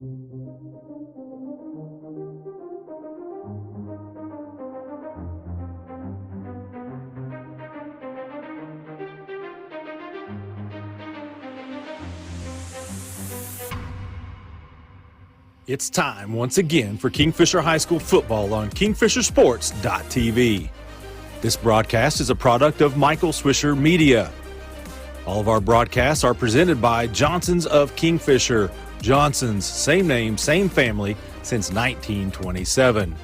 It's time once again for Kingfisher High School football on KingfisherSports.tv. This broadcast is a product of Michael Swisher Media. All of our broadcasts are presented by Johnson's of Kingfisher. Johnson's, same name, same family, since 1927.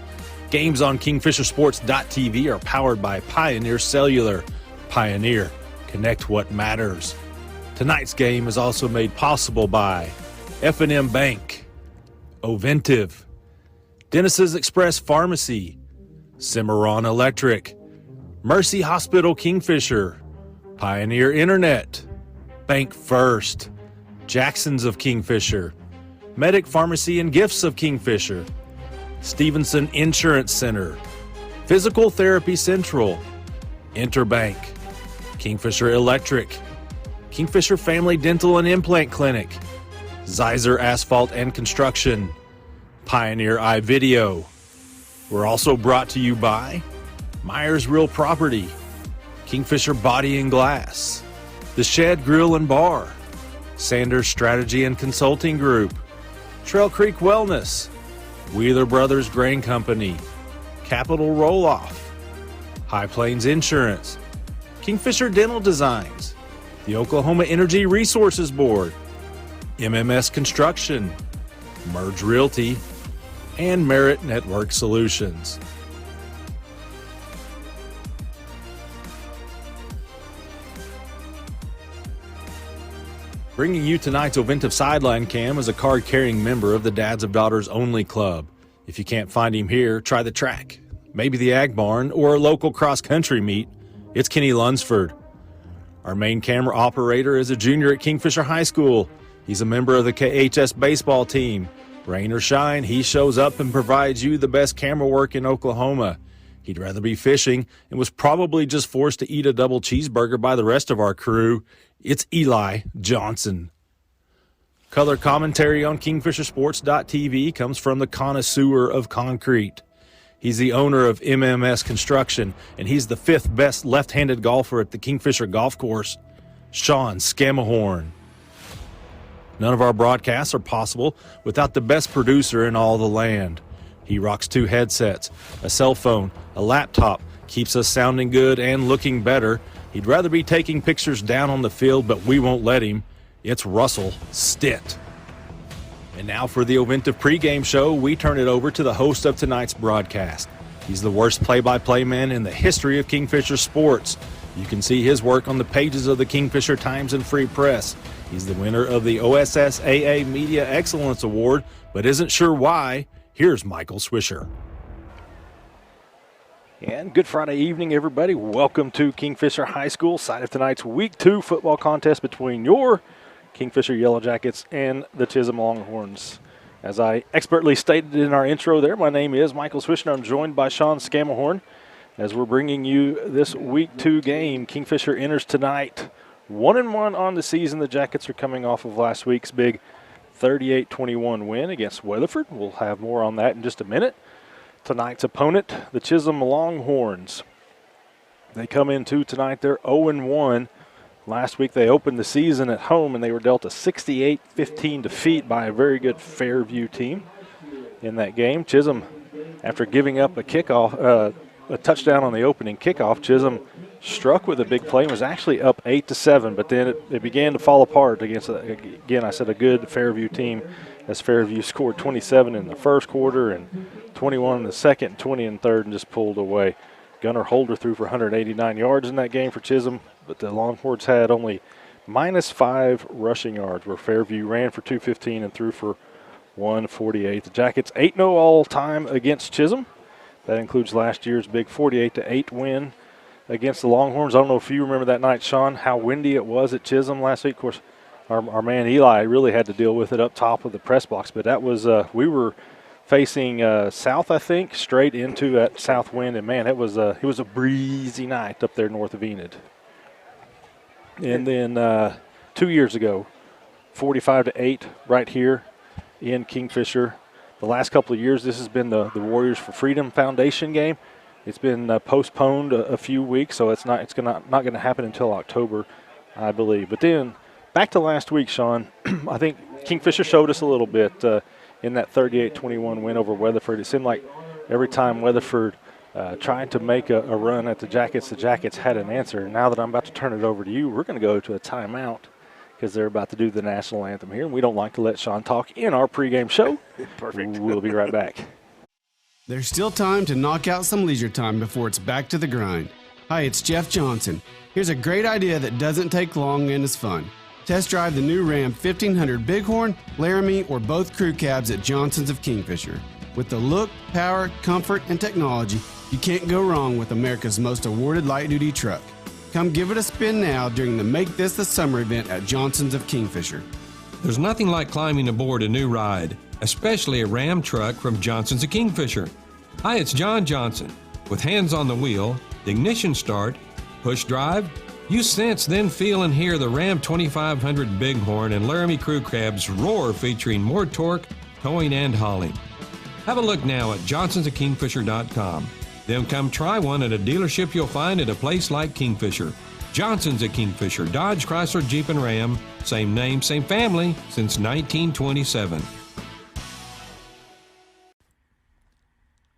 Games on KingfisherSports.tv are powered by Pioneer Cellular. Pioneer, connect what matters. Tonight's game is also made possible by F&M Bank, Oventive, Dennis's Express Pharmacy, Cimarron Electric, Mercy Hospital Kingfisher, Pioneer Internet, Bank First, Jackson's of Kingfisher, Medic Pharmacy and Gifts of Kingfisher, Stevenson Insurance Center, Physical Therapy Central, Interbank, Kingfisher Electric, Kingfisher Family Dental and Implant Clinic, Zizer Asphalt and Construction, Pioneer iVideo. We're also brought to you by Myers Real Property, Kingfisher Body and Glass, The Shed Grill and Bar, Sanders Strategy and Consulting Group, Trail Creek Wellness, Wheeler Brothers Grain Company, Capital Roll-Off, High Plains Insurance, Kingfisher Dental Designs, the Oklahoma Energy Resources Board, MMS Construction, Merge Realty, and Merit Network Solutions. Bringing you tonight's Oventive Sideline Cam is a card-carrying member of the Dads of Daughters Only Club. If you can't find him here, try the track, maybe the Ag Barn, or a local cross-country meet. It's Kenny Lunsford. Our main camera operator is a junior at Kingfisher High School. He's a member of the KHS baseball team. Rain or shine, he shows up and provides you the best camera work in Oklahoma. He'd rather be fishing and was probably just forced to eat a double cheeseburger by the rest of our crew. It's Eli Johnson. Color commentary on KingfisherSports.tv comes from the connoisseur of concrete. He's the owner of MMS Construction, and he's the fifth best left-handed golfer at the Kingfisher Golf Course, Sean Scamahorn. None of our broadcasts are possible without the best producer in all the land. He rocks 2 headsets, a cell phone, a laptop, keeps us sounding good and looking better. He'd rather be taking pictures down on the field, but we won't let him. It's Russell Stitt. And now for the Oventive pregame show, we turn it over to the host of tonight's broadcast. He's the worst play-by-play man in the history of Kingfisher sports. You can see his work on the pages of the Kingfisher Times and Free Press. He's the winner of the OSSAA Media Excellence Award, but isn't sure why. Here's Michael Swisher. And good Friday evening, everybody. Welcome to Kingfisher High School, site of tonight's Week 2 football contest between your Kingfisher Yellow Jackets and the Chisholm Longhorns. As I expertly stated in our intro there, my name is Michael Swisher. I'm joined by Sean Scamahorn as we're bringing you this Week 2 game. Kingfisher enters tonight 1-1 on the season. The Jackets are coming off of last week's big 38-21 win against Weatherford. We'll have more on that in just a minute. Tonight's opponent, the Chisholm Longhorns. They come into tonight, they're 0-1. Last week they opened the season at home and they were dealt a 68-15 defeat by a very good Fairview team in that game. Chisholm, after giving up a kickoff, a touchdown on the opening kickoff, Chisholm struck with a big play and was actually up 8-7, but then it began to fall apart against, again, I said a good Fairview team, as Fairview scored 27 in the first quarter and 21 in the second, 20 in the third, and just pulled away. Gunnar Holder threw for 189 yards in that game for Chisholm, but the Longhorns had only -5 rushing yards, where Fairview ran for 215 and threw for 148. The Jackets 8-0 all-time against Chisholm. That includes last year's big 48-8 win against the Longhorns. I don't know if you remember that night, Sean, how windy it was at Chisholm last week. Of course, our man Eli really had to deal with it up top of the press box, but that was we were facing south, I think, straight into that south wind, and man, it was a breezy night up there north of Enid. And then 2 years ago, 45-8 right here in Kingfisher. The last couple of years, this has been the Warriors for Freedom Foundation game. It's been postponed a few weeks, so it's not going to happen until October, I believe. But then back to last week, Sean. I think Kingfisher showed us a little bit in that 38-21 win over Weatherford. It seemed like every time Weatherford tried to make a run at the Jackets had an answer. Now that I'm about to turn it over to you, we're going to go to a timeout because they're about to do the national anthem here, and we don't like to let Sean talk in our pregame show. Perfect. We'll be right back. There's still time to knock out some leisure time before it's back to the grind. Hi, it's Jeff Johnson. Here's a great idea that doesn't take long and is fun. Test drive the new Ram 1500 Bighorn, Laramie, or both crew cabs at Johnson's of Kingfisher. With the look, power, comfort, and technology, you can't go wrong with America's most awarded light-duty truck. Come give it a spin now during the Make This the Summer event at Johnson's of Kingfisher. There's nothing like climbing aboard a new ride, especially a Ram truck from Johnson's of Kingfisher. Hi, it's John Johnson. With hands on the wheel, ignition start, push drive, you sense, then feel and hear the Ram 2500 Bighorn and Laramie crew cabs roar, featuring more torque, towing, and hauling. Have a look now at johnsonsofkingfisher.com. Then come try one at a dealership you'll find at a place like Kingfisher. Johnson's of Kingfisher, Dodge, Chrysler, Jeep, and Ram. Same name, same family since 1927.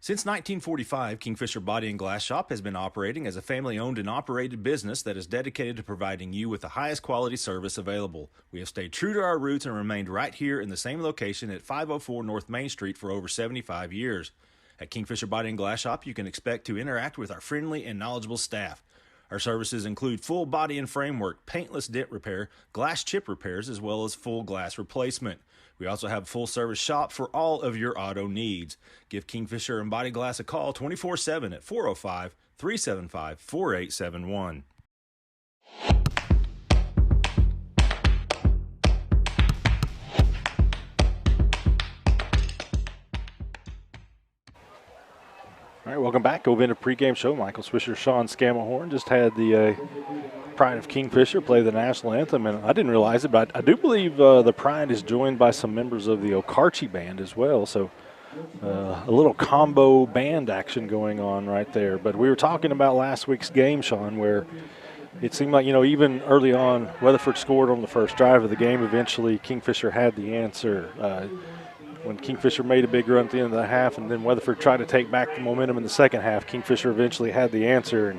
Since 1945, Kingfisher Body and Glass Shop has been operating as a family-owned and operated business that is dedicated to providing you with the highest quality service available. We have stayed true to our roots and remained right here in the same location at 504 North Main Street for over 75 years. At Kingfisher Body and Glass Shop, you can expect to interact with our friendly and knowledgeable staff. Our services include full body and framework, paintless dent repair, glass chip repairs, as well as full glass replacement. We also have a full-service shop for all of your auto needs. Give Kingfisher and Body Glass a call 24/7 at 405-375-4871. All right, welcome back. Over in a pregame show. Michael Swisher, Sean Scamahorn just had the Pride of Kingfisher play the national anthem, and I didn't realize it, but I do believe the Pride is joined by some members of the Okarche band as well. So a little combo band action going on right there. But we were talking about last week's game, Sean, where it seemed like, even early on, Weatherford scored on the first drive of the game. Eventually, Kingfisher had the answer. When Kingfisher made a big run at the end of the half, and then Weatherford tried to take back the momentum in the second half, Kingfisher eventually had the answer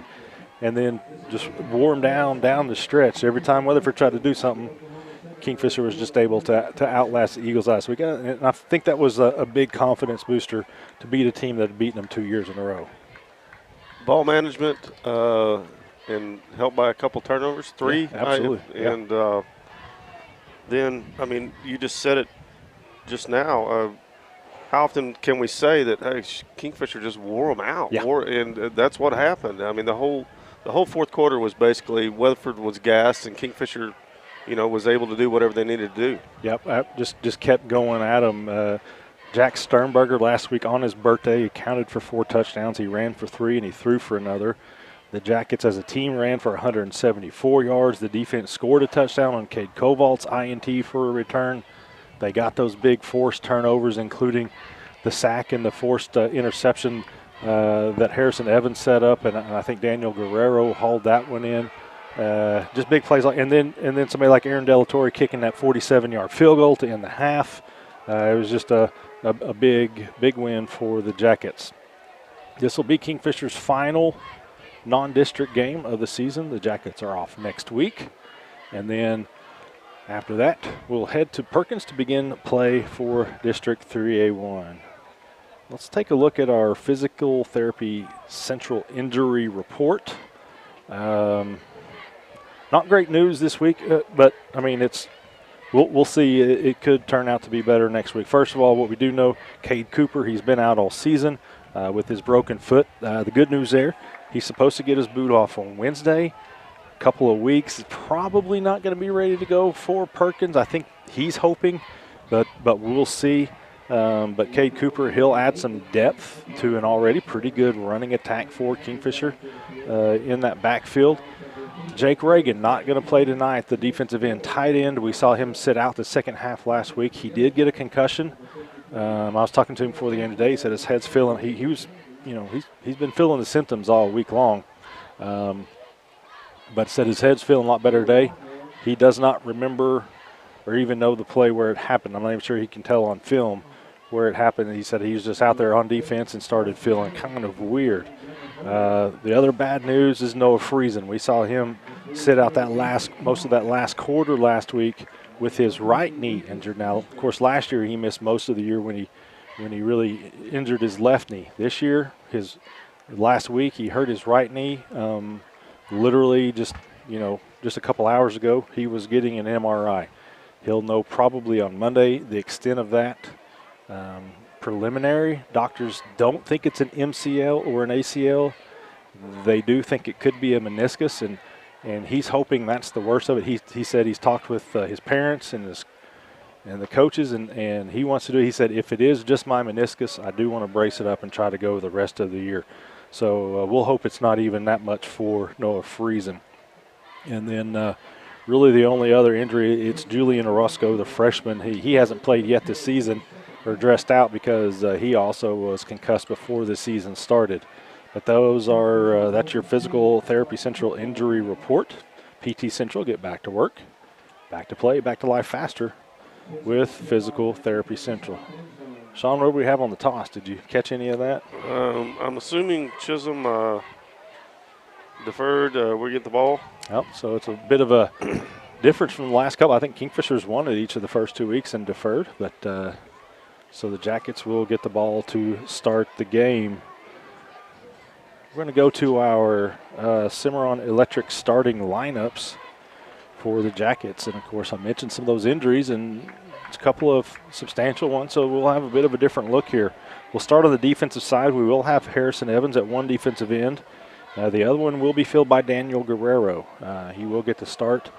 and then just wore them down the stretch. Every time Weatherford tried to do something, Kingfisher was just able to outlast the Eagles last week. And I think that was a big confidence booster to beat a team that had beaten them 2 years in a row. Ball management and helped by a couple turnovers, 3. Yeah, absolutely. And then, you just said it just now. How often can we say that, hey, Kingfisher just wore them out? Yeah. And that's what happened. The whole fourth quarter was basically Weatherford was gassed and Kingfisher, was able to do whatever they needed to do. Yep, just kept going at them. Jack Sternberger last week on his birthday, he counted for 4 touchdowns. He ran for 3 and he threw for another. The Jackets as a team ran for 174 yards. The defense scored a touchdown on Cade Kovalt's INT for a return. They got those big forced turnovers, including the sack and the forced interception that Harrison Evans set up, and I think Daniel Guerrero hauled that one in. Just big plays, and then somebody like Aaron Delatorre kicking that 47-yard field goal to end the half. It was just a big win for the Jackets. This will be Kingfisher's final non-district game of the season. The Jackets are off next week, and then after that, we'll head to Perkins to begin play for District 3A1. Let's take a look at our physical therapy central injury report. Not great news this week, but we'll see. It could turn out to be better next week. First of all, what we do know, Cade Cooper, he's been out all season with his broken foot. The good news there, he's supposed to get his boot off on Wednesday. Couple of weeks, probably not going to be ready to go for Perkins. I think he's hoping, but we'll see. But Cade Cooper, he'll add some depth to an already pretty good running attack for Kingfisher in that backfield. Jake Reagan not going to play tonight, the defensive end. Tight end, we saw him sit out the second half last week. He did get a concussion. I was talking to him before the game today. He said his head's feeling. He was, he's been feeling the symptoms all week long. But said his head's feeling a lot better today. He does not remember or even know the play where it happened. I'm not even sure he can tell on film where it happened. He said he was just out there on defense and started feeling kind of weird. The other bad news is Noah Friesen. We saw him sit out most of that last quarter last week with his right knee injured. Now, of course, last year he missed most of the year when he really injured his left knee. This year, his last week, he hurt his right knee. Literally just a couple hours ago, he was getting an MRI. He'll know probably on Monday the extent of that. Preliminary, doctors don't think it's an MCL or an ACL. They do think it could be a meniscus, and he's hoping that's the worst of it. He said he's talked with his parents and the coaches, and he wants to do it. He said, if it is just my meniscus, I do want to brace it up and try to go the rest of the year. So we'll hope it's not even that much for Noah Friesen. And then really the only other injury, it's Julian Orozco, the freshman. He hasn't played yet this season or dressed out because he also was concussed before the season started. But those are that's your Physical Therapy Central injury report. PT Central, get back to work, back to play, back to life faster with Physical Therapy Central. Sean, what do we have on the toss? Did you catch any of that? I'm assuming Chisholm deferred. We get the ball. Yep, so it's a bit of a difference from the last couple. I think Kingfisher's won it each of the first 2 weeks and deferred. But so the Jackets will get the ball to start the game. We're going to go to our Cimarron Electric starting lineups for the Jackets. And, of course, I mentioned some of those injuries and a couple of substantial ones, so we'll have a bit of a different look here. We'll start on the defensive side. We will have Harrison Evans at one defensive end. The other one will be filled by Daniel Guerrero. He will get the start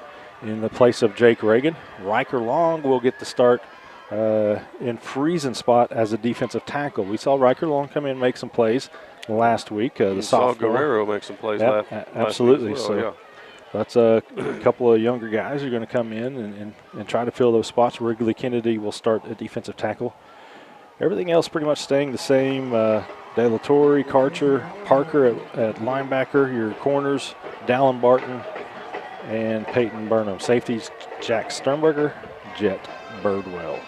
in the place of Jake Reagan. Riker Long will get the start in Friesen's spot as a defensive tackle. We saw Riker Long come in and make some plays last week. The saw sophomore. Guerrero make some plays absolutely. last week as well, so that's a couple of younger guys who are going to come in and try to fill those spots. Wrigley Kennedy will start at defensive tackle. Everything else pretty much staying the same. De La Torre, Karcher, Parker at linebacker. Your corners, Dallin Barton and Peyton Burnham. Safeties, Jack Sternberger, Jet Birdwell.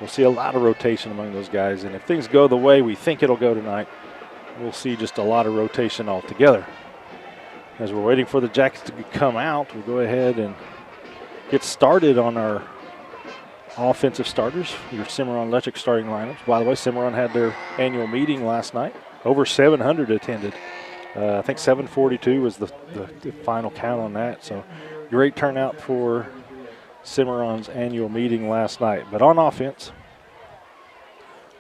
We'll see a lot of rotation among those guys, and if things go the way we think it'll go tonight, we'll see just a lot of rotation altogether. As we're waiting for the Jackets to come out, we'll go ahead and get started on our offensive starters, your Cimarron Electric starting lineups. By the way, Cimarron had their annual meeting last night. Over 700 attended. I think 742 was the final count on that. So great turnout for Cimarron's annual meeting last night. But on offense,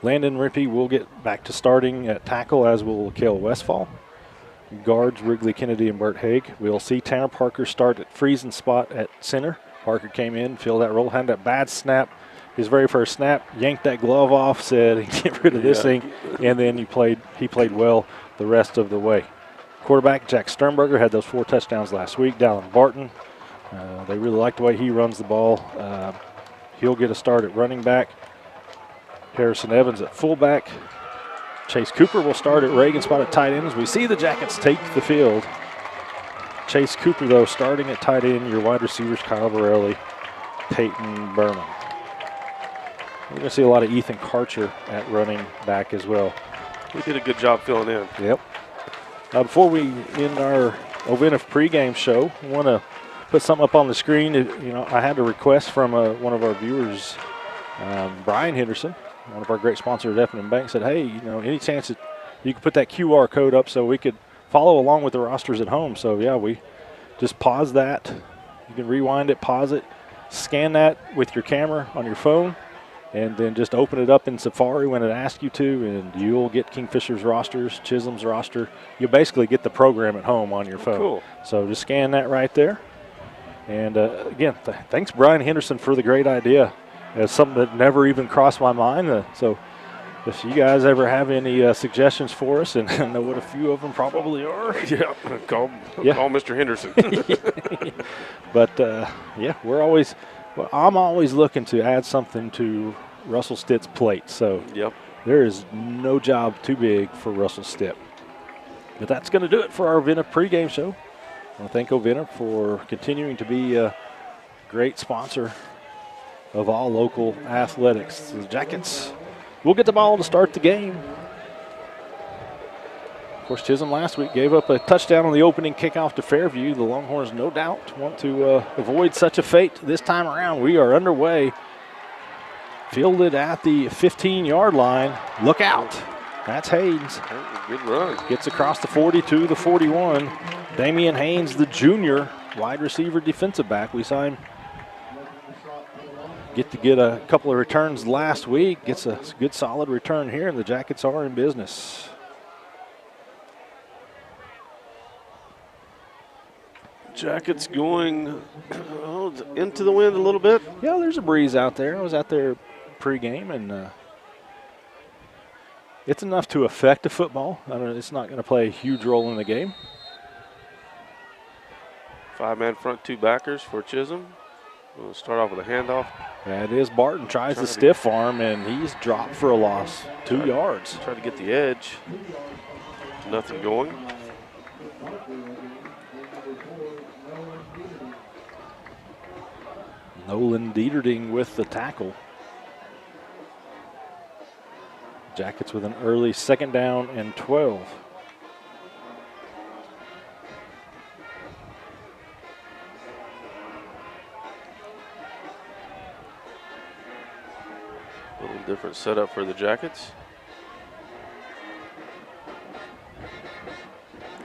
Landon Rippey will get back to starting at tackle, as will Cale Westfall. Guards, Wrigley Kennedy and Burt Haig. We'll see Tanner Parker start at Friesen's spot at center. Parker came in, filled that role, had that bad snap, his very first snap, yanked that glove off, said, get rid of this thing, and then he played well the rest of the way. Quarterback, Jack Sternberger, had those 4 touchdowns last week. Dallin Barton, they really like the way he runs the ball. He'll get a start at running back. Harrison Evans at fullback. Chase Cooper will start at Reagan spot at tight end as we see the Jackets take the field. Chase Cooper, though, starting at tight end. Your wide receivers, Kyle Borelli, Peyton Burnham. We're going to see a lot of Ethan Karcher at running back as well. He did a good job filling in. Yep. Before we end our Oventa pregame show, I want to put something up on the screen. I had a request from one of our viewers, Brian Henderson, one of our great sponsors, F&M Bank, said, hey, any chance that you could put that QR code up so we could follow along with the rosters at home. So, yeah, we just pause that. You can rewind it, pause it, scan that with your camera on your phone, and then just open it up in Safari when it asks you to, and you'll get Kingfisher's rosters, Chisholm's roster. You'll basically get the program at home on your phone. Cool. So just scan that right there. And, again, thanks, Brian Henderson, for the great idea. It's something that never even crossed my mind. So If you guys ever have any suggestions for us, and I know what a few of them probably are. Yeah, call Mr. Henderson. But yeah, I'm always looking to add something to Russell Stitt's plate. So Yep. there is no job too big for Russell Stitt. But that's going to do it for our Oventa pregame show. I want to thank Oventa for continuing to be a great sponsor of all local athletics. The Jackets will get the ball to start the game. Of course, Chisholm last week gave up a touchdown on the opening kickoff to Fairview. The Longhorns, no doubt, want to avoid such a fate this time around. We are underway. Fielded at the 15-yard line. Look out. That's Haynes. Good run. Gets across the 40 to the 41. Damian Haynes, the junior wide receiver defensive back. We saw him get a couple of returns last week. Gets a good solid return here, and the Jackets are in business. Jackets going into the wind a little bit. Yeah, there's a breeze out there. I was out there pregame, and it's enough to affect the football. It's not going to play a huge role in the game. 5-man front, 2 backers for Chisholm. We'll start off with a handoff. That is Barton tries the stiff arm, and he's dropped for a loss. 2 yards. Try to get the edge. Nothing going. Nolan Dieterding with the tackle. Jackets with an early 2nd down and 12. A little different setup for the Jackets.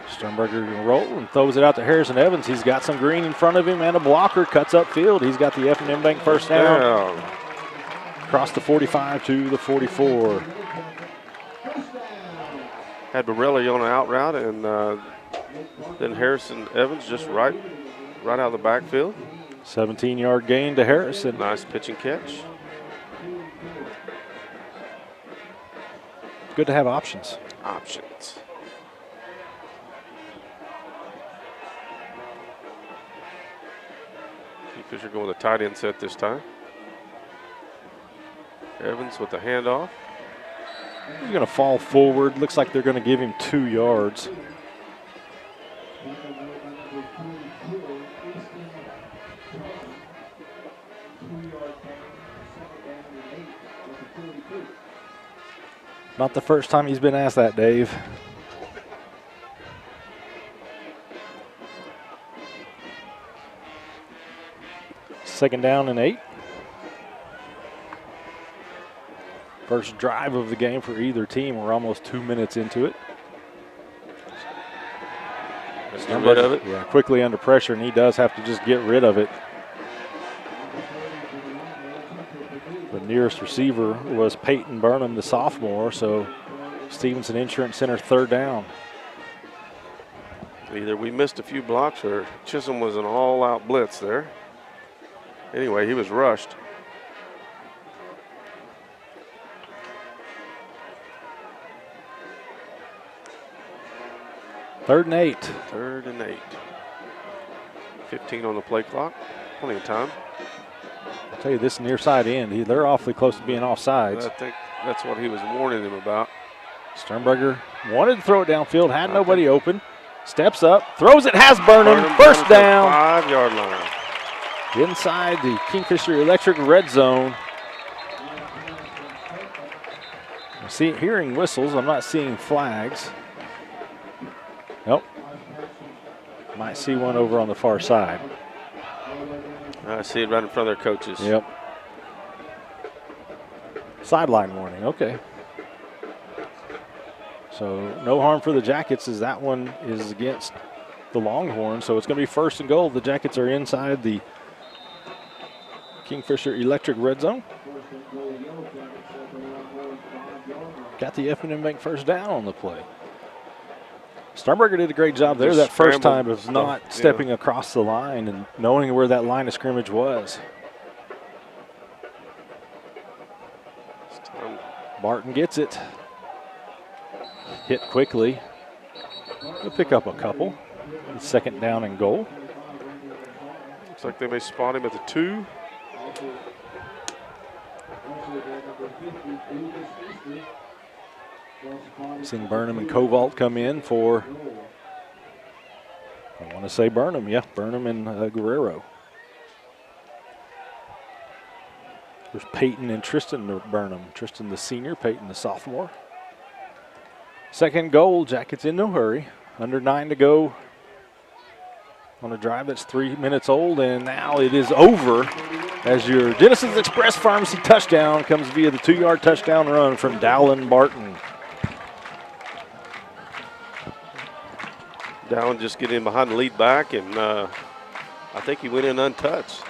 Sternberger can roll and throws it out to Harrison Evans. He's got some green in front of him and a blocker, cuts upfield. He's got the F&M Bank first down. Across the 45 to the 44. Had Borelli on an out route, and then Harrison Evans just right out of the backfield. 17-yard gain to Harrison. Nice pitch and catch. Good to have options. Options. Kingfisher going with a tight end set this time. Evans with the handoff. He's going to fall forward. Looks like they're going to give him 2 yards. Not the first time he's been asked that, Dave. Second down and 8. First drive of the game for either team. We're almost 2 minutes into it. Let's get rid of it. Yeah, quickly under pressure, and he does have to just get rid of it. The nearest receiver was Peyton Burnham, the sophomore, so Stevenson Insurance Center 3rd down. Either we missed a few blocks or Chisholm was an all-out blitz there. Anyway, he was rushed. Third and 8. 3rd and 8. 15 on the play clock. Plenty of time. I'll tell you, this near side end, they're awfully close to being offsides. I think that's what he was warning him about. Sternberger wanted to throw it downfield, had nobody open. Steps up, throws it, has Burnham. First down. 5-yard line. Inside the Kingfisher Electric red zone. Hearing whistles, I'm not seeing flags. Nope. Might see one over on the far side. I see it right in front of their coaches. Yep. Sideline warning, okay. So no harm for the Jackets as that one is against the Longhorns. So it's going to be 1st and goal. The Jackets are inside the Kingfisher Electric red zone. Got the F&M Bank first down on the play. Sternberger did a great job there that first time of not stepping across the line and knowing where that line of scrimmage was. Barton gets it. Hit quickly. He'll pick up a couple. Second down and goal. Looks like they may spot him at the 2. Seeing Burnham and Kovalt come in for, I want to say Burnham, yeah, Burnham and Guerrero. There's Peyton and Tristan Burnham. Tristan the senior, Peyton the sophomore. Second goal, Jackets in no hurry. Under 9 to go on a drive that's 3 minutes old, and now it is over as your Genesis Express Pharmacy touchdown comes via the 2-yard touchdown run from Dallin Barton. Dallin just getting in behind the lead back, and I think he went in untouched.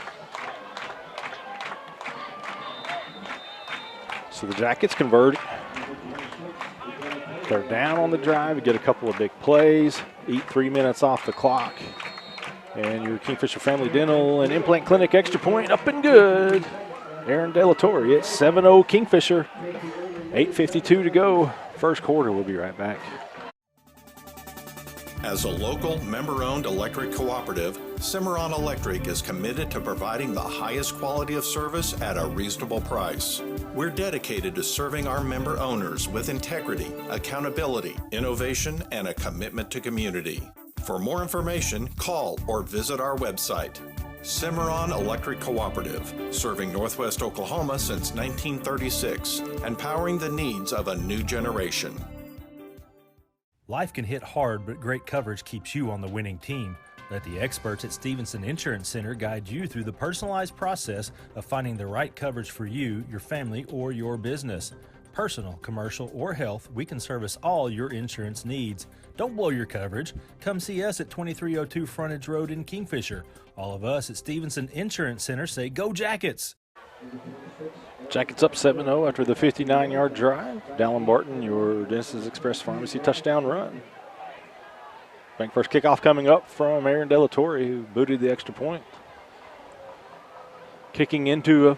So the Jackets convert. They're down on the drive, get a couple of big plays, eat 3 minutes off the clock. And your Kingfisher Family Dental and Implant Clinic extra point up and good. Aaron De La Torre, it's 7-0 Kingfisher. 8:52 to go. First quarter, we'll be right back. As a local, member-owned electric cooperative, Cimarron Electric is committed to providing the highest quality of service at a reasonable price. We're dedicated to serving our member owners with integrity, accountability, innovation, and a commitment to community. For more information, call or visit our website. Cimarron Electric Cooperative, serving Northwest Oklahoma since 1936 and powering the needs of a new generation. Life can hit hard, but great coverage keeps you on the winning team. Let the experts at Stevenson Insurance Center guide you through the personalized process of finding the right coverage for you, your family, or your business. Personal, commercial, or health, we can service all your insurance needs. Don't blow your coverage. Come see us at 2302 Frontage Road in Kingfisher. All of us at Stevenson Insurance Center say go Jackets! Jackets up 7-0 after the 59-yard drive. Dallin Barton, your Genesis Express Pharmacy touchdown run. Bank first kickoff coming up from Aaron De La Torre, who booted the extra point. Kicking into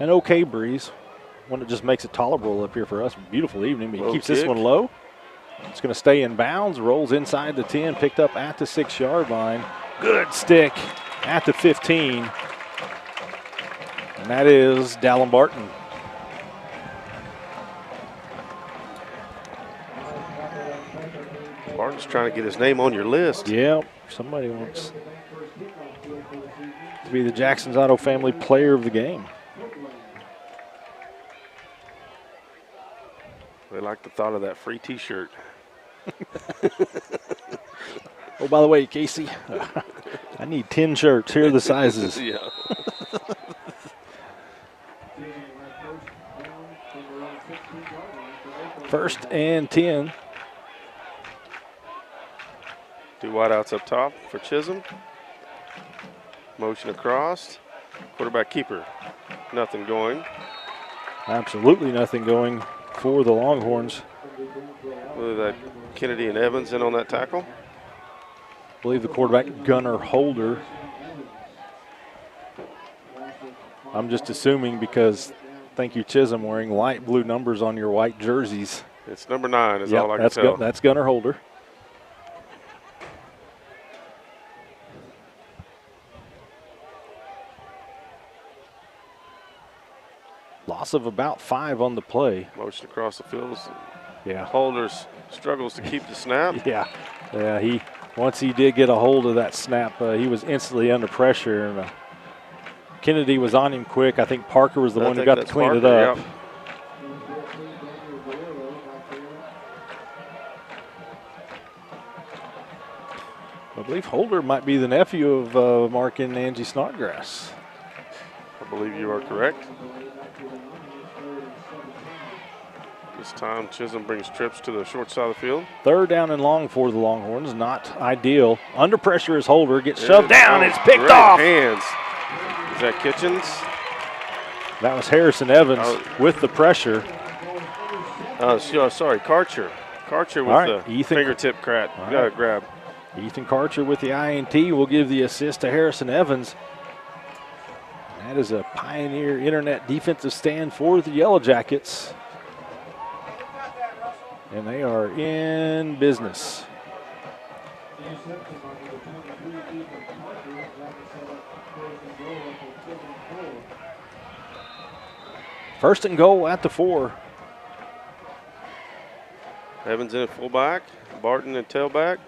an okay breeze. One that just makes it tolerable up here for us. Beautiful evening, but he keeps this one low. It's going to stay in bounds, rolls inside the 10, picked up at the 6-yard line. Good stick at the 15. And that is Dallin Barton. Barton's trying to get his name on your list. Yeah, somebody wants to be the Jackson's Auto Family Player of the Game. They like the thought of that free T-shirt. Oh, by the way, Casey, I need 10 shirts. Here are the sizes. Yeah. First and 10. 2 wideouts up top for Chisholm. Motion across. Quarterback keeper. Nothing going. Absolutely nothing going for the Longhorns. With that Kennedy and Evans in on that tackle. I believe the quarterback, Gunnar Holder. I'm just assuming because, thank you, Chisholm, wearing light blue numbers on your white jerseys. It's number 9 is all I can tell. That's Gunnar Holder. Loss of about 5 on the play. Motion across the field. Yeah. Holders struggles to keep the snap. Yeah. Once he did get a hold of that snap, he was instantly under pressure. And Kennedy was on him quick. I think Parker was the one who got to clean it up. Yep. I believe Holder might be the nephew of Mark and Angie Snodgrass. I believe you are correct. This time Chisholm brings trips to the short side of the field. Third down and long for the Longhorns. Not ideal. Under pressure is Holder. Gets shoved down. It's picked off. Hands. Is that Kitchens? That was Harrison Evans with the pressure. Sorry, Karcher. Karcher with the fingertip grab. Ethan Karcher with the INT will give the assist to Harrison Evans. That is a Pioneer Internet defensive stand for the Yellow Jackets. And they are in business. First and goal at the 4. Evans in at fullback, Barton at tailback.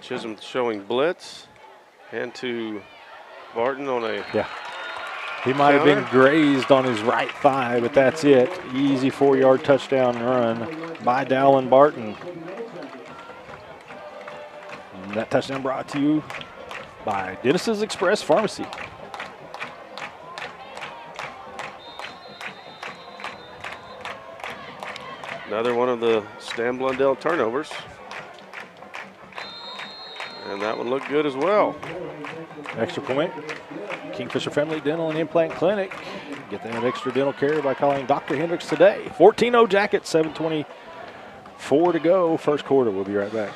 Chisholm showing blitz. And to Barton on a He might have been grazed on his right thigh, but that's it. Easy 4-yard touchdown run by Dallin Barton. And that touchdown brought to you by Dennis's Express Pharmacy. Another one of the Stan Blundell turnovers. And that one looked good as well. Extra point. Kingfisher Family Dental and Implant Clinic. Get that extra dental care by calling Dr. Hendricks today. 14-0 Jackets, 7:24 to go. First quarter. We'll be right back.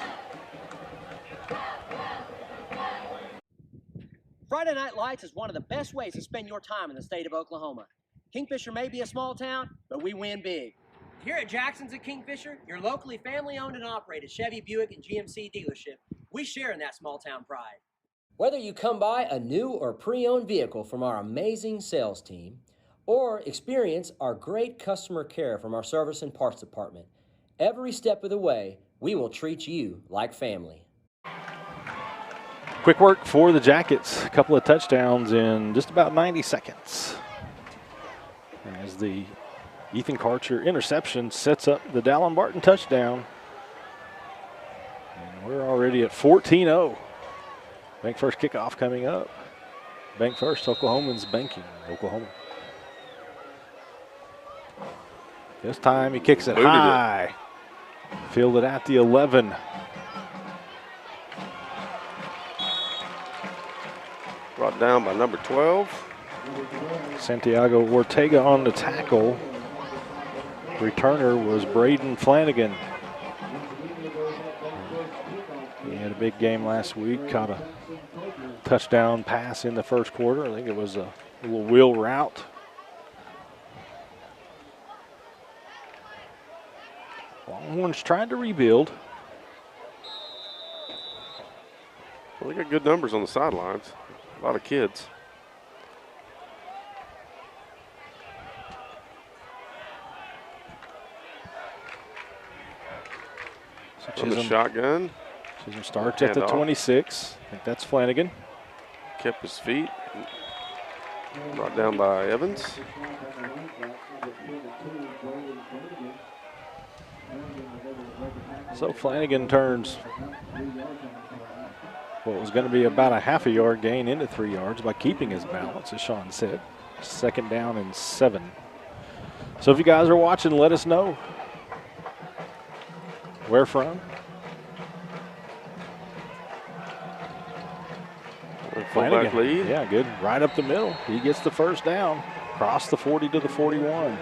Friday Night Lights is one of the best ways to spend your time in the state of Oklahoma. Kingfisher may be a small town, but we win big. Here at Jackson's at Kingfisher, your locally family-owned and operated Chevy, Buick, and GMC dealership, we share in that small-town pride. Whether you come by a new or pre-owned vehicle from our amazing sales team, or experience our great customer care from our service and parts department, every step of the way, we will treat you like family. Quick work for the Jackets. A couple of touchdowns in just about 90 seconds. As the Ethan Karcher interception sets up the Dallin Barton touchdown. And we're already at 14-0. Bank First kickoff coming up. Bank First, Oklahomans banking Oklahoma. This time he kicks it high. Fielded at the 11. Brought down by number 12. Santiago Ortega on the tackle. Returner was Braden Flanagan. He had a big game last week, caught a touchdown pass in the first quarter. I think it was a little wheel route. Longhorns trying to rebuild. Well, they got good numbers on the sidelines. A lot of kids. From the shotgun. Chisholm starts at the 26. I think that's Flanagan. Kept his feet. Brought down by Evans. So Flanagan turns what was going to be about a half a yard gain into 3 yards by keeping his balance, as Sean said. 2nd down and 7. So if you guys are watching, let us know. Where from? Fullback lead. Yeah, good. Right up the middle. He gets the first down. Across the 40 to the 41.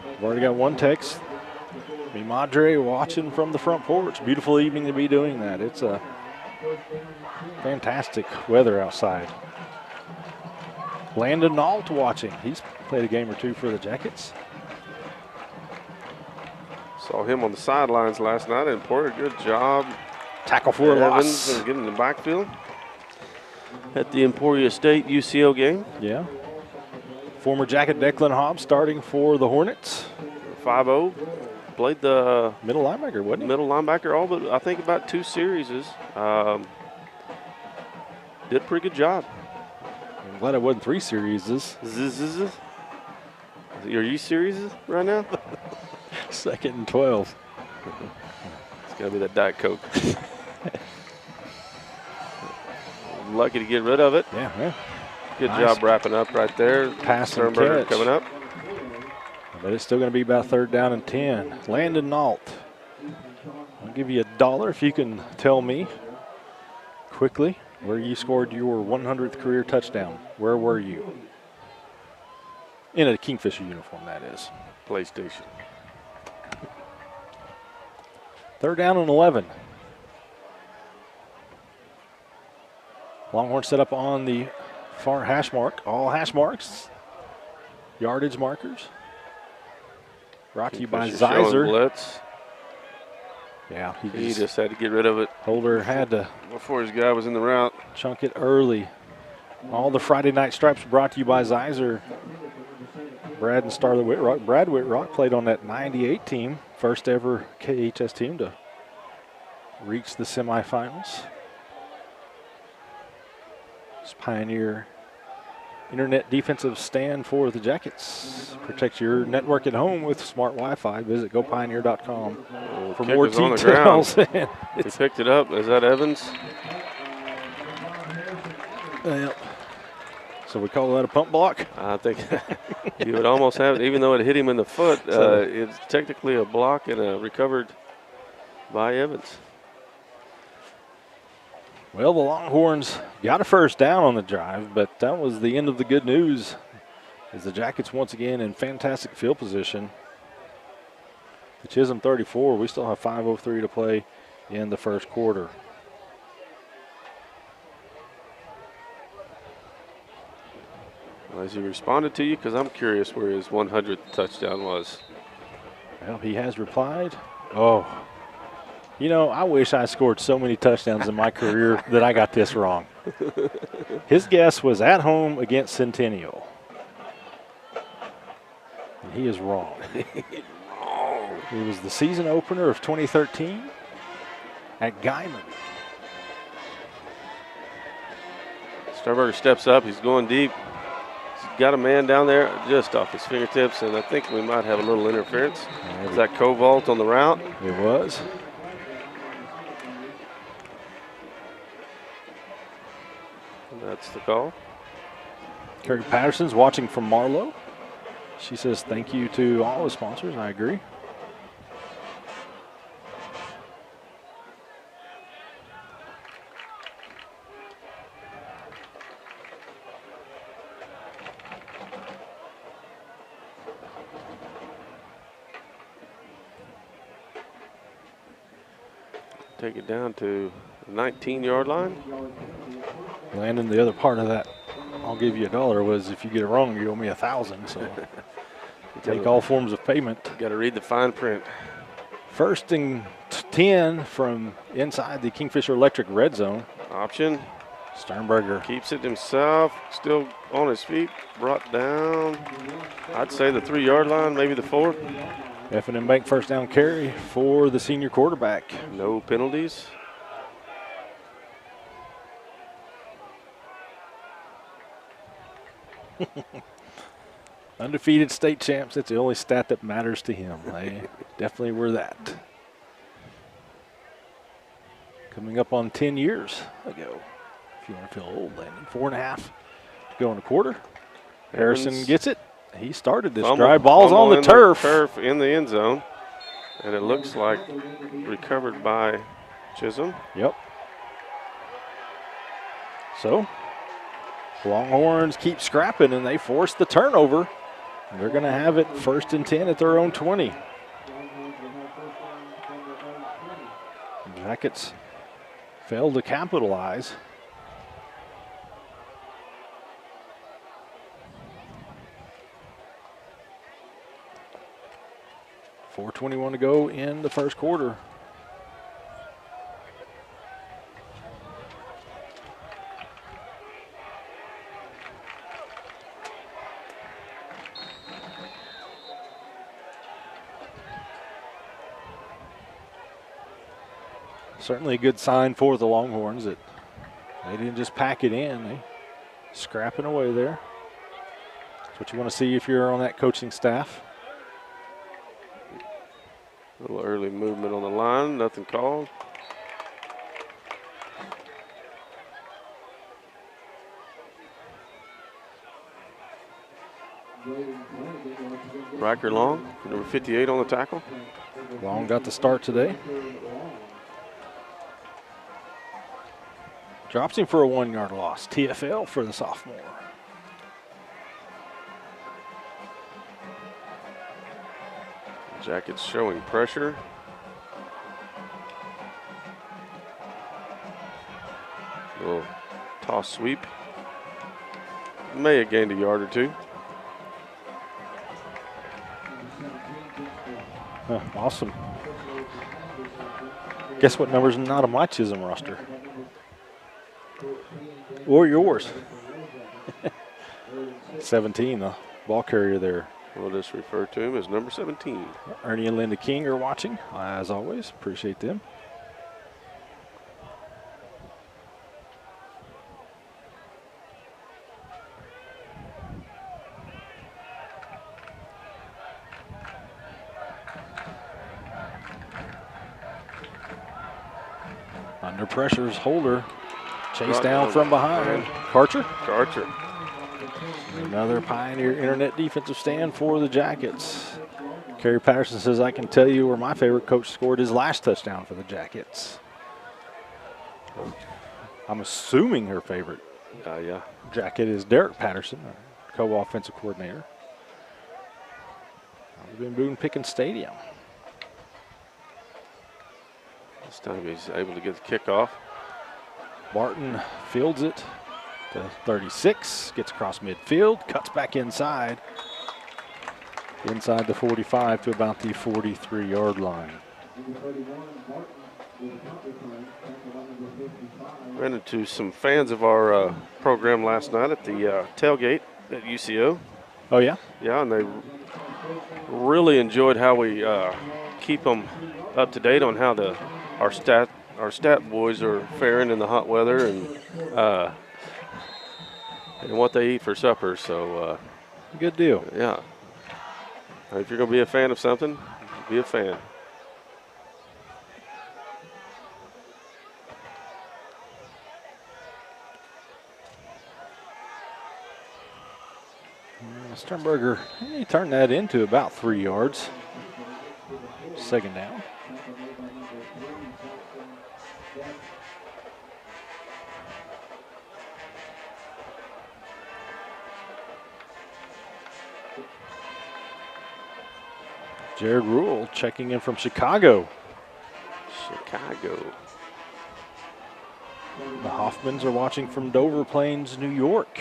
We've already got one text. Mi Madre watching from the front porch. Beautiful evening to be doing that. It's a fantastic weather outside. Landon Nault watching. He's played a game or two for the Jackets. Saw him on the sidelines last night and Porter, good job. Tackle for a loss. And getting in the backfield at the Emporia State UCO game. Yeah. Former Jacket Declan Hobbs starting for the Hornets. 5-0. Played the middle linebacker, wasn't he? Middle linebacker, all but I think about 2 series. Did a pretty good job. I'm glad it wasn't 3 series. Are you series right now? 2nd and 12. It's got to be that Diet Coke. Lucky to get rid of it. Yeah. Good nice job wrapping up right there. Pass and Sternberger catch. coming up. But it's still going to be about 3rd down and 10. Landon Nault. I'll give you $1 if you can tell me quickly where you scored your 100th career touchdown. Where were you? In a Kingfisher uniform, that is. PlayStation. 3rd down and 11. Longhorn set up on the far hash mark. All hash marks. Yardage markers. Brought to you by Kingfisher showing Zizer. blitz. Yeah, He just had to get rid of it Holder had to before his guy was in the route. chunk it early. All the Friday night stripes brought to you by Zizer. Brad and Starla Whitrock. Brad Whitrock played on that 98 team, first ever KHS team to reach the semifinals. It's Pioneer Internet defensive stand for the Jackets. Protect your network at home with smart Wi-Fi. Visit gopioneer.com for more Kick was on the details. He picked it up. Is that Evans? Yep. So we call that a pump block? I think you would almost have it, even though it hit him in the foot. It's technically a block and recovered by Evans. Well, the Longhorns got a first down on the drive, but that was the end of the good news as the Jackets once again in fantastic field position. The Chisholm 34, we still have 5:03 to play in the first quarter. Well, has he responded to you? Because I'm curious where his 100th touchdown was. Well, he has replied. Oh, you know, I wish I scored so many touchdowns in my career that I got this wrong. His guess was at home against Centennial. And he is wrong. It was the season opener of 2013 at Guyman. Starberger steps up. He's going deep. He's got a man down there just off his fingertips, and I think we might have a little interference. Is that Covalt on the route? It was. That's the call. Carrie Patterson's watching from Marlowe. She says thank you to all the sponsors. I agree. Take it down to the 19-yard line. Landon, the other part of that, I'll give you $1, was if you get it wrong, you owe me 1,000. So take all forms of payment. Got to read the fine print. First and 10 from inside the Kingfisher Electric red zone. Option. Sternberger Keeps it himself. Still on his feet. Brought down. I'd say the 3-yard line, maybe the 4. F&M Bank first down carry for the senior quarterback. No penalties. Undefeated state champs, that's the only stat that matters to him. They definitely were that. Coming up on 10 years ago, if you want to feel old, Landon. 4.5 to go in the quarter. Harrison Evans gets it. He started this fumble- drive. Ball's fumble on the in turf. Turf in the end zone. And it looks like recovered by Chisholm. Yep. So, Longhorns keep scrapping, and they force the turnover. They're going to have it first and 10 at their own 20. Jackets failed to capitalize. .421 to go in the first quarter. Certainly a good sign for the Longhorns that they didn't just pack it in. They scrapping away there. That's what you want to see if you're on that coaching staff. A little early movement on the line, nothing called. Riker Long, number 58 on the tackle. Long got the start today. Drops him for a 1-yard loss. TFL for the sophomore. Jackets showing pressure. Little toss sweep. May have gained a yard or two. Awesome. Guess what number's not on my Chisholm roster? Or yours. 17, the ball carrier there. We'll just refer to him as number 17. Ernie and Linda King are watching, as always. Appreciate them. Under pressure's Holder. Chase down from behind. Karcher. Another Pioneer Internet defensive stand for the Jackets. Kerry Patterson says, I can tell you where my favorite coach scored his last touchdown for the Jackets. I'm assuming her favorite Jacket is Derek Patterson, our co-offensive coordinator. We've been Boone-Pickens Stadium. This time he's able to get the kickoff. Barton fields it to 36, gets across midfield, cuts back inside the 45 to about the 43-yard line. Ran into some fans of our program last night at the tailgate at UCO. Oh, yeah? Yeah, and they really enjoyed how we keep them up to date on how our stat boys are faring in the hot weather and what they eat for supper. So good deal. Yeah. If you're going to be a fan of something, be a fan. Sternberger, he turned that into about 3 yards. Second down. Jared Rule checking in from Chicago. The Hoffmans are watching from Dover Plains, New York.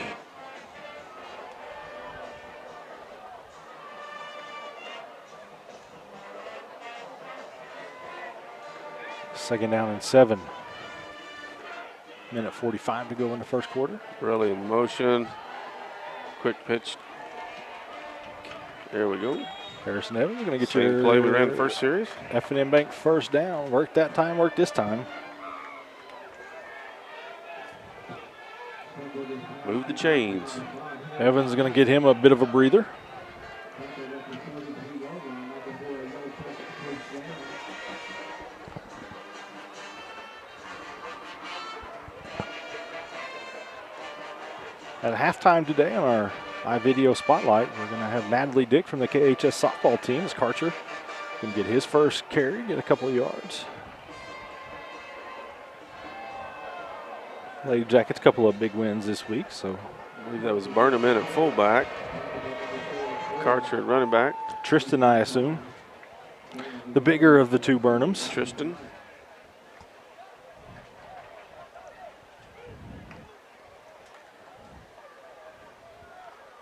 Second down and 7. Minute 45 to go in the first quarter. Really in motion. Quick pitch. There we go. Harrison Evans going to get Same your play we ran first series. F&M Bank first down. Worked that time, worked this time. Move the chains. Evans is going to get him a bit of a breather. At halftime today on our iVideo Spotlight, we're going to have Natalie Dick from the KHS softball team as Karcher can get his first carry, get a couple of yards. Lady Jackets, a couple of big wins this week, so. I believe that was Burnham in at fullback. Karcher at running back. Tristan, I assume. The bigger of the two Burnhams. Tristan.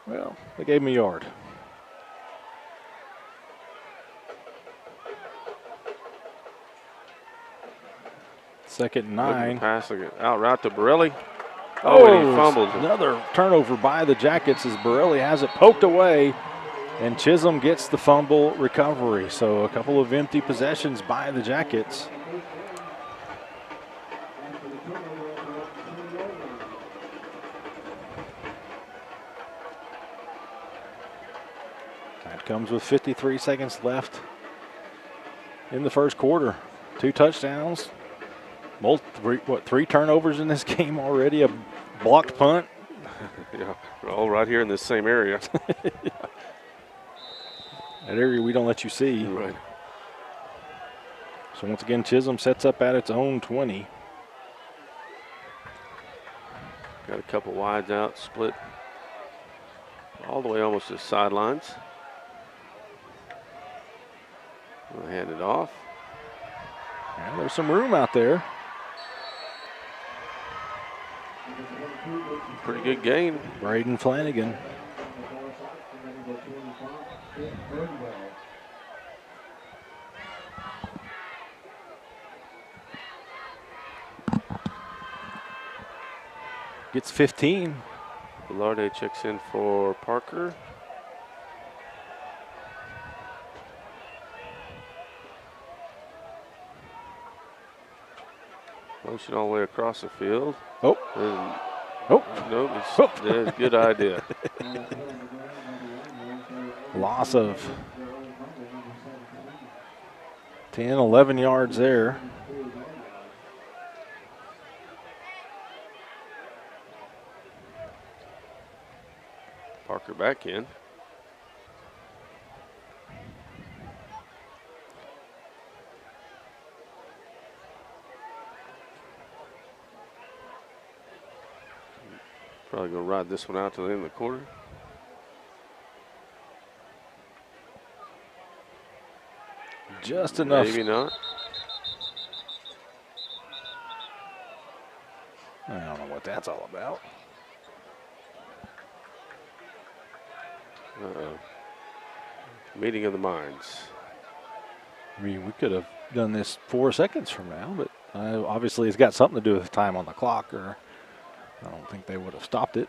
Well, they gave him a yard. Second and 9. Passing it out route to Borelli. Oh, and he fumbled. Another turnover by the Jackets as Borelli has it poked away, and Chisholm gets the fumble recovery. So a couple of empty possessions by the Jackets. That comes with 53 seconds left in the first quarter. 2 touchdowns. Three turnovers in this game already? A blocked punt. Yeah, we're all right here in this same area. Yeah. That area we don't let you see. Right. So once again, Chisholm sets up at its own 20. Got a couple wides out, split all the way almost to the sidelines. We'll hand it off. Yeah, there's some room out there. Pretty good gain. Braden Flanagan. Gets 15. Velarde checks in for Parker. Motion all the way across the field. Oh. Nope, that's a good idea. Loss of 10, 11 yards there. Parker back in. Probably gonna ride this one out to the end of the quarter. Just enough. Maybe not. I don't know what that's all about. Meeting of the minds. I mean, we could have done this 4 seconds from now, but obviously it's got something to do with time on the clock, or I don't think they would have stopped it.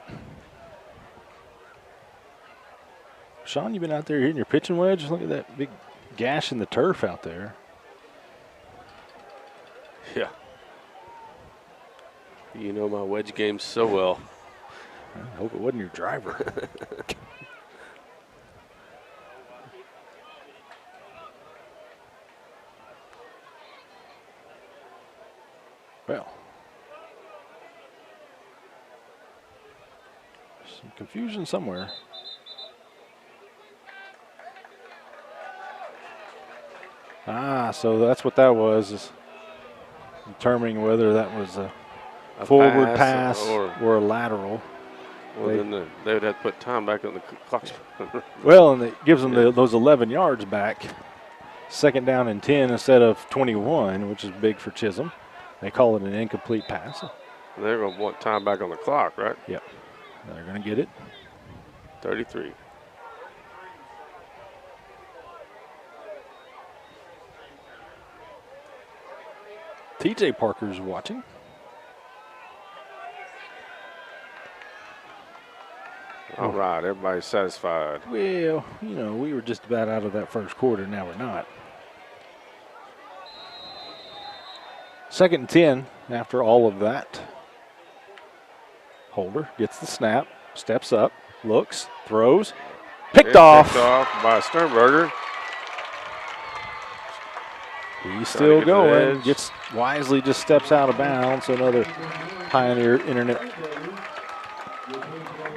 Sean, you been out there hitting your pitching wedge? Look at that big gash in the turf out there. Yeah. You know my wedge game so well. I hope it wasn't your driver. Well, some confusion somewhere. So that's what that was, is determining whether that was a forward pass or a lateral. Well, then they would have to put time back on the clock. Well, and it gives them those 11 yards back. Second down and 10 instead of 21, which is big for Chisholm. They call it an incomplete pass. They're going to want time back on the clock, right? Yep. They're going to get it. 33. TJ Parker's watching. All right, everybody's satisfied. Well, we were just about out of that first quarter. Now we're not. Second and 10 after all of that. Holder gets the snap, steps up, looks, throws, picked off. Picked off by Sternberger. He's still going. Gets wisely, just steps out of bounds. Another Pioneer Internet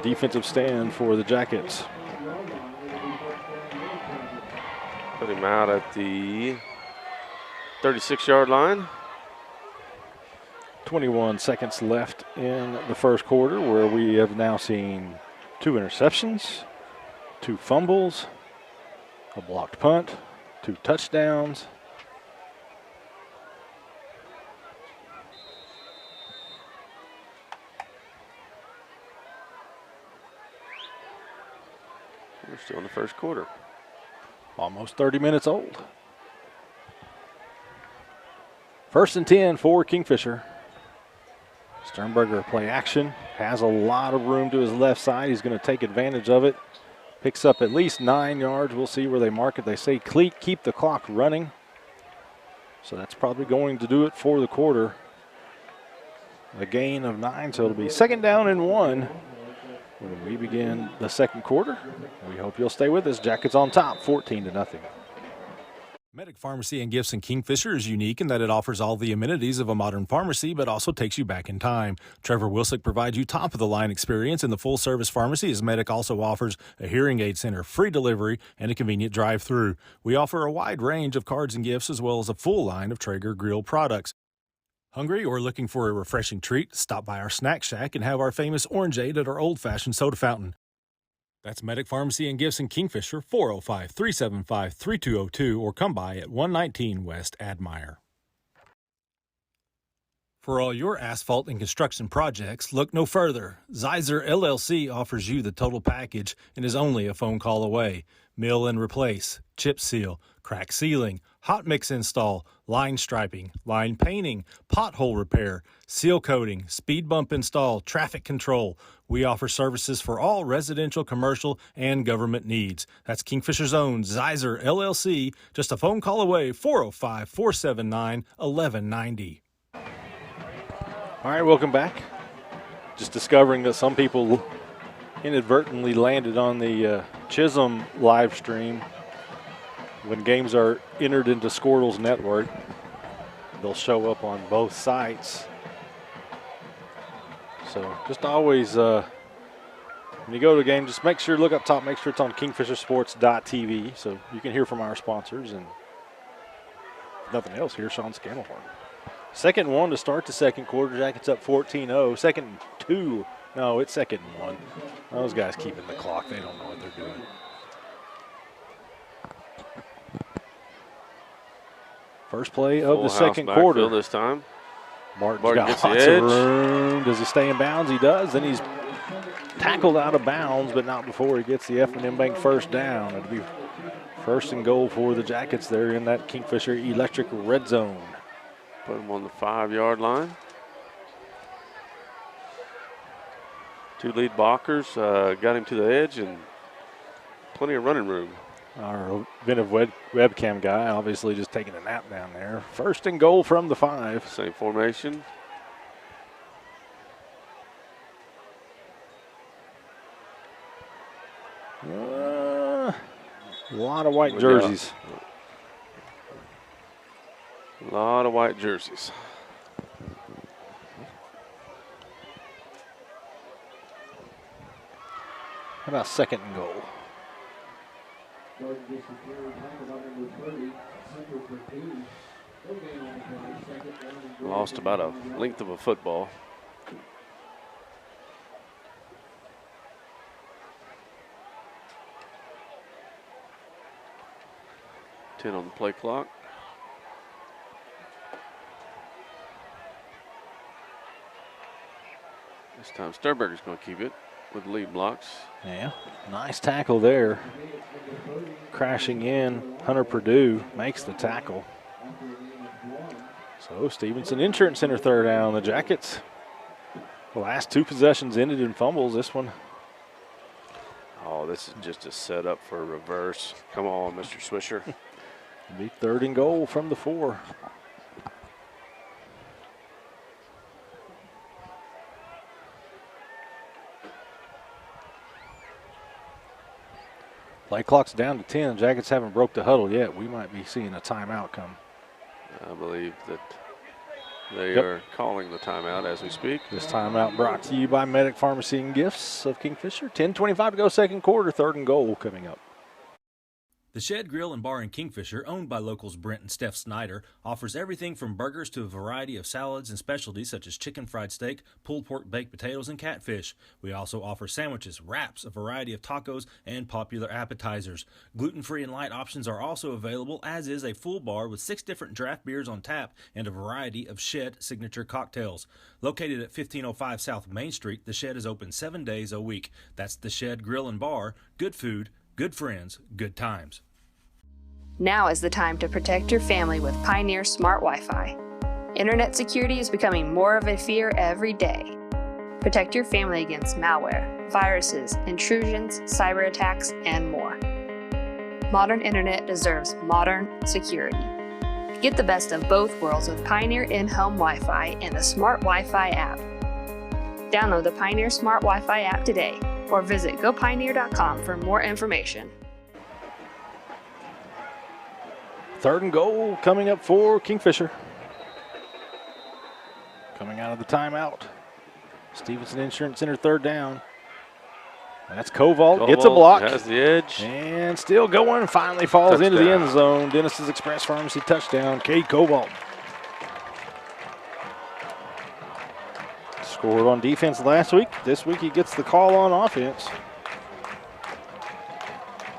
defensive stand for the Jackets. Put him out at the 36-yard line. 21 seconds left in the first quarter, where we have now seen 2 interceptions, 2 fumbles, a blocked punt, 2 touchdowns. We're still in the first quarter. Almost 30 minutes old. First and 10 for Kingfisher. Sternberger play action, has a lot of room to his left side. He's going to take advantage of it. Picks up at least 9 yards. We'll see where they mark it. They say keep the clock running. So that's probably going to do it for the quarter. A gain of 9, so it'll be second down and 1 when we begin the second quarter. We hope you'll stay with us. Jackets on top, 14-0. Medic Pharmacy and Gifts in Kingfisher is unique in that it offers all the amenities of a modern pharmacy, but also takes you back in time. Trevor Wilsick provides you top-of-the-line experience in the full-service pharmacy, as Medic also offers a hearing aid center, free delivery, and a convenient drive-through. We offer a wide range of cards and gifts, as well as a full line of Traeger grill products. Hungry or looking for a refreshing treat? Stop by our snack shack and have our famous orangeade at our old-fashioned soda fountain. That's Medic Pharmacy and Gifts in Kingfisher, 405-375-3202, or come by at 119 West Admire. For all your asphalt and construction projects, look no further. Zeiser LLC offers you the total package and is only a phone call away. Mill and replace, chip seal, crack sealing, hot mix install, line striping, line painting, pothole repair, seal coating, speed bump install, traffic control. We offer services for all residential, commercial, and government needs. That's Kingfisher's own Zeiser LLC, just a phone call away, 405-479-1190. All right, welcome back. Just discovering that some people inadvertently landed on the Chisholm live stream. When games are entered into Squirtle's network, they'll show up on both sites. So just always, when you go to a game, just make sure, look up top, make sure it's on kingfishersports.tv so you can hear from our sponsors. And if nothing else, here's Sean Scannahorn. Second and 1 to start the second quarter. Jackets up 14-0. Second and 2. No, it's second and 1. Those guys keeping the clock. They don't know what they're doing. First play of the second quarter. This time. Martin's got gets the lots of edge. room. Does he stay in bounds? He does. Then he's tackled out of bounds, but not before he gets the F&M Bank first down. It'll be first and goal for the Jackets there in that Kingfisher Electric red zone. Put him on the 5-yard line. Two lead blockers got him to the edge and plenty of running room. Our inventive webcam guy obviously just taking a nap down there. First and goal from the 5. Same formation. A lot of white jerseys. A lot of white jerseys. How about second and goal? Lost about a length of a football. $10 on the play clock. This time Sternberger's going to keep it with lead blocks. Yeah, nice tackle there. Crashing in, Hunter Purdue makes the tackle. So Stevenson Insurance Center third down. The Jackets, the last 2 possessions ended in fumbles. This one. Oh, this is just a setup for a reverse. Come on, Mr. Swisher. It'll be third and goal from the 4. Play clock's down to 10. Jackets haven't broke the huddle yet. We might be seeing a timeout come. I believe that they are calling the timeout as we speak. This timeout brought to you by Medic Pharmacy and Gifts of Kingfisher. 10:25 to go second quarter. Third and goal coming up. The Shed Grill and Bar in Kingfisher, owned by locals Brent and Steph Snyder, offers everything from burgers to a variety of salads and specialties such as chicken fried steak, pulled pork baked potatoes, and catfish. We also offer sandwiches, wraps, a variety of tacos, and popular appetizers. Gluten-free and light options are also available, as is a full bar with 6 different draft beers on tap and a variety of Shed signature cocktails. Located at 1505 South Main Street, the Shed is open 7 days a week. That's the Shed Grill and Bar. Good food, good friends, good times. Now is the time to protect your family with Pioneer Smart Wi-Fi. Internet security is becoming more of a fear every day. Protect your family against malware, viruses, intrusions, cyber attacks, and more. Modern internet deserves modern security. Get the best of both worlds with Pioneer in-home Wi-Fi and the Smart Wi-Fi app. Download the Pioneer Smart Wi-Fi app today or visit gopioneer.com for more information. Third and goal coming up for Kingfisher. Coming out of the timeout. Stevenson Insurance Center third down. That's Koval. Gets a block. Has the edge. And still going. Finally falls Touchdown. into the end zone. Dennis's Express Pharmacy touchdown. Cade Koval. Scored on defense last week. This week he gets the call on offense.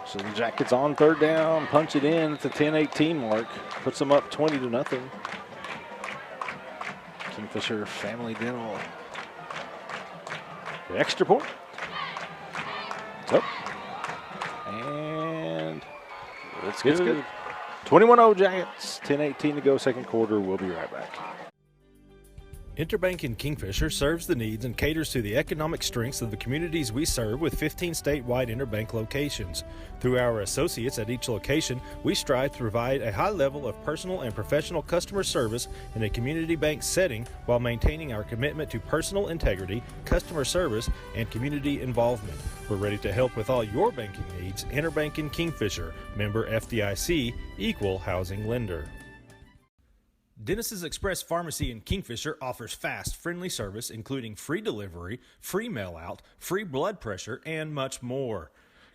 So the Jackets on third down, punch it in at the 10-18 mark. Puts them up 20-0. Kingfisher Family Dental. The extra point. It's up. And That's it's good. 21-0 Jackets. 10:18 to go, second quarter. We'll be right back. Interbank in Kingfisher serves the needs and caters to the economic strengths of the communities we serve with 15 statewide Interbank locations. Through our associates at each location, we strive to provide a high level of personal and professional customer service in a community bank setting while maintaining our commitment to personal integrity, customer service, and community involvement. We're ready to help with all your banking needs. Interbank in Kingfisher, member FDIC, equal housing lender. Dennis's Express Pharmacy in Kingfisher offers fast, friendly service, including free delivery, free mail-out, free blood pressure, and much more.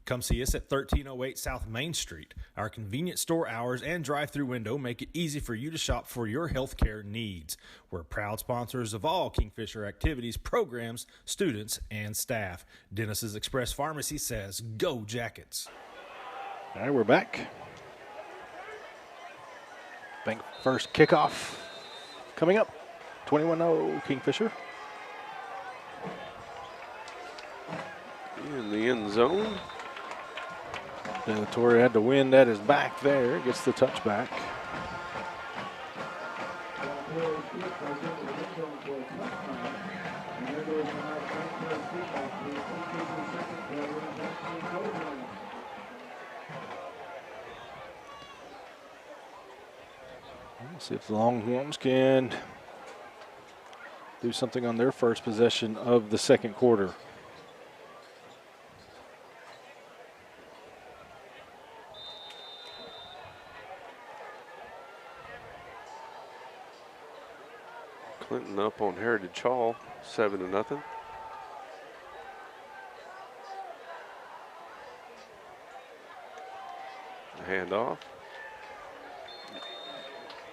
Come see us at 1308 South Main Street. Our convenient store hours and drive-through window make it easy for you to shop for your healthcare needs. We're proud sponsors of all Kingfisher activities, programs, students, and staff. Dennis's Express Pharmacy says, go Jackets. All right, we're back. Bank first kickoff coming up. 21-0 Kingfisher. In the end zone. Torrey had to win that is back there. Gets the touchback. See if the Longhorns can do something on their first possession of the second quarter. Clinton up on Heritage Hall, 7-0. Handoff.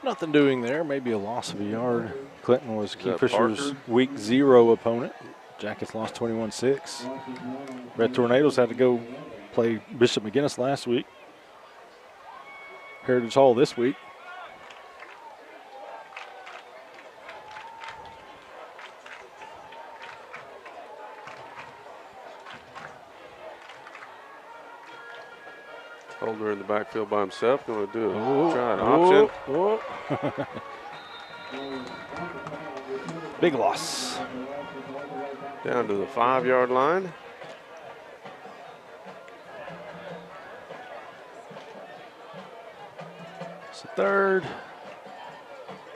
Nothing doing there. Maybe a loss of a yard. Clinton was Kingfisher's week 0 opponent. Jackets lost 21-6. Red Tornadoes had to go play Bishop McGinnis last week. Heritage Hall this week. Holder in the backfield by himself. Going to do try an option. Big loss. Down to the 5-yard line. It's a third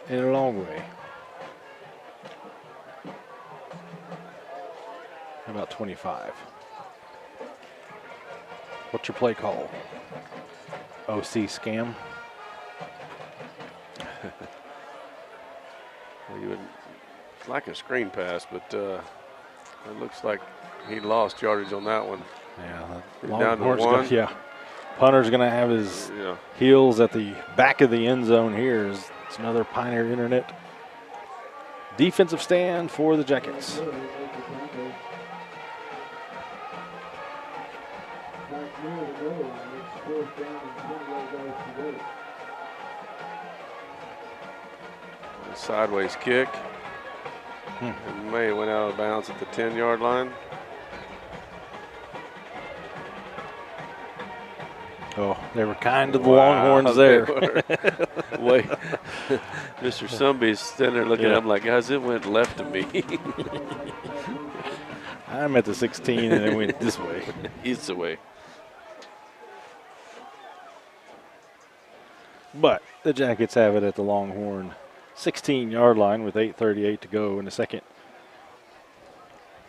and a long way. About 25. What's your play call? OC scam. Well, you would like a screen pass, but it looks like he lost yardage on that one. Yeah, down to 1. Yeah, punter's going to have his heels at the back of the end zone here. It's another Pioneer Internet defensive stand for the Jackets. Sideways kick. And May went out of bounds at the 10-yard line. Oh, they were kind to the Longhorns there. Wait, Mr. Sumby's standing there looking at him like, guys, it went left of me. I'm at the 16 and it went this way. East away. But the Jackets have it at the Longhorn 16-yard line with 8:38 to go in the second.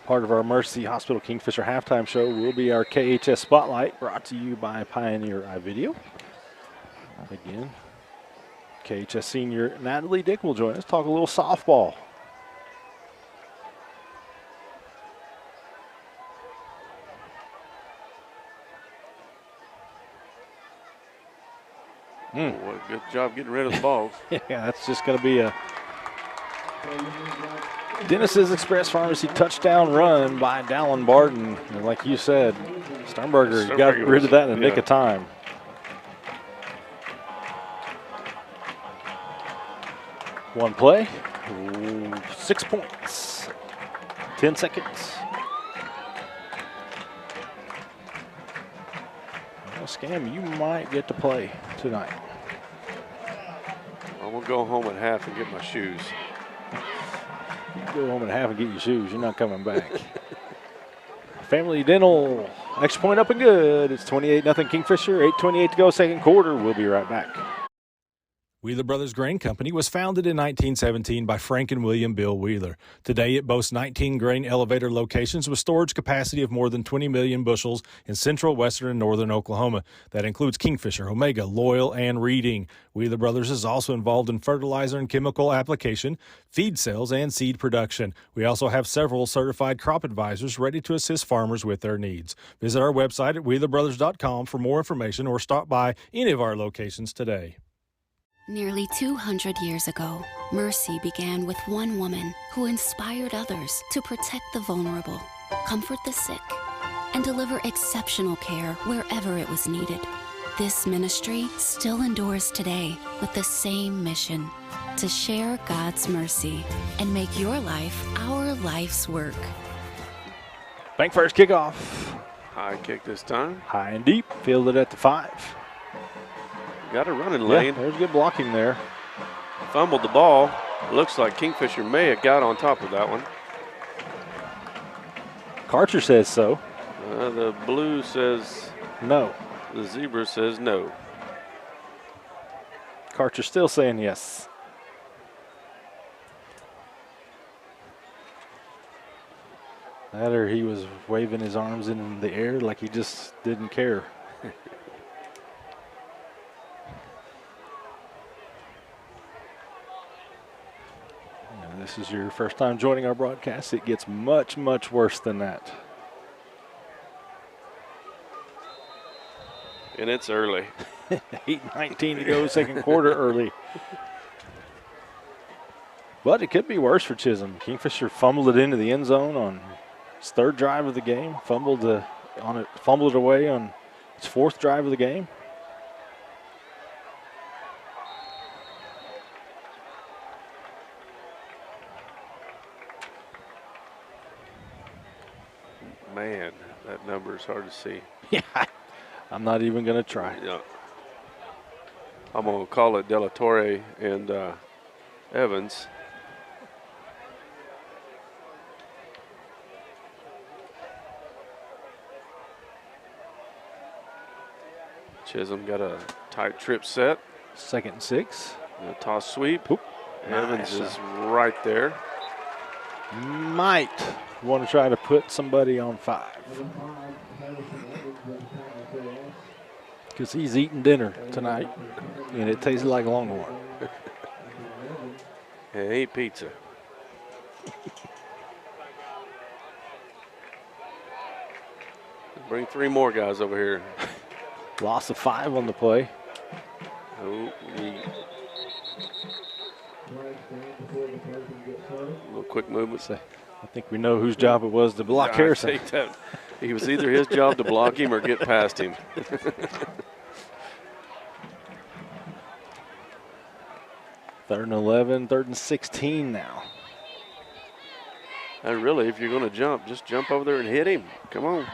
Part of our Mercy Hospital Kingfisher halftime show will be our KHS Spotlight, brought to you by Pioneer iVideo. Again, KHS senior Natalie Dick will join us, talk a little softball. What a good job getting rid of the balls. Yeah, that's just going to be a Dennis's Express Pharmacy touchdown run by Dallin Barton. And like you said, Sternberger got rid of that in the nick of time. One play, Ooh, 6 points. 10 seconds. Well, Scam, you might get to play tonight. I'm going to go home at half and get my shoes. You can go home at half and get your shoes. You're not coming back. Family Dental, extra point up and good. It's 28-0 Kingfisher, 8:28 to go, second quarter. We'll be right back. Wheeler Brothers Grain Company was founded in 1917 by Frank and William Bill Wheeler. Today, it boasts 19 grain elevator locations with storage capacity of more than 20 million bushels in central, western, and northern Oklahoma. That includes Kingfisher, Omega, Loyal, and Reading. Wheeler Brothers is also involved in fertilizer and chemical application, feed sales, and seed production. We also have several certified crop advisors ready to assist farmers with their needs. Visit our website at wheelerbrothers.com for more information or stop by any of our locations today. Nearly 200 years ago, Mercy began with one woman who inspired others to protect the vulnerable, comfort the sick, and deliver exceptional care wherever it was needed. This ministry still endures today with the same mission: to share God's mercy and make your life our life's work. Bank First kickoff. High kick this time. High and deep, fielded at the 5. Got a running lane. Yeah, there's good blocking there. Fumbled the ball. Looks like Kingfisher may have got on top of that one. Karcher says so. The blue says no. The zebra says no. Karcher still saying yes. That or he was waving his arms in the air like he just didn't care. This is your first time joining our broadcast. It gets much, much worse than that. And it's early. 8:19 to go, second quarter early. But it could be worse for Chisholm. Kingfisher fumbled it into the end zone on its third drive of the game. Fumbled it away on its fourth drive of the game. Man, that number is hard to see. Yeah, I'm not even going to try. Yeah. I'm going to call it De La Torre and Evans. Chisholm got a tight trip set. 2nd and 6. And a toss sweep. Oop, Evans nice. is right there. Might want to try to put somebody on 5. Because he's eating dinner tonight, and it tastes like Longhorn. And ain't pizza. Bring 3 more guys over here. Loss of 5 on the play. Oh, little quick movement. I think we know whose job it was to block Harrison. I think that it was either his job to block him or get past him. Third and 11, 3rd and 16 now. And really, if you're going to jump, just jump over there and hit him. Come on.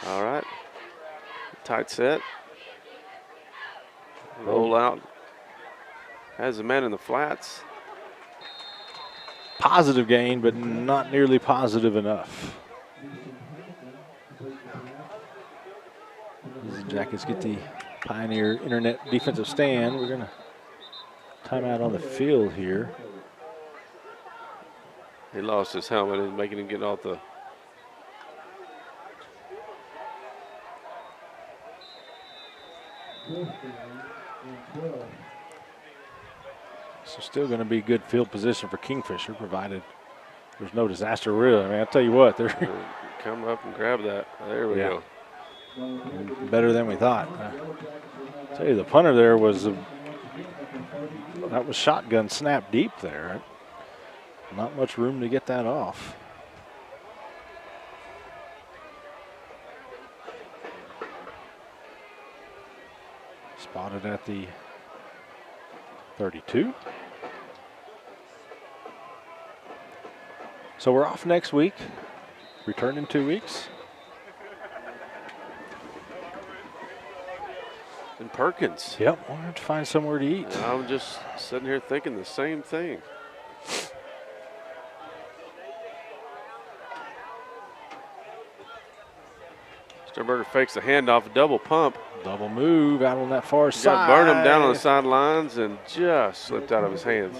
All right. Tight set. Roll out. Has a man in the flats. Positive gain, but not nearly positive enough. As the Jackets get the Pioneer Internet defensive stand, we're going to timeout on the field here. He lost his helmet and making him get off the. So still going to be good field position for Kingfisher, provided there's no disaster really. I mean, I'll tell you what, they're come up and grab that. There we go. Better than we thought. I'll tell you, the punter there was that was shotgun snap deep there. Not much room to get that off. Spotted at the 32. So we're off next week. Return in 2 weeks. And Perkins. Yep, we'll have to find somewhere to eat. And I'm just sitting here thinking the same thing. Sternberger fakes the handoff, double pump. Double move out on that far He side. got Burnham down on the sidelines and just slipped out of his hands.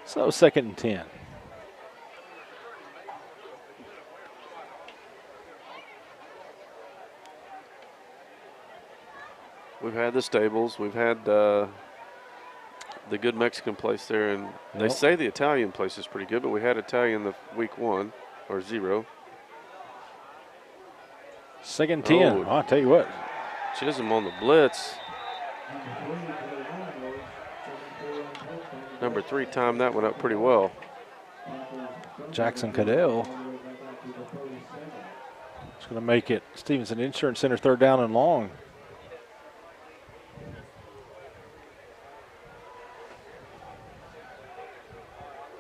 So 2nd and 10. We've had the stables. We've had the good Mexican place there. And they say the Italian place is pretty good, but we had Italian the week 1 or 0. 2nd and 10. Oh. I'll tell you what. Chisholm on the blitz. Number 3 timed that one up pretty well. Jackson Cadell is going to make it Stevenson Insurance Center 3rd down and long.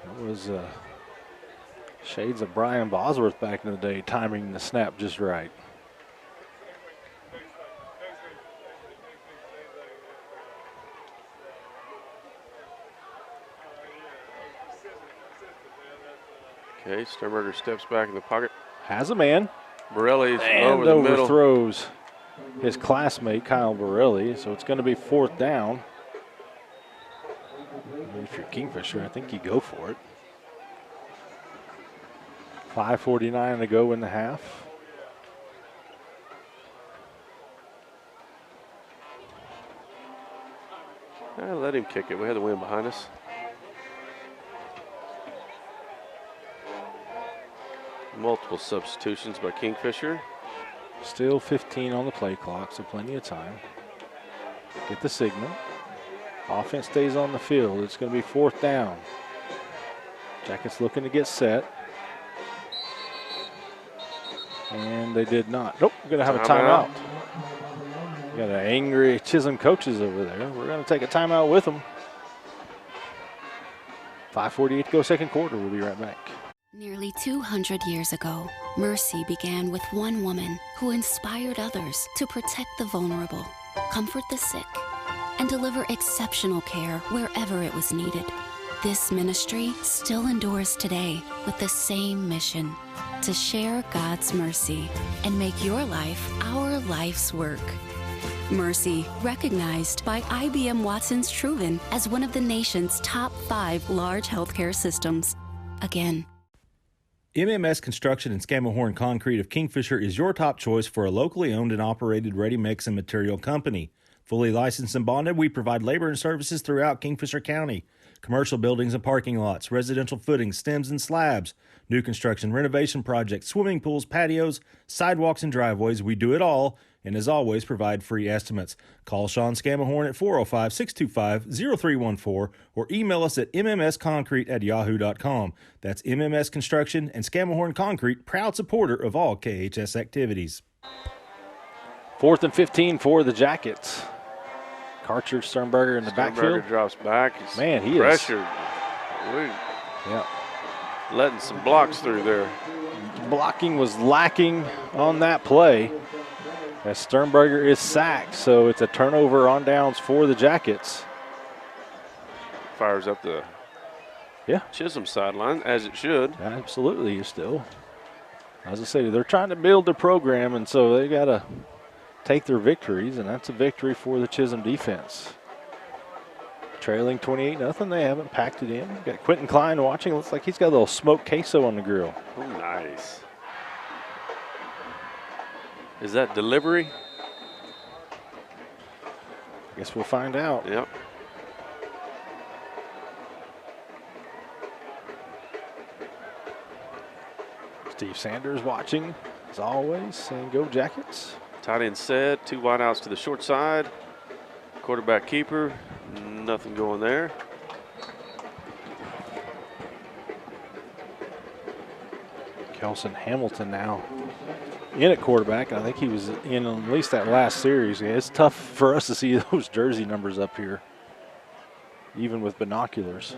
That was shades of Brian Bosworth back in the day, timing the snap just right. Okay, Sternberger steps back in the pocket. Has a man. Borelli's And over the middle. overthrows his classmate, Kyle Borelli. So it's going to be 4th down. I mean, if you're Kingfisher, I think you go for it. 5:49 to go in the half. Let him kick it. We had the wind behind us. Multiple substitutions by Kingfisher. Still 15 on the play clock, so plenty of time. Get the signal. Offense stays on the field. It's going to be 4th down. Jackets looking to get set. And they did not. Nope, we're going to have a timeout. Got an angry Chisholm coaches over there. We're going to take a timeout with them. 5:48 to go, 2nd quarter. We'll be right back. Nearly 200 years ago, Mercy began with one woman who inspired others to protect the vulnerable, comfort the sick, and deliver exceptional care wherever it was needed. This ministry still endures today with the same mission: to share God's mercy and make your life our life's work. Mercy, recognized by IBM Watson's Truven as one of the nation's top 5 large healthcare systems. Again, MMS Construction and Scammahorn Concrete of Kingfisher is your top choice for a locally owned and operated ready-mix and material company. Fully licensed and bonded, we provide labor and services throughout Kingfisher County. Commercial buildings and parking lots, residential footings, stems and slabs, new construction, renovation projects, swimming pools, patios, sidewalks, and driveways. We do it all, and as always, provide free estimates. Call Sean Scammahorn at 405-625-0314 or email us at mmsconcrete@yahoo.com. That's MMS Construction and Scammahorn Concrete, proud supporter of all KHS activities. 4th and 15 for the Jackets. Karcher, Sternberger in the Sternberger backfield. drops back. He's Man, he pressured. Yeah. Letting some blocks through there. Blocking was lacking on that play as Sternberger is sacked. So it's a turnover on downs for the Jackets. Fires up the Chisholm sideline, as it should. Absolutely, you still. As I say, they're trying to build their program, and so they got to take their victories, and that's a victory for the Chisholm defense. Trailing 28-0, they haven't packed it in. Got Quentin Klein watching. Looks like he's got a little smoked queso on the grill. Oh, nice. Is that delivery? I guess we'll find out. Yep. Steve Sanders watching, as always, saying go Jackets. Tight end set, 2 wideouts to the short side. Quarterback keeper, nothing going there. Kelson Hamilton now in at quarterback, and I think he was in at least that last series. Yeah, it's tough for us to see those jersey numbers up here, even with binoculars.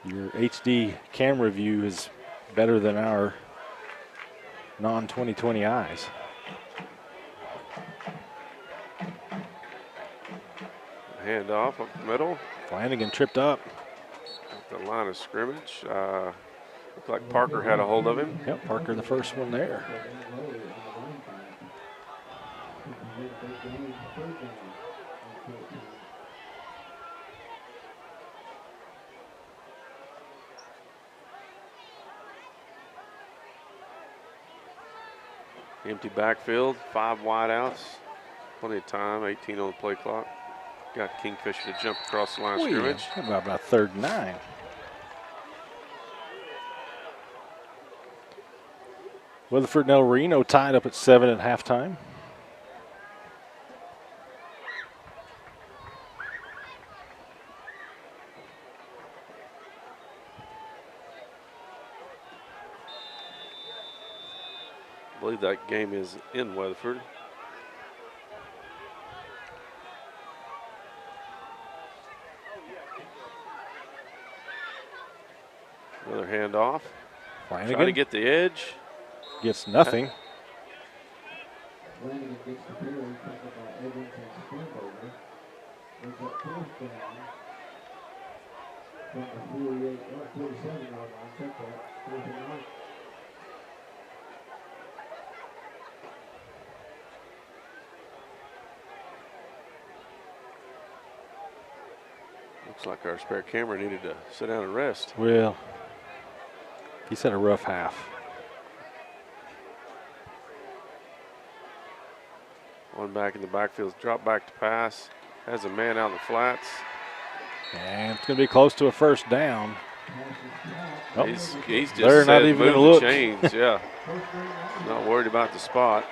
Your HD camera view is better than our non-2020 eyes. Handoff up the middle. Flanagan tripped up. At the line of scrimmage. Looked like Parker had a hold of him. Yep, Parker the first one there. Empty backfield, 5 wideouts. Plenty of time, 18 on the play clock. Got Kingfisher to jump across the line of scrimmage. About 3rd and 9. Weatherford and El Reno tied up at 7 at halftime. I believe that game is in Weatherford. Another handoff. Flanagan trying to get the edge. Gets nothing. Flanagan gets the carry, tackled by Evans and Stamberger. Brings up 4th down from the 47-yard line. Check that, 4th and 9. Looks like our spare camera needed to sit down and rest. Well, he's had a rough half. One back in the backfield, drop back to pass. Has a man out in the flats. And it's going to be close to a 1st down. Oh, He's just they're not even going to look. Chains, yeah. Not worried about the spot.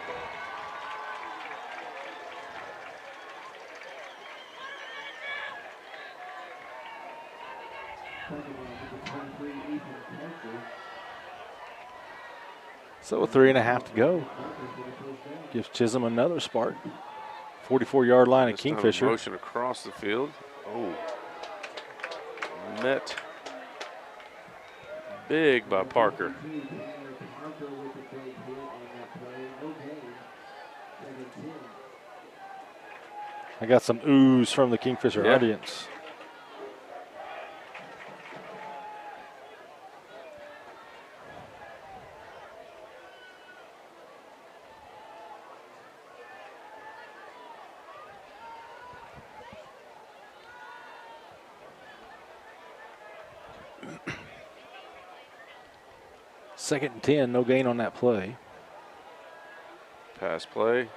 So 3.5 to go. Gives Chisholm another spark. 44-yard line at Kingfisher. Motion across the field. Oh. Met big by Parker. I got some oohs from the Kingfisher audience. Second and 10, no gain on that play. Pass play.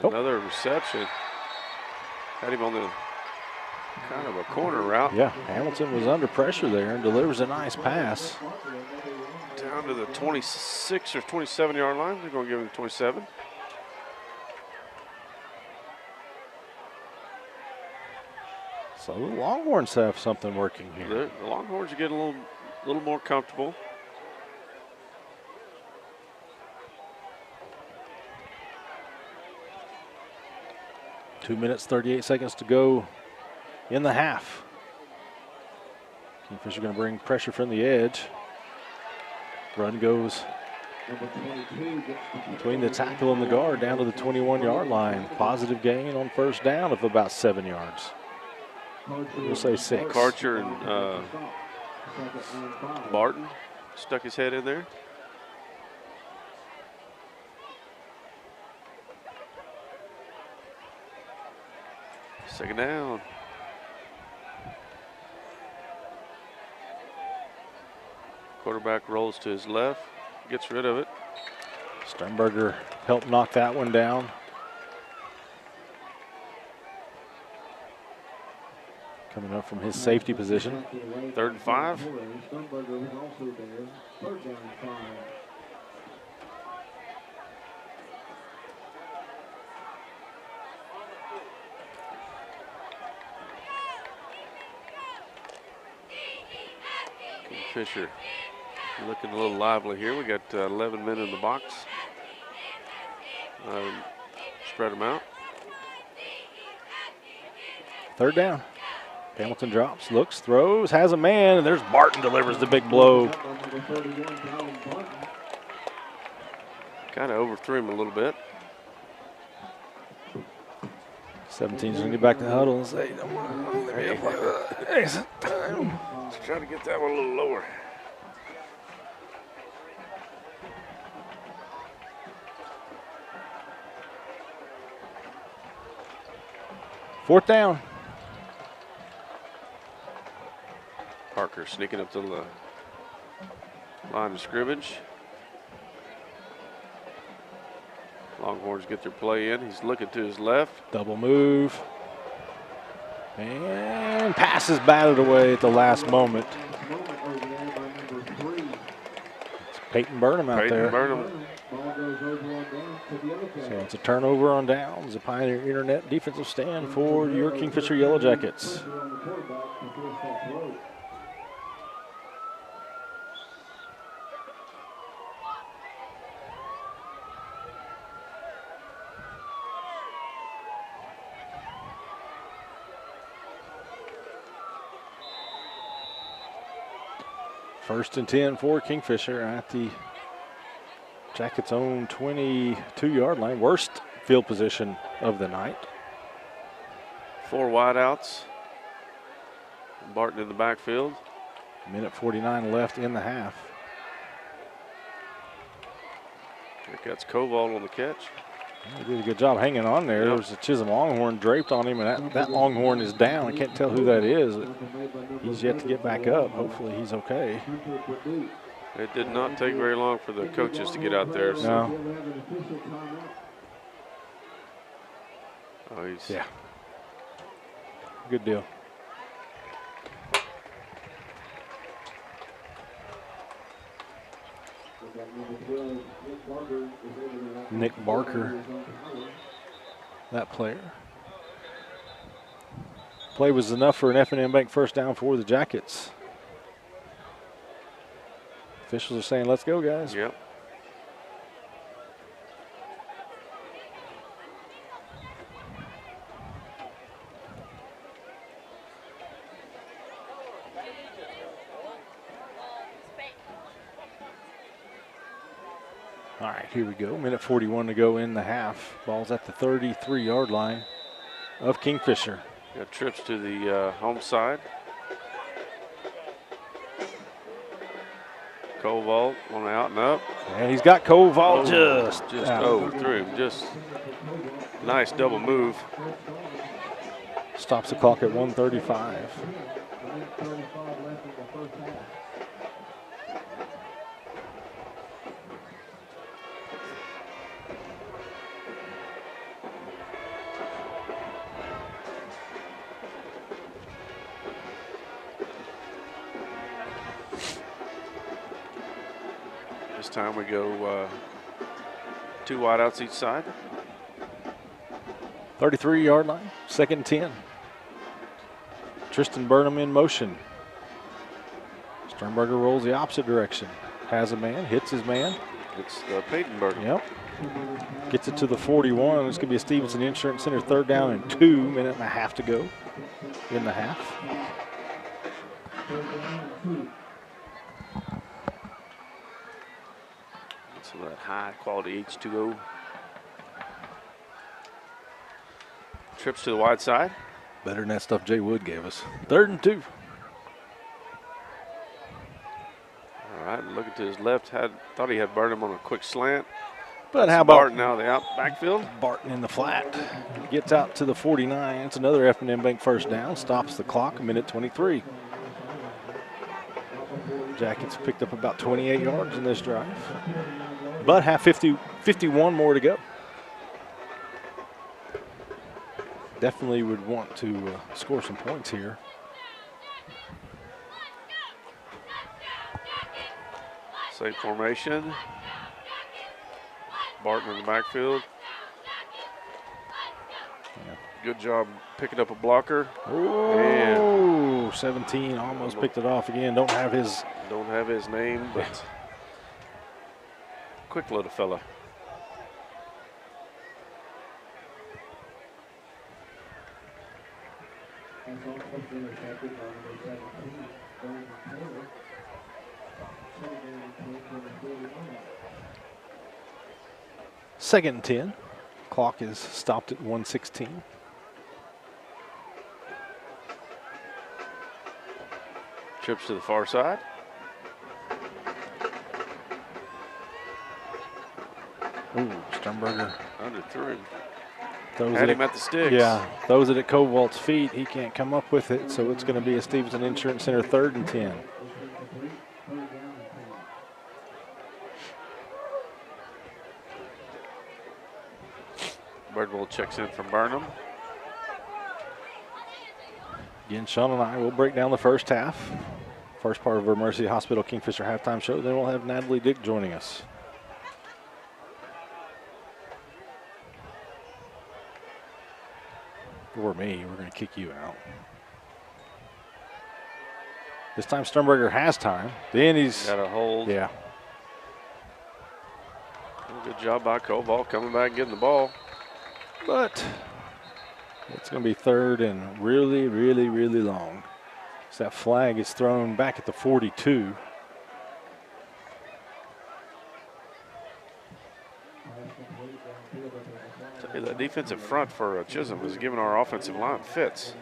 Another reception. Had him on the kind of a corner route. Yeah, Hamilton was under pressure there and delivers a nice pass. Down to the 26 or 27-yard line. They're going to give him 27. So the Longhorns have something working here. The Longhorns are getting a little more comfortable. Two minutes, 38 seconds to go in the half. Kingfisher going to bring pressure from the edge. Run goes between the tackle and the guard down to the 21-yard line. Positive gain on 1st down of about 7 yards. We'll say 6. Karcher and Barton stuck his head in there. Second down. Quarterback rolls to his left, gets rid of it. Sternberger helped knock that one down. Coming up from his safety position. 3rd and 5. Sternberger was also there. 3rd down and 5. Kingfisher looking a little lively here. We got 11 men in the box. Spread them out. Third down. Hamilton drops, looks, throws, has a man, and there's Barton delivers the big blow. Kind of overthrew him a little bit. 17's going to get back to the huddle and say, Let's try to get that one a little lower. Fourth down. Parker sneaking up to the line of scrimmage. Longhorns get their play in. He's looking to his left. Double move. And pass is batted away at the last moment. It's Peyton Burnham out there. Burnham. So it's a turnover on downs. The Pioneer Internet defensive stand for your Kingfisher Yellow Jackets. First and 10 for Kingfisher at the Jackets' own 22-yard line. Worst field position of the night. 4 wideouts. Barton in the backfield. Minute 49 left in the half. That's Koval on the catch. He did a good job hanging on there. There was a Chisholm Longhorn draped on him, and that Longhorn is down. I can't tell who that is. He's yet to get back up. Hopefully he's okay. It did not take very long for the coaches to get out there. So. No. Oh, he's yeah. Good deal. Nick Barker, that player. Play was enough for an F&M Bank first down for the Jackets. Officials are saying, let's go, guys. Yep. All right, here we go. Minute 41 to go in the half. Ball's at the 33-yard line of Kingfisher. Got trips to the home side. Koval on the out and up. And he's got Koval just overthrew him. Just nice double move. Stops the clock at 1:35. This time we go 2 wideouts each side. 33-yard line, 2nd and 10. Tristan Burnham in motion. Sternberger rolls the opposite direction. Has a man, hits his man. It's Peyton Burnham. Yep. Gets it to the 41. It's going to be a Stevenson Insurance Center 3rd down and 2. Minute and a half to go in the half. So that high quality H2O. Trips to the wide side. Better than that stuff Jay Wood gave us. 3rd and 2. All right, looking to his left. Thought he had Burnham on a quick slant. But how about Barton out of the backfield? Barton in the flat. Gets out to the 49. It's another F&M Bank first down. Stops the clock, minute 23. Jackets picked up about 28 yards in this drive. But have 51 more to go. Definitely would want to score some points here. Safe formation. Barton in the backfield. Yeah. Good job picking up a blocker. Oh, 17 almost picked it off again. Don't have his name, but quick little fella. Second and 10. Clock is stopped at 1:16. Trips to the far side. Ooh, Sternberger Underthrew. throws Had it him at the sticks. Yeah, throws it at Kovalt's feet. He can't come up with it, so it's going to be a Stevenson Insurance Center 3rd and 10. Birdwell checks in from Burnham. Again, Sean and I will break down the first half. First part of our Mercy Hospital Kingfisher halftime show. Then we'll have Natalie Dick joining us. Or me, we're going to kick you out. This time Sternberger has time. Then he's got a hold. Yeah. Good job by Koval coming back and getting the ball. But it's going to be 3rd and really, really, really long. So that flag is thrown back at the 42. The defensive front for Chisholm is giving our offensive line fits.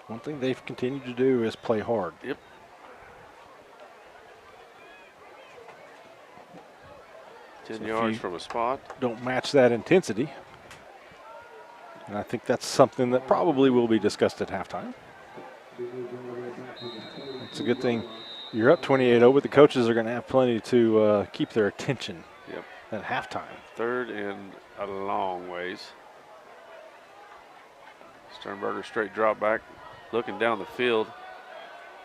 One thing they've continued to do is play hard. Yep. So 10 yards from a spot. Don't match that intensity. And I think that's something that probably will be discussed at halftime. It's a good thing you're up 28-0, but the coaches are going to have plenty to keep their attention at halftime. 3rd and a long ways. Sternberger straight drop back, looking down the field.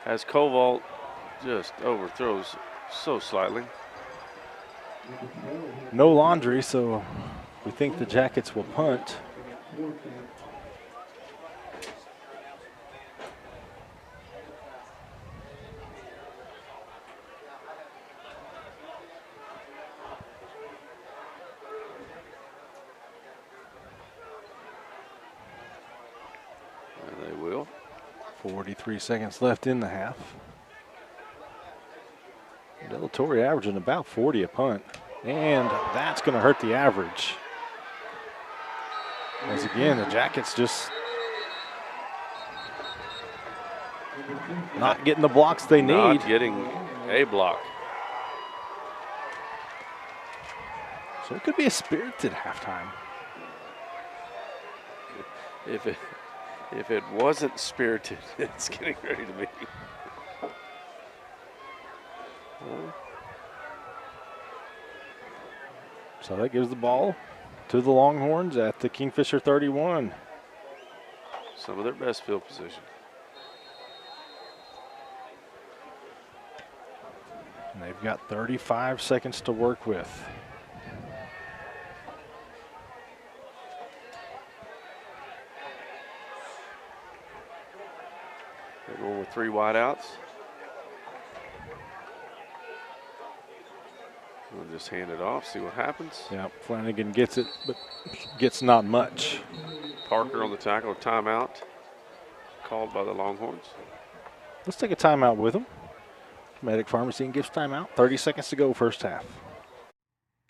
As Koval just overthrows so slightly. No laundry, so we think the Jackets will punt. And they will. 43 seconds left in the half. Delatorre averaging about 40 a punt. And that's going to hurt the average. As again, the Jackets just not getting the blocks they need. Not getting a block. So it could be a spirited halftime. If it wasn't spirited, it's getting ready to be. So that gives the ball to the Longhorns at the Kingfisher 31. Some of their best field position. And they've got 35 seconds to work with. They're going with 3 wideouts. We'll just hand it off, see what happens. Yeah, Flanagan gets it, but gets not much. Parker on the tackle, timeout called by the Longhorns. Let's take a timeout with them. Medic Pharmacy and gives timeout. 30 seconds to go, first half.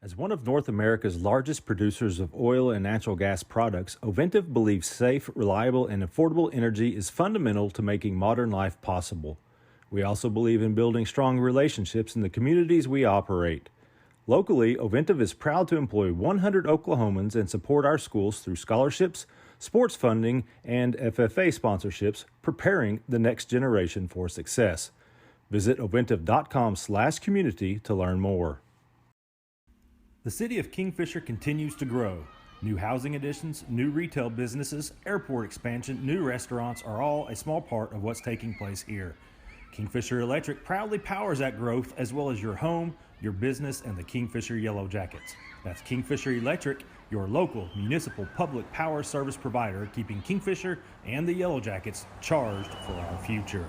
As one of North America's largest producers of oil and natural gas products, Oventive believes safe, reliable, and affordable energy is fundamental to making modern life possible. We also believe in building strong relationships in the communities we operate. Locally, Oventive is proud to employ 100 Oklahomans and support our schools through scholarships, sports funding, and FFA sponsorships, preparing the next generation for success. Visit oventive.com/community to learn more. The city of Kingfisher continues to grow. New housing additions, new retail businesses, airport expansion, new restaurants are all a small part of what's taking place here. Kingfisher Electric proudly powers that growth as well as your home, your business, and the Kingfisher Yellow Jackets. That's Kingfisher Electric, your local municipal public power service provider, keeping Kingfisher and the Yellow Jackets charged for our future.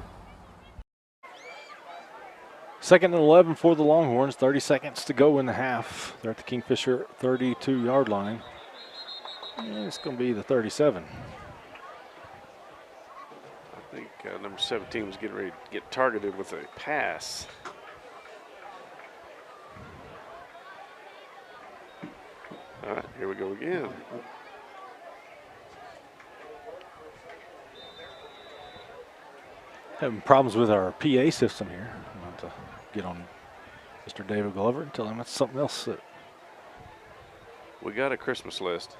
2nd and 11 for the Longhorns. 30 seconds to go in the half. They're at the Kingfisher 32-yard line. And it's going to be the 37. I think number 17 was getting ready to get targeted with a pass. All right, here we go again. Having problems with our PA system here. I'm going to get on Mr. David Glover and tell him that's something else. That we got a Christmas list.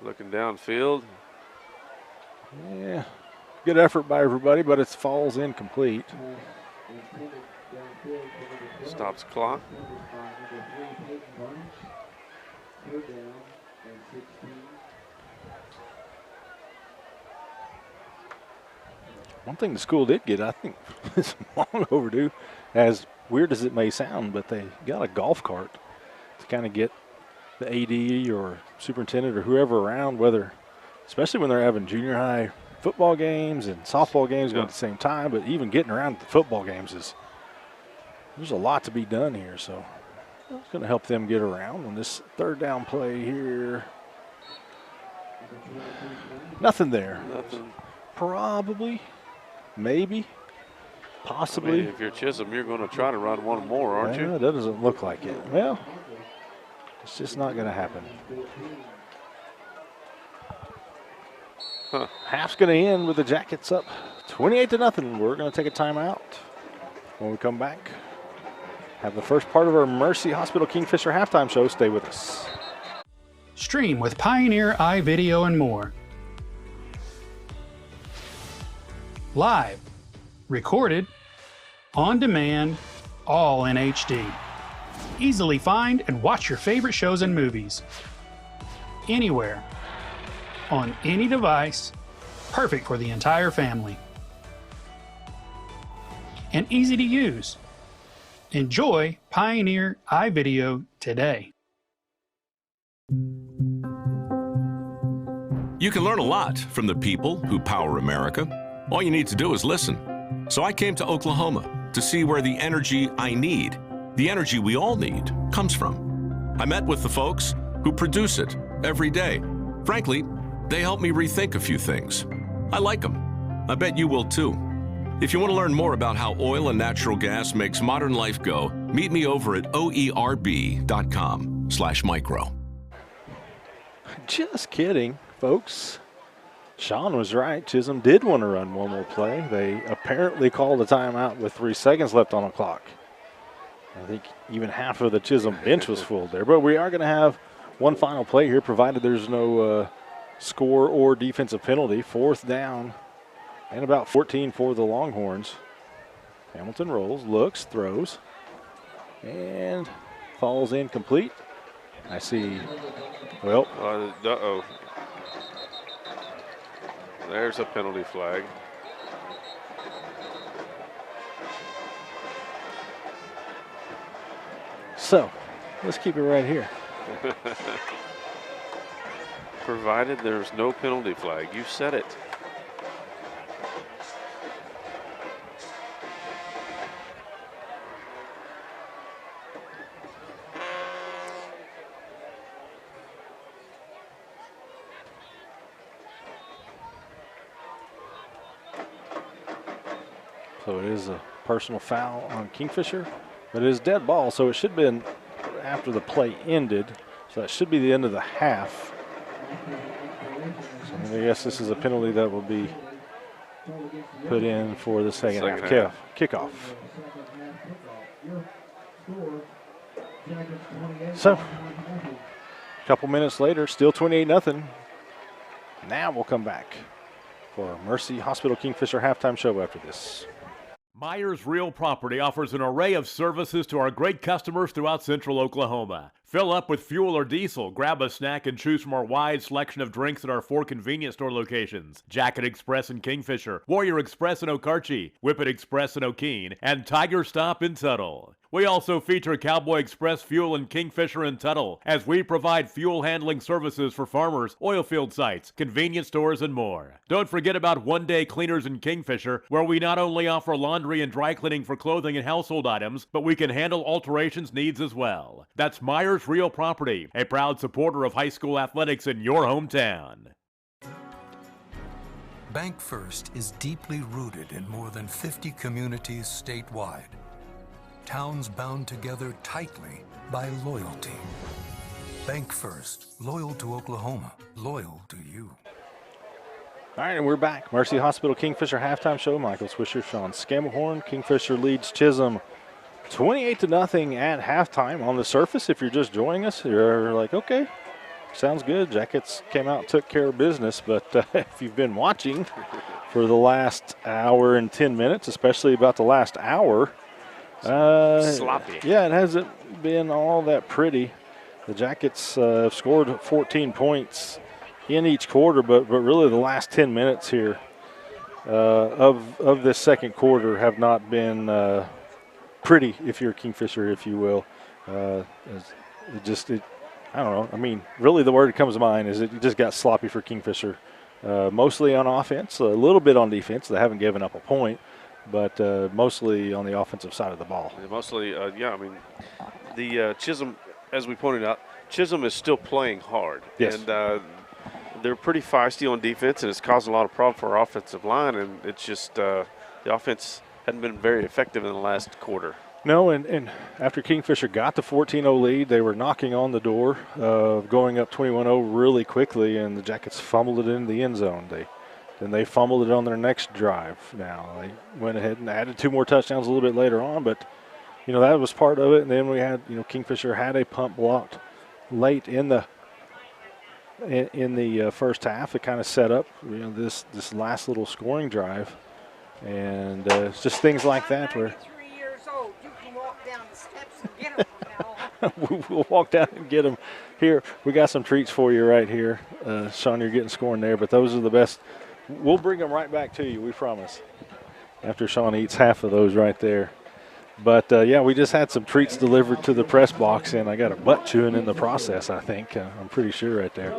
Looking downfield. Yeah, good effort by everybody, but it falls incomplete. Stops clock. One thing the school did get, I think, is long overdue, as weird as it may sound, but they got a golf cart to kind of get the AD or superintendent or whoever around, whether, especially when they're having junior high football games and softball games going at the same time, but even getting around the football games there's a lot to be done here. So it's going to help them get around on this 3rd down play here. Nothing there. Nothing. Probably, maybe, possibly. I mean, if you're Chisholm, you're going to try to run one more, aren't you? That doesn't look like it. Well, it's just not going to happen. Half's going to end with the Jackets up 28-0. We're going to take a timeout. When we come back, have the first part of our Mercy Hospital Kingfisher halftime show. Stay with us. Stream with Pioneer iVideo and more. Live, recorded, on demand, all in HD. Easily find and watch your favorite shows and movies. Anywhere, on any device, perfect for the entire family. And easy to use. Enjoy Pioneer iVideo today. You can learn a lot from the people who power America. All you need to do is listen. So I came to Oklahoma to see where the energy I need, the energy we all need, comes from. I met with the folks who produce it every day. Frankly, they help me rethink a few things. I like them. I bet you will too. If you want to learn more about how oil and natural gas makes modern life go, meet me over at oerb.com/micro. Just kidding, folks. Sean was right. Chisholm did want to run one more play. They apparently called a timeout with 3 seconds left on the clock. I think even half of the Chisholm bench was full there. But we are going to have one final play here, provided there's no score or defensive penalty. 4th down and about 14 for the Longhorns. Hamilton rolls, looks, throws, and falls incomplete. I see, well. Uh-oh. There's a penalty flag. So, let's keep it right here. Provided there's no penalty flag. You said it. So it is a personal foul on Kingfisher, but it is dead ball, so it should have been after the play ended. So that should be the end of the half. So I guess this is a penalty that will be put in for the second half kickoff. So a couple minutes later, still 28-0. Now we'll come back for our Mercy Hospital Kingfisher halftime show after this. Myers Real Property offers an array of services to our great customers throughout central Oklahoma. Fill up with fuel or diesel, grab a snack, and choose from our wide selection of drinks at our 4 convenience store locations: Jacket Express in Kingfisher, Warrior Express in Okarche, Whippet Express in O'Keene, and Tiger Stop in Tuttle. We also feature Cowboy Express Fuel in Kingfisher and Tuttle, as we provide fuel handling services for farmers, oil field sites, convenience stores, and more. Don't forget about One Day Cleaners in Kingfisher, where we not only offer laundry and dry cleaning for clothing and household items, but we can handle alterations needs as well. That's Myers Real Property, a proud supporter of high school athletics in your hometown. Bank First is deeply rooted in more than 50 communities statewide. Towns bound together tightly by loyalty. Bank First, loyal to Oklahoma, loyal to you. All right, and we're back. Mercy Hospital Kingfisher halftime show. Michael Swisher, Sean Scamahorn. Kingfisher leads Chisholm 28-0 at halftime. On the surface, if you're just joining us, you're like, okay, sounds good. Jackets came out and took care of business. But if you've been watching for the last hour and 10 minutes, especially about the last hour, sloppy. Yeah, it hasn't been all that pretty. The Jackets have scored 14 points in each quarter, but really the last 10 minutes here of this second quarter have not been pretty, if you're Kingfisher, if you will. I don't know. I mean, really the word that comes to mind is it just got sloppy for Kingfisher, mostly on offense, a little bit on defense. They haven't given up a point, but mostly on the offensive side of the ball. Mostly, I mean, the Chisholm, as we pointed out, Chisholm is still playing hard. Yes. And they're pretty feisty on defense, and it's caused a lot of problems for our offensive line, and it's just the offense hadn't been very effective in the last quarter. No, and after Kingfisher got the 14-0 lead, they were knocking on the door of going up 21-0 really quickly, and the Jackets fumbled it into the end zone. Then they fumbled it on their next drive. Now they went ahead and added 2 more touchdowns a little bit later on, but that was part of it. And then we had Kingfisher had a punt blocked late in the first half to kind of set up this last little scoring drive, and it's just things like that where 3 years old, you can walk down the steps and get them from now on. we'll walk down and get them. Here, we got some treats for you right here. Sean, you're getting scoring there, but those are the best. We'll bring them right back to you, we promise, after Sean eats half of those right there. But, we just had some treats delivered to the press box, and I got a butt chewing in the process, I think. I'm pretty sure right there.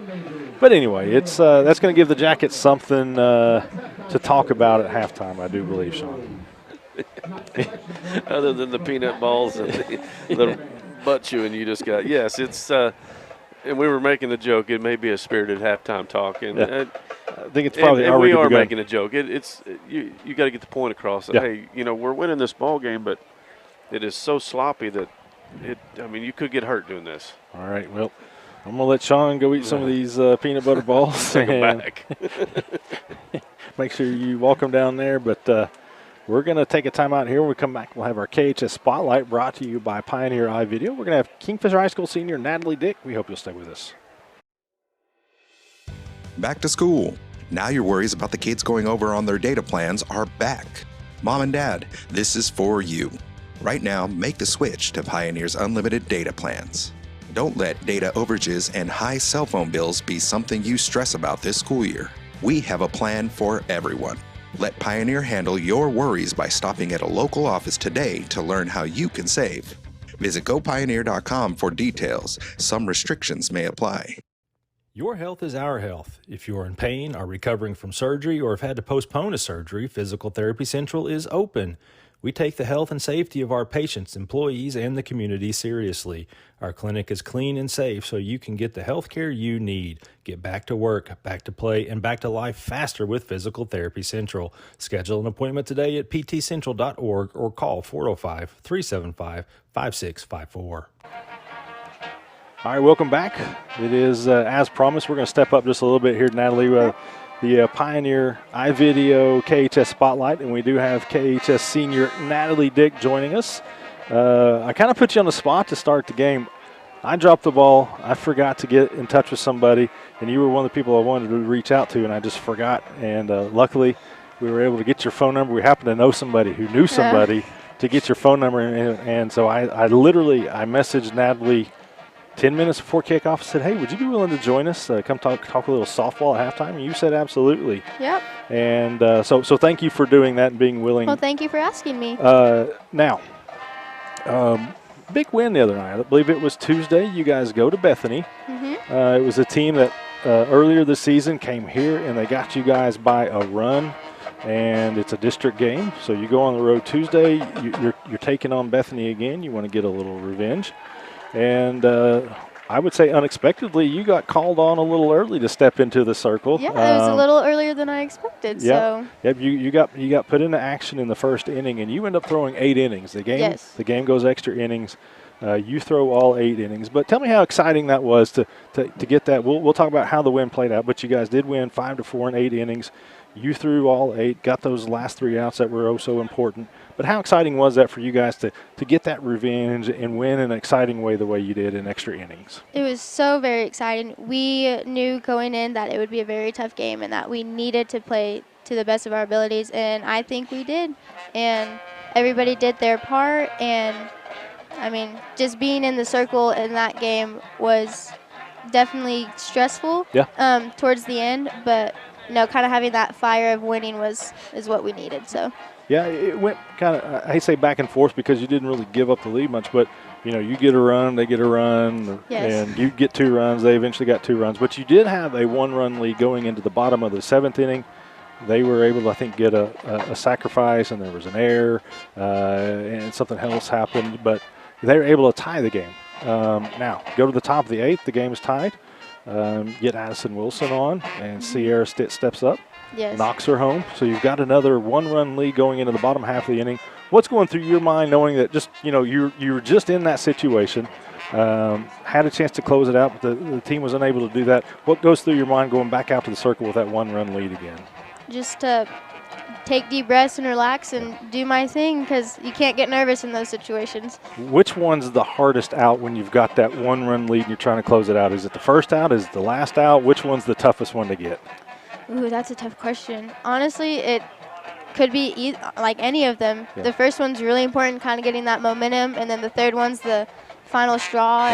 But anyway, it's that's going to give the Jackets something to talk about at halftime, I do believe, Sean. Other than the peanut balls and the butt chewing you just got. Yes, it's and we were making the joke. It may be a spirited halftime talk, and I think it's probably and we are begun. making a joke. You got to get the point across that hey, we're winning this ball game, but it is so sloppy that you could get hurt doing this. All right, well, I'm gonna let Sean go eat some of these peanut butter balls. Take them back. Make sure you walk them down there, but. We're going to take a timeout here. When we come back, we'll have our KHS Spotlight brought to you by Pioneer Eye Video. We're going to have Kingfisher High School senior Natalie Dick. We hope you'll stay with us. Back to school. Now your worries about the kids going over on their data plans are back. Mom and Dad, this is for you. Right now, make the switch to Pioneer's unlimited data plans. Don't let data overages and high cell phone bills be something you stress about this school year. We have a plan for everyone. Let Pioneer handle your worries by stopping at a local office today to learn how you can save. Visit gopioneer.com for details. Some restrictions may apply. Your health is our health. If you are in pain, are recovering from surgery, or have had to postpone a surgery, Physical Therapy Central is open. We take the health and safety of our patients, employees, and the community seriously. Our clinic is clean and safe so you can get the health care you need. Get back to work, back to play, and back to life faster with Physical Therapy Central. Schedule an appointment today at ptcentral.org or call 405-375-5654. All right, welcome back. It is, as promised, we're going to step up just a little bit here, Natalie. The Pioneer iVideo KHS Spotlight, and we do have KHS senior Natalie Dick joining us. I kind of put you on the spot to start the game. I dropped the ball. I forgot to get in touch with somebody, and you were one of the people I wanted to reach out to, and I just forgot. And luckily, we were able to get your phone number. We happened to know somebody who knew somebody to get your phone number. And so I messaged Natalie 10 minutes before kickoff, said, hey, would you be willing to join us? Come talk a little softball at halftime? And you said absolutely. Yep. And so thank you for doing that and being willing. Well, thank you for asking me. Now, big win the other night. I believe it was Tuesday. You guys go to Bethany. Mm-hmm. It was a team that earlier this season came here, and they got you guys by a run. And it's a district game, so you go on the road Tuesday. You're taking on Bethany again. You want to get a little revenge. And I would say unexpectedly, you got called on a little early to step into the circle. Yeah, it was a little earlier than I expected. Yeah, you got put into action in the first inning, and you end up throwing 8 innings. The game goes extra innings. You throw all 8 innings. But tell me how exciting that was to get that. We'll talk about how the win played out, but you guys did win 5-4 in 8 innings. You threw all 8, got those last 3 outs that were oh so important. But how exciting was that for you guys to get that revenge and win in an exciting way the way you did in extra innings? It was so very exciting. We knew going in that it would be a very tough game and that we needed to play to the best of our abilities, and I think we did. And everybody did their part, and, I mean, just being in the circle in that game was definitely stressful towards the end, but kind of having that fire of winning is what we needed. So. Yeah, it went kind of, I hate to say back and forth because you didn't really give up the lead much, but, you get a run, they get a run, and you get 2 runs. They eventually got 2 runs. But you did have a 1-run lead going into the bottom of the 7th inning. They were able to, I think, get a sacrifice, and there was an error, and something else happened. But they were able to tie the game. Now, go to the top of the 8th. The game is tied. Get Addison Wilson on, and Sierra steps up. Yes. Knocks her home. So you've got another 1-run lead going into the bottom half of the inning. What's going through your mind knowing that just, you were just in that situation, had a chance to close it out, but the team was unable to do that. What goes through your mind going back out to the circle with that 1-run lead again? Just to take deep breaths and relax and do my thing because you can't get nervous in those situations. Which one's the hardest out when you've got that 1-run lead and you're trying to close it out? Is it the first out? Is it the last out? Which one's the toughest one to get? Ooh, that's a tough question. Honestly, it could be like any of them. Yeah. The first one's really important, kind of getting that momentum, and then the third one's the final straw,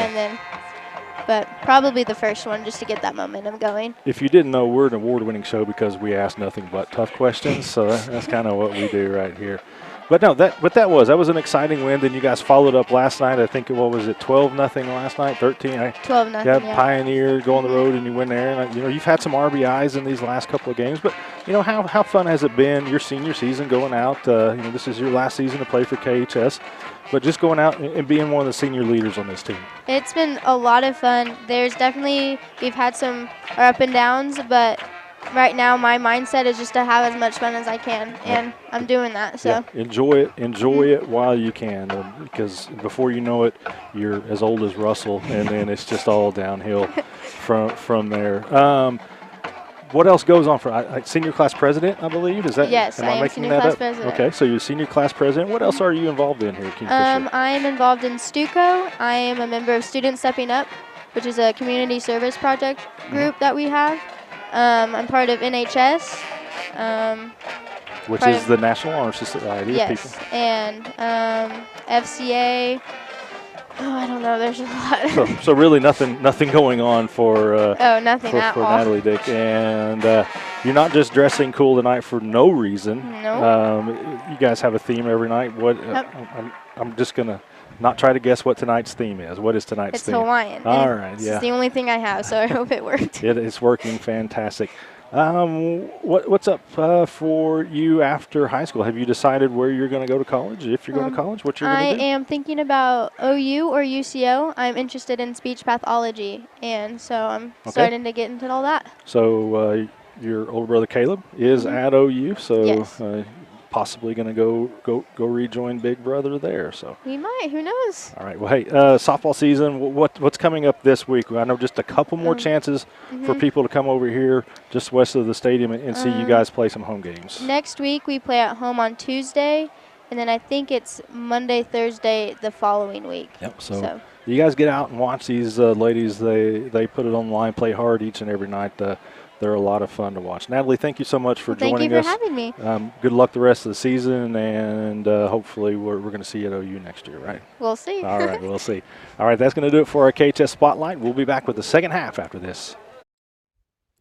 but probably the first one just to get that momentum going. If you didn't know, we're an award-winning show because we ask nothing but tough questions, so that's kind of what we do right here. But no, that was an exciting win. Then you guys followed up last night. I think, 12-0 last night, 13. 12-0. Yeah, Pioneer, go on the road and you win there. And you've had some RBIs in these last couple of games. But how fun has it been? Your senior season going out. This is your last season to play for KHS. But just going out and being one of the senior leaders on this team. It's been a lot of fun. We've had some up and downs, but right now my mindset is just to have as much fun as I can, and I'm doing that. So yeah, enjoy it while you can, because before you know it, you're as old as Russell, and then it's just all downhill from there. What else goes on for senior class president, I believe? Is that yes? Am I am making senior that class up? president. Okay, so you're senior class president. What else are you involved in here at Kingfisher? I am involved in Stuco. I am a member of Students Stepping Up, which is a community service project group that we have. I'm part of NHS. Which is the National Honor Society of people. Yes, and FCA. Oh, I don't know. There's a lot. So really nothing going on for nothing at all. Natalie Dick. And you're not just dressing cool tonight for no reason. No. You guys have a theme every night. What? I'm just gonna not try to guess what tonight's theme is. What is tonight's theme? It's Hawaiian. All right. It's the only thing I have, so I hope it worked. It's working fantastic. What's up for you after high school? Have you decided where you're going to go to college? If you're going to college, what you're going to do? I am thinking about OU or UCO. I'm interested in speech pathology, and so I'm starting to get into all that. So your older brother Caleb is at OU, so yes. Possibly going to go rejoin Big Brother there. So we might. Who knows? All right. Well, hey, softball season. What's coming up this week? I know just a couple more chances for people to come over here just west of the stadium and see you guys play some home games. Next week we play at home on Tuesday, and then I think it's Monday, Thursday the following week. Yep. So you guys get out and watch these ladies. They put it on the line, play hard each and every night. They're a lot of fun to watch. Natalie, thank you so much for Thank joining you for us. having me. Good luck the rest of the season, and hopefully we're going to see you at OU next year, right? We'll see. All right, we'll see. All right, that's going to do it for our KHS Spotlight. We'll be back with the second half after this.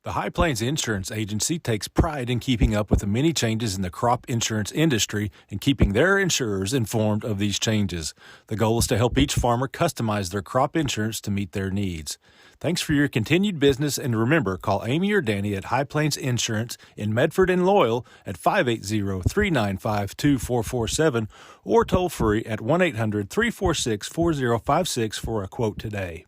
The High Plains Insurance Agency takes pride in keeping up with the many changes in the crop insurance industry and keeping their insurers informed of these changes. The goal is to help each farmer customize their crop insurance to meet their needs. Thanks for your continued business, and remember, call Amy or Danny at High Plains Insurance in Medford and Loyal at 580-395-2447 or toll free at 1-800-346-4056 for a quote today.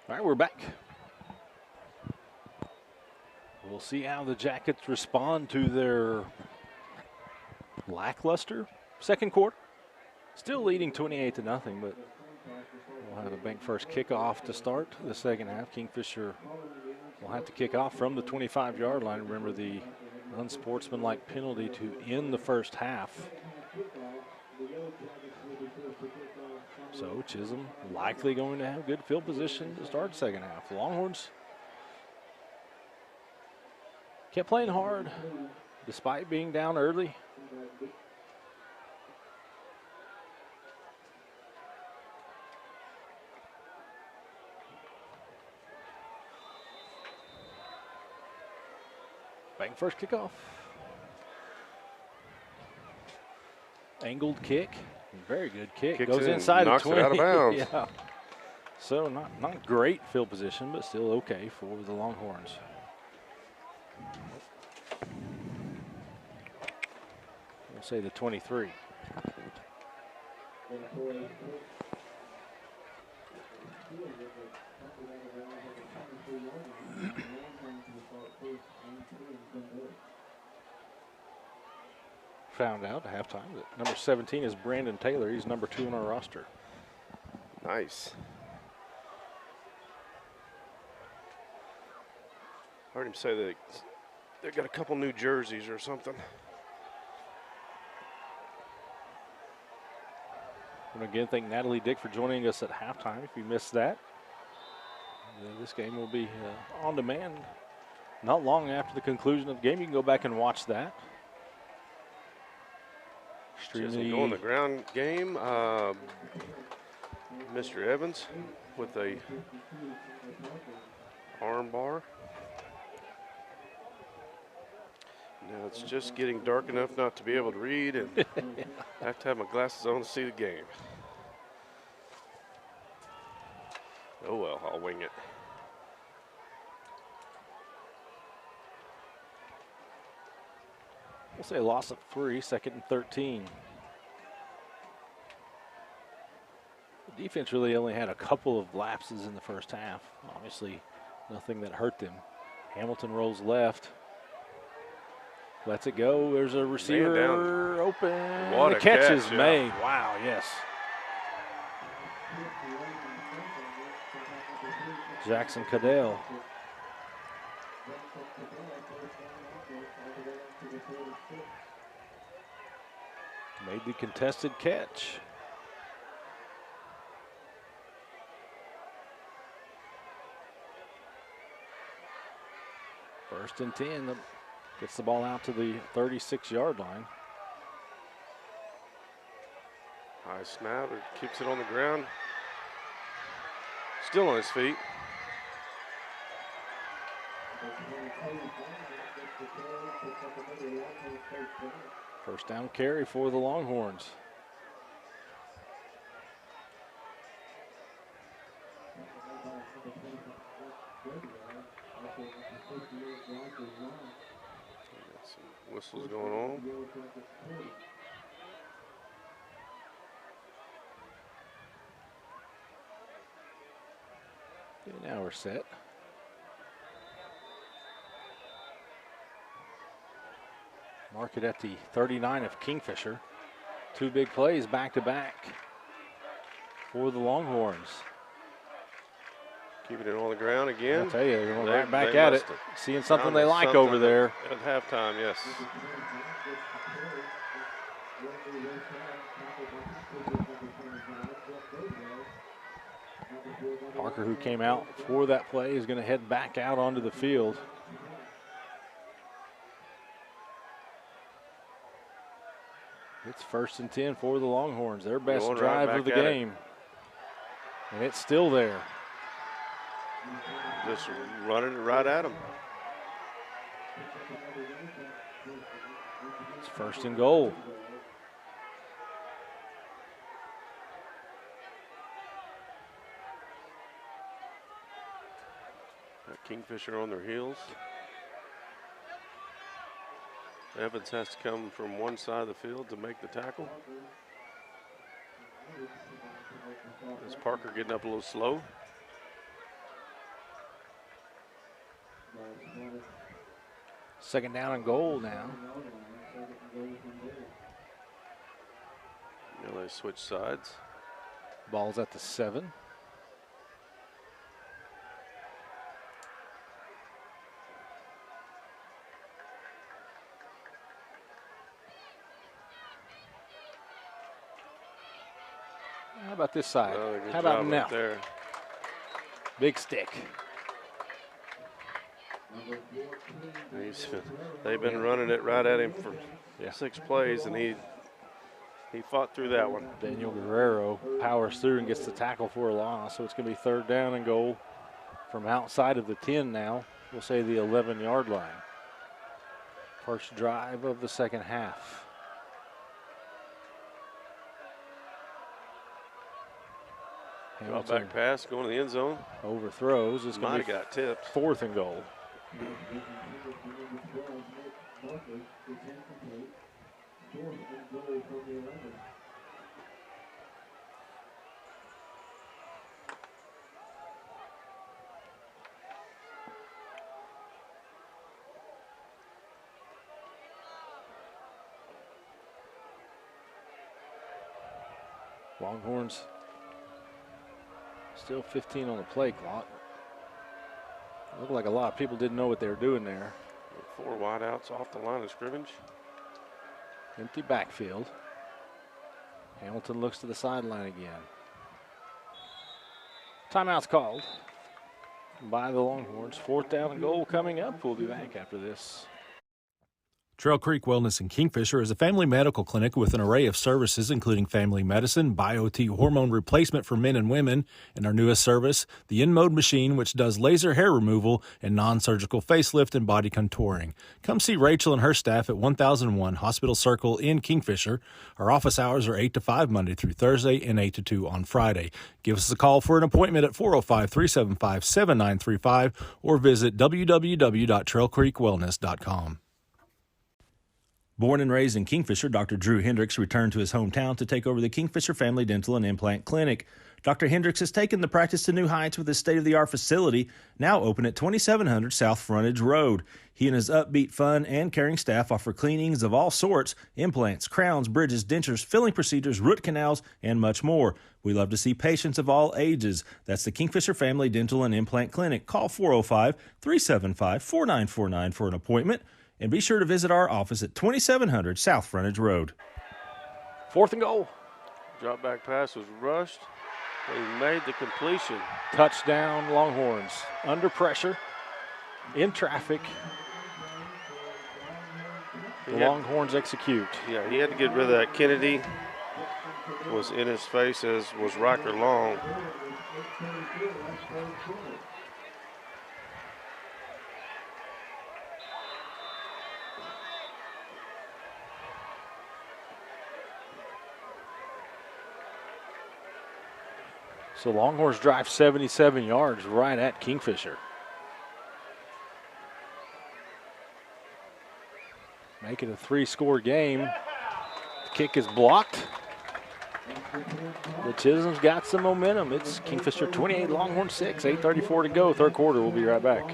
All right, we're back. We'll see how the Jackets respond to their lackluster second quarter. Still leading 28-0, but we'll have a bank first kickoff to start the second half. Kingfisher will have to kick off from the 25-yard line. Remember the unsportsmanlike penalty to end the first half. So Chisholm likely going to have good field position to start the second half. The Longhorns kept playing hard despite being down early. Bank first kickoff. Angled kick. Very good kick. Kicks Goes in, inside knocks the 20. it out of bounds. Yeah. So not great field position, but still okay for the Longhorns. We'll say the 23. Found out at halftime that number 17 is Brandon Taylor. He's number 2 on our roster. Nice. I heard him say that they got a couple new jerseys or something. And again, thank Natalie Dick for joining us at halftime. If you missed that, this game will be on demand not long after the conclusion of the game. You can go back and watch that. Extremely go on the ground game. Mr. Evans with a arm bar. Now it's just getting dark enough not to be able to read, and I have to have my glasses on to see the game. Oh well, I'll wing it. We'll say a loss of 3, 2nd and 13. The defense really only had a couple of lapses in the first half. Obviously, nothing that hurt them. Hamilton rolls left. Lets it go. There's a receiver open. What the a catch is yeah. made. Wow, yes. Jackson Cadell. Made the contested catch. First and 10. Gets the ball out to the 36-yard line. High snap, it keeps it on the ground. Still on his feet. First down carry for the Longhorns. Some whistles going on. Okay, now we're set. Mark it at the 39 of Kingfisher. 2 big plays back to back for the Longhorns. Keeping it on the ground again. I'll tell you, they're going right back at it. Seeing something they like over there. At halftime, yes. Parker, who came out for that play, is going to head back out onto the field. It's 1st and 10 for the Longhorns. Their best Going drive right of the back at game. And it's still there. Just running it right at him. It's 1st and goal. Got Kingfisher on their heels. Evans has to come from one side of the field to make the tackle. Is Parker getting up a little slow? Second down and goal now. Now they switch sides. Ball's at the 7. How about this side? How about now? There. Big stick. They've been running it right at him for 6 plays, and he fought through that one. Daniel Guerrero powers through and gets the tackle for a loss, so it's going to be third down and goal from outside of the 10 now. We'll say the 11-yard line. First drive of the second half. Drop back pass, going to the end zone. Overthrows. It's going to be got tipped. Fourth and goal. Longhorns still 15 on the play clock. Looked like a lot of people didn't know what they were doing there. 4 wideouts off the line of scrimmage. Empty backfield. Hamilton looks to the sideline again. Timeout's called by the Longhorns. Fourth down and goal coming up. We'll be back after this. Trail Creek Wellness in Kingfisher is a family medical clinic with an array of services, including family medicine, Bio-T hormone replacement for men and women, and our newest service, the InMode machine, which does laser hair removal and non-surgical facelift and body contouring. Come see Rachel and her staff at 1001 Hospital Circle in Kingfisher. Our office hours are 8 to 5 Monday through Thursday and 8 to 2 on Friday. Give us a call for an appointment at 405-375-7935 or visit www.trailcreekwellness.com. Born and raised in Kingfisher, Dr. Drew Hendricks returned to his hometown to take over the Kingfisher Family Dental and Implant Clinic. Dr. Hendricks has taken the practice to new heights with his state-of-the-art facility, now open at 2700 South Frontage Road. He and his upbeat, fun, and caring staff offer cleanings of all sorts, implants, crowns, bridges, dentures, filling procedures, root canals, and much more. We love to see patients of all ages. That's the Kingfisher Family Dental and Implant Clinic. Call 405-375-4949 for an appointment. And be sure to visit our office at 2700 South Frontage Road. Fourth and goal. Drop back pass was rushed. He made the completion. Touchdown Longhorns. Under pressure, in traffic. The Longhorns execute. Yeah, he had to get rid of that. Kennedy was in his face, as was Rocker Long. So Longhorns drive 77 yards right at Kingfisher. Make it a 3-score game. The kick is blocked. The Chisholm's got some momentum. It's Kingfisher 28, Longhorn 6, 8:34 to go. Third quarter. We'll be right back.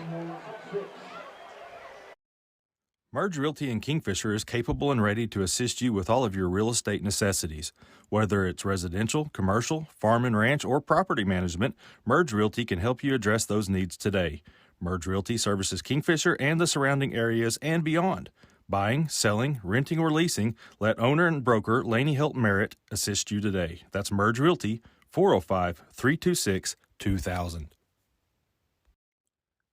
Merge Realty in Kingfisher is capable and ready to assist you with all of your real estate necessities. Whether it's residential, commercial, farm and ranch, or property management, Merge Realty can help you address those needs today. Merge Realty services Kingfisher and the surrounding areas and beyond. Buying, selling, renting, or leasing, let owner and broker Laney Hilton Merritt assist you today. That's Merge Realty, 405-326-2000.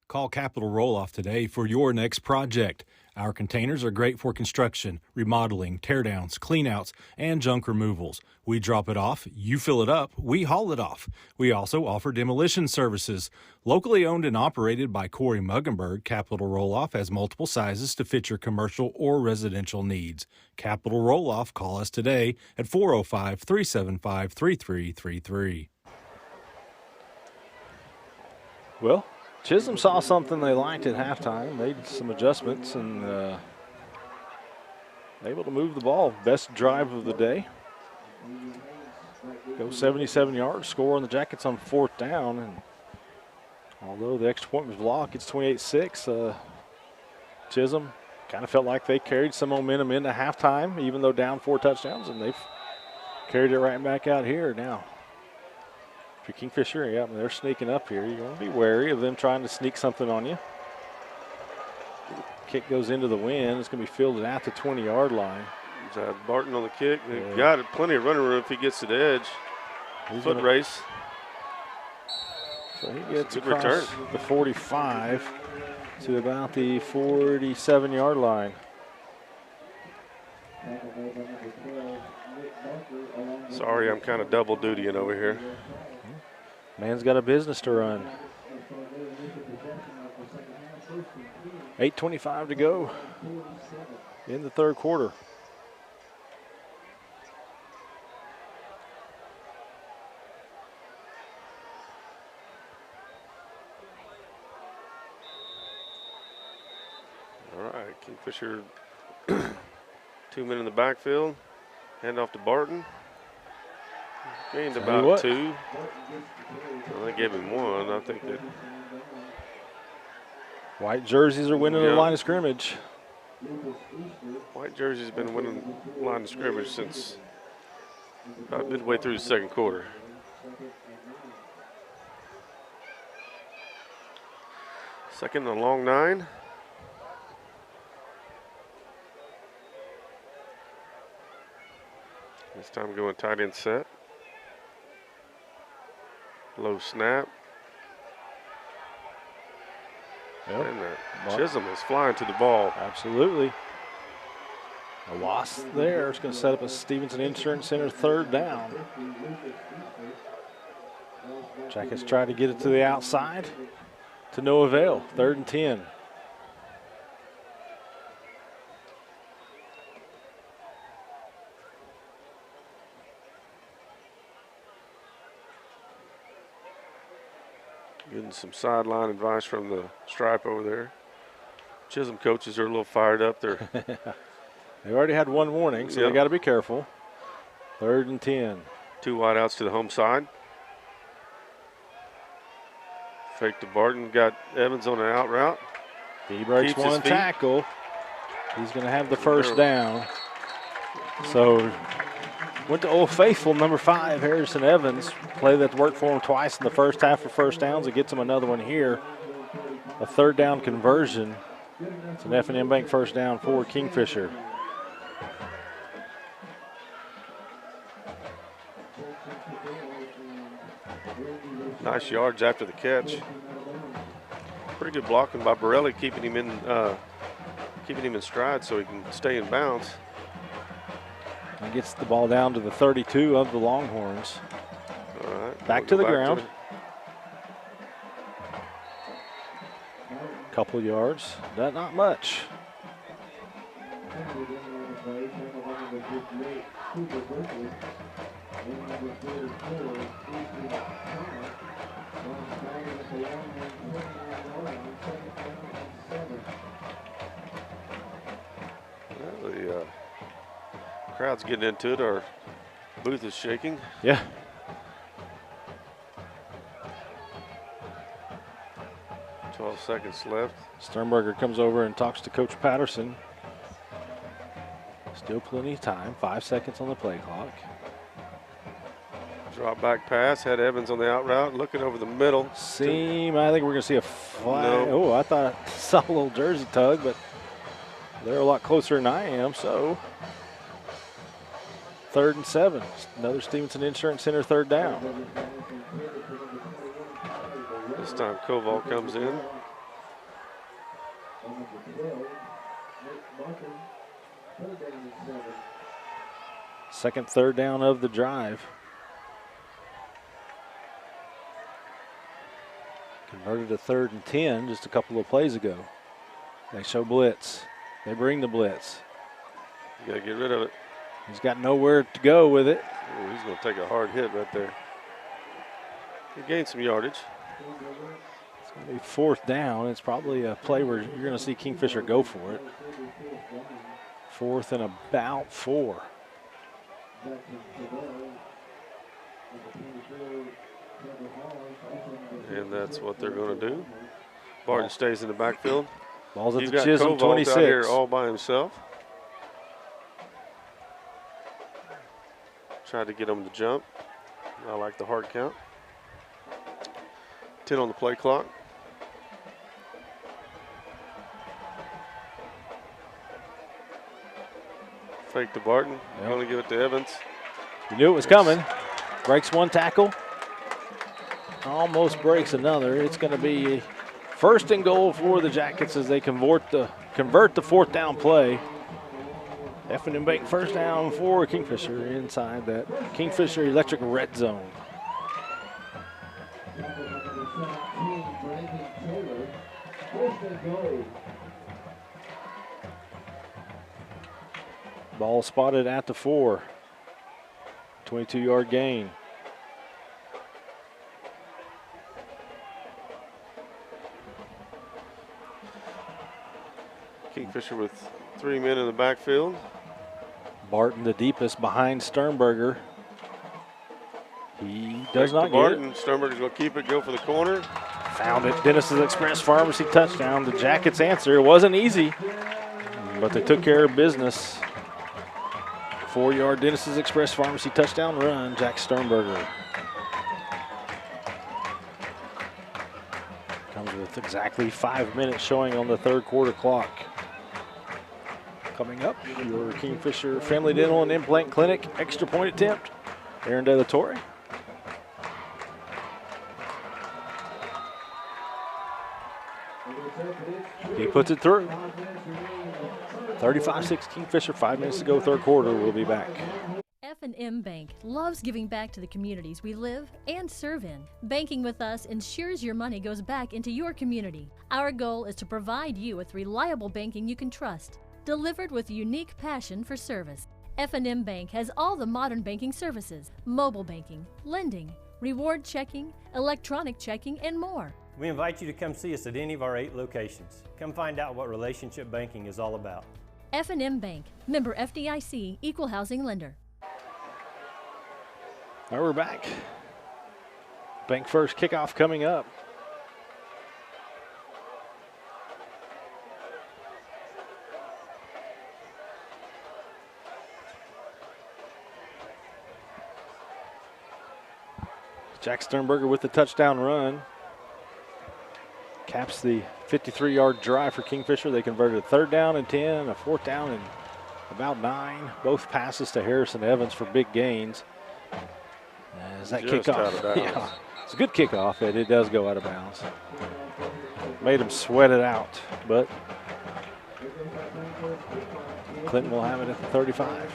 Call Capital Roll-Off today for your next project. Our containers are great for construction, remodeling, teardowns, cleanouts, and junk removals. We drop it off, you fill it up, we haul it off. We also offer demolition services. Locally owned and operated by Corey Muggenberg, Capital Roll-Off has multiple sizes to fit your commercial or residential needs. Capital Roll-Off, call us today at 405-375-3333. Well, Chisholm saw something they liked at halftime, made some adjustments, and able to move the ball. Best drive of the day. Go 77 yards, score on the Jackets on fourth down. And Although the extra point was blocked, it's 28-6. Chisholm kind of felt like they carried some momentum into halftime, even though down 4 touchdowns, and they've carried it right back out here now. If you're Kingfisher, yeah, they're sneaking up here. You want to be wary of them trying to sneak something on you. Kick goes into the wind. It's going to be fielded at the 20-yard line. Barton on the kick. They've got it, plenty of running room if he gets to the edge. Foot race. So he gets across the 45 to about the 47-yard line. Sorry, I'm kind of double dutying over here. Man's got a business to run. 8:25 to go in the third quarter. All right, Kingfisher, 2 men in the backfield. Hand off to Barton. Gained about 2. Well, they gave him 1. I think that. White jerseys are winning the line of scrimmage. White jersey's been winning line of scrimmage since about midway through the second quarter. Second and a long 9. This time going tight end set. Low snap. Yep. And Chisholm is flying to the ball. Absolutely. A loss there. It's going to set up a Stevenson Insurance Center third down. Jackets try to get it to the outside. To no avail. 3rd and 10. Getting some sideline advice from the stripe over there. Chisholm coaches are a little fired up there. They already had 1 warning, so they got to be careful. 3rd and 10. 2 wideouts to the home side. Fake to Barton. Got Evans on an out route. He breaks 1 tackle. He's going to have the first down. So went to Old Faithful, number 5, Harrison Evans. Play that worked for him twice in the first half for first downs. It gets him another one here. A 3rd down conversion. It's an F&M Bank first down for Kingfisher. Nice yards after the catch. Pretty good blocking by Borelli, keeping him in stride so he can stay in bounds. He gets the ball down to the 32 of the Longhorns. All right. Back to the ground. Couple yards, not much. Well, the crowd's getting into it. Our booth is shaking. Yeah. Seconds left. Sternberger comes over and talks to Coach Patterson. Still plenty of time. 5 seconds on the play clock. Drop back pass. Had Evans on the out route. Looking over the middle. I think we're going to see a flag. No. Oh, I thought I saw a little jersey tug, but they're a lot closer than I am. So 3rd and 7. Another Stevenson Insurance Center 3rd down. This time Koval comes in. Second 3rd down of the drive. Converted to 3rd and 10 just a couple of plays ago. They show blitz. They bring the blitz. You got to get rid of it. He's got nowhere to go with it. Ooh, he's going to take a hard hit right there. He gained some yardage. It's going to be 4th down. It's probably a play where you're going to see Kingfisher go for it. 4th and about 4. And that's what they're going to do. Barton stays in the backfield. Ball's at You've the got Chisholm, Cobalt 26. out here all by himself. Tried to get him to jump. I like the hard count. 10 on the play clock. Fake to Barton. Yep. Going to give it to Evans. You knew it was coming. Breaks one tackle. Almost breaks another. It's going to be first and goal for the Jackets as they convert the fourth down play. F&M Bank first down for Kingfisher inside that Kingfisher Electric red zone. Ball spotted at the 4. 22-yard gain. Kingfisher with 3 men in the backfield. Barton the deepest behind Sternberger. He does not get Barton. it. Sternberger's going to keep it, go for the corner. Found it. Dennis's Express Pharmacy touchdown. The Jackets answer. It wasn't easy, but they took care of business. 4-yard Dennis's Express Pharmacy touchdown run. Jack Sternberger comes with exactly 5 minutes showing on the third quarter clock. Coming up, your Kingfisher Family Dental and Implant Clinic extra point attempt. Aaron De La Torre. He puts it through. 35-6 Kingfisher, 5 minutes to go, third quarter. We'll be back. F&M Bank loves giving back to the communities we live and serve in. Banking with us ensures your money goes back into your community. Our goal is to provide you with reliable banking you can trust, delivered with unique passion for service. F&M Bank has all the modern banking services: mobile banking, lending, reward checking, electronic checking, and more. We invite you to come see us at any of our 8 locations. Come find out what relationship banking is all about. F&M Bank, member FDIC, equal housing lender. All right, we're back. Bank first kickoff coming up. Jack Sternberger with the touchdown run. Caps the 53-yard drive for Kingfisher. They converted a 3rd down and 10, a 4th down and about 9. Both passes to Harrison Evans for big gains. As that Just kickoff, out of bounds. yeah, it's a good kickoff, and it does go out of bounds. Made him sweat it out, but Clinton will have it at the 35.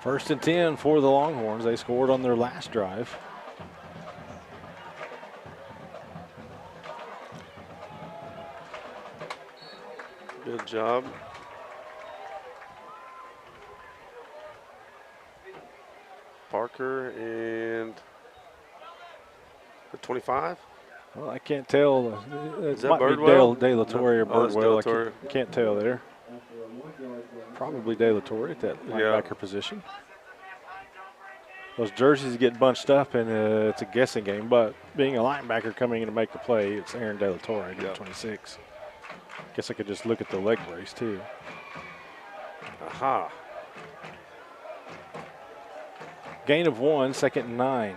First and 10 for the Longhorns. They scored on their last drive. Good job. Parker and the 25. Well, I can't tell. Is It that might be Birdwell? De La Torre or No. Oh, it's De La Birdwell. Torre. I can't tell there. Probably De La Torre at that linebacker position. Those jerseys get bunched up, and it's a guessing game. But being a linebacker coming in to make the play, it's Aaron De La Torre, number 26. Guess I could just look at the leg brace, too. Aha. Gain of 1, 2nd and 9.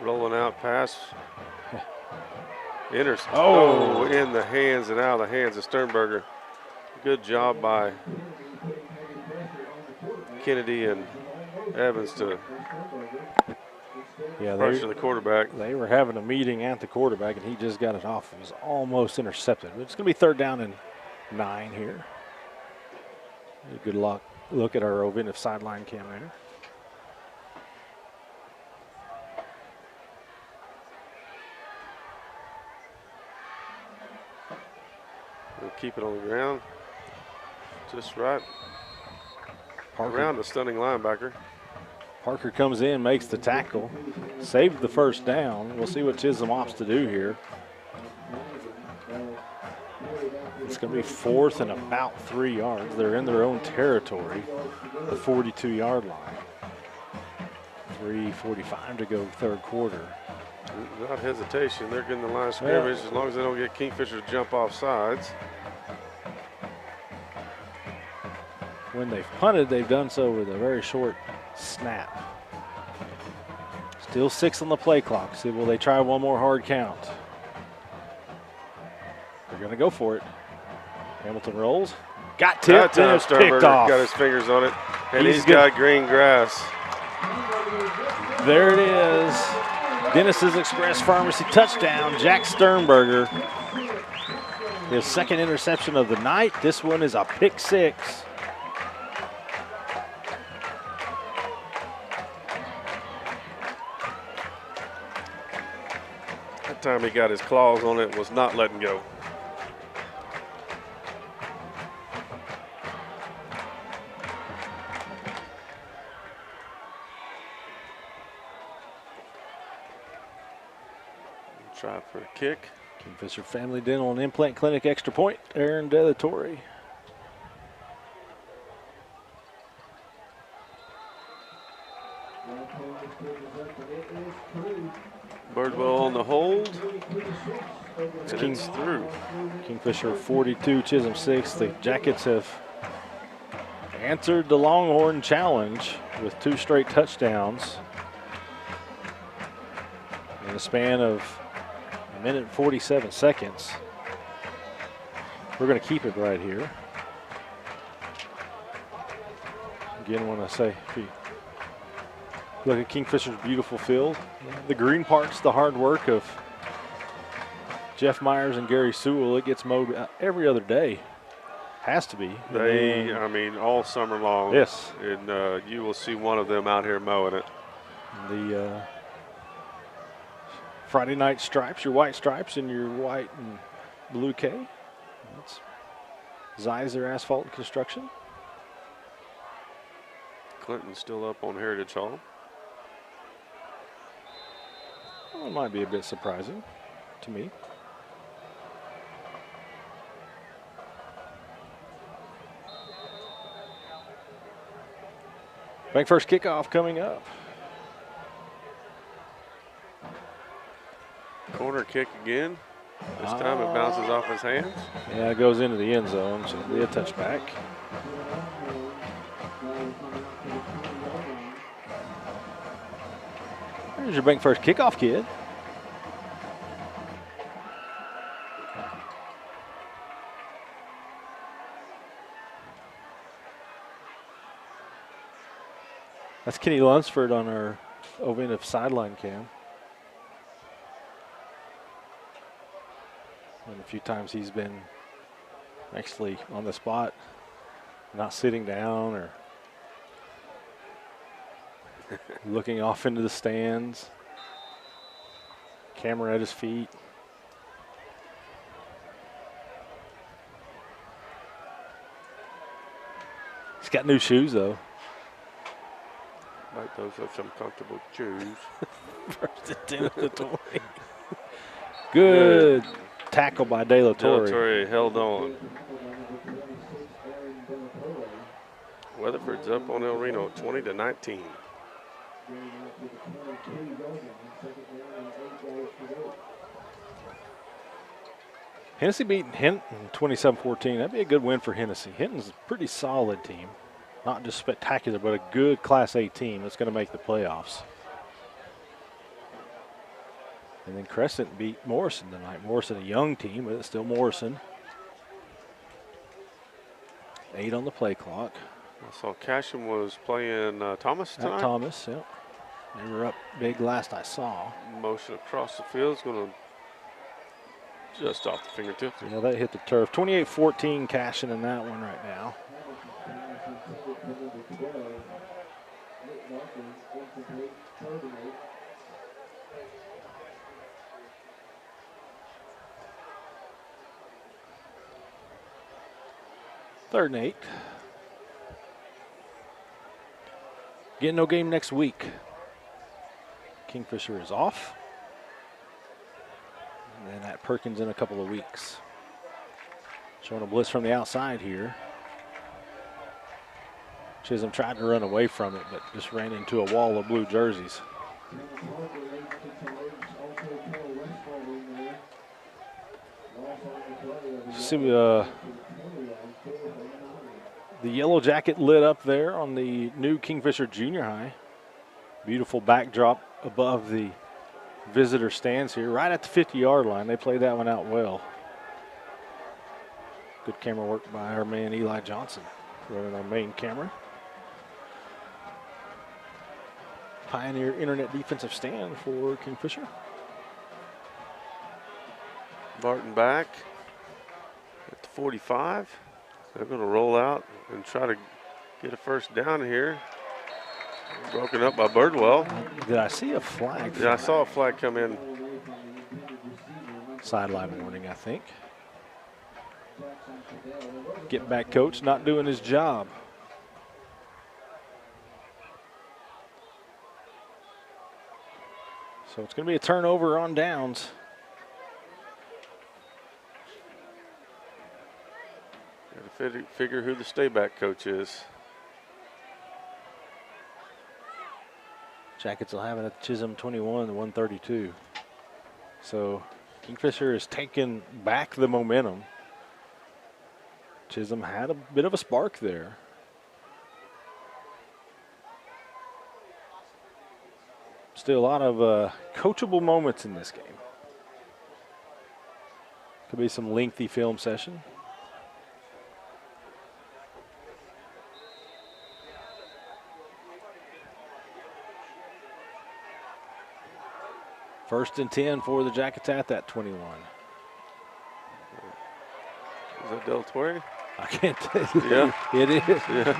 Rolling out pass. Enters. Oh. In the hands and out of the hands of Sternberger. Good job by Kennedy and Evans to pressure the quarterback. They were having a meeting at the quarterback, and he just got it off. It was almost intercepted. It's going to be 3rd down and 9 here. A good look at our Ovintiv sideline cam there. We'll keep it on the ground. Just right Parker. around the stunning linebacker. Parker comes in, makes the tackle, saved the first down. We'll see what Chisholm opts to do here. It's going to be 4th and about 3 yards. They're in their own territory, the 42-yard line. 3:45 to go, third quarter. Not hesitation. They're getting the line of scrimmage as long as they don't get Kingfisher to jump off sides. When they've punted, they've done so with a very short snap. Still 6 on the play clock. See, will they try one more hard count? They're going to go for it. Hamilton rolls. Got tipped and it's picked off. Got his fingers on it, and he's got green grass. There it is. Dennis's Express Pharmacy touchdown. Jack Sternberger. His second interception of the night. This one is a pick 6. That time he got his claws on it and was not letting go. Try for a kick. Kingfisher Family Dental and Implant Clinic, extra point. Aaron Delatorre. Birdwell on the hold. It's through. Kingfisher 42, Chisholm 6. The Jackets have answered the Longhorn challenge with 2 straight touchdowns in a span of 1 minute and 47 seconds. We're going to keep it right here. Again, when I say, if you look at Kingfisher's beautiful field, the green part's the hard work of Jeff Myers and Gary Sewell. It gets mowed every other day. Has to be. I mean, all summer long. Yes. And you will see one of them out here mowing it. The Friday night stripes, your white stripes and your white and blue K. That's Zeiser Asphalt and Construction. Clinton's still up on Heritage Hall. Well, it might be a bit surprising to me. Bank first kickoff coming up. Corner kick again. This time it bounces off his hands. Yeah, it goes into the end zone, so it'll be a touchback. There's your bank first kickoff, kid. That's Kenny Lunsford on our Ovintiv sideline cam. And a few times he's been actually on the spot, not sitting down or looking off into the stands. Camera at his feet. He's got new shoes though. Like those are some comfortable shoes. Good tackle by De La Torre. De La Torre held on. Weatherford's up on El Reno 20-19. Hennessy beat Hinton 27-14. That'd be a good win for Hennessy. Hinton's a pretty solid team. Not just spectacular, but a good Class A team that's going to make the playoffs. And then Crescent beat Morrison tonight. Morrison, a young team, but it's still Morrison. 8 on the play clock. I saw Casham was playing Thomas tonight. At Thomas, yeah. They were up big last I saw. Motion across the field is going to Just off the fingertips. Yeah, that hit the turf. 28-14 cashing in that one right now. Third and 8. Getting no game next week. Kingfisher is off. And then at Perkins in a couple of weeks. Showing a blitz from the outside here. Chisholm tried to run away from it, but just ran into a wall of blue jerseys. See, the yellow jacket lit up there on the new Kingfisher Junior High. Beautiful backdrop above the visitor stands here, right at the 50-yard line. They played that one out well. Good camera work by our man Eli Johnson, running our main camera. Pioneer Internet defensive stand for Kingfisher. Barton back at the 45. They're going to roll out and try to get a first down here. Broken up by Birdwell. Did I see a flag? Yeah, I saw a flag come in. Sideline warning, I think. Get back coach not doing his job. So it's going to be a turnover on downs. Got to figure who the stayback coach is. Jackets will have it at Chisholm 21 to 132. So Kingfisher is taking back the momentum. Chisholm had a bit of a spark there. Still a lot of coachable moments in this game. Could be some lengthy film session. First and 10 for the Jackets at that 21. Is that Del Torre? I can't tell you. Yeah. It is. Yeah.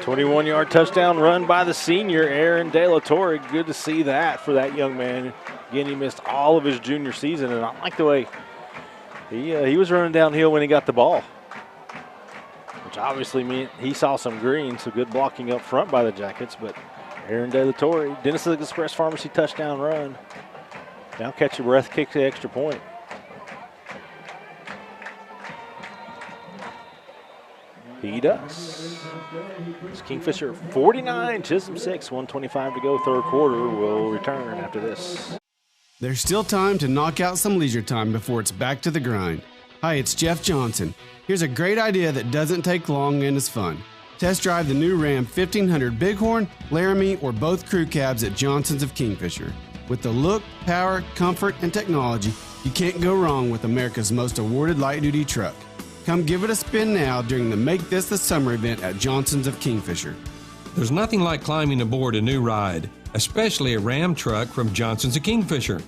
21-yard touchdown run by the senior, Aaron De La Torre. Good to see that for that young man. Again, he missed all of his junior season, and I like the way he was running downhill when he got the ball, which obviously meant he saw some green, so good blocking up front by the Jackets, but Aaron De La Torre, Dennis Express Pharmacy touchdown run. Now catch your breath, kick the extra point. He does. It's Kingfisher 49, Chisholm 6, 1:25 to go, third quarter. We'll return after this. There's still time to knock out some leisure time before it's back to the grind. Hi, it's Jeff Johnson. Here's a great idea that doesn't take long and is fun. Test drive the new Ram 1500 Bighorn, Laramie, or both crew cabs at Johnson's of Kingfisher. With the look, power, comfort, and technology, you can't go wrong with America's most awarded light-duty truck. Come give it a spin now during the Make This the Summer event at Johnson's of Kingfisher. There's nothing like climbing aboard a new ride, especially a Ram truck from Johnson's of Kingfisher.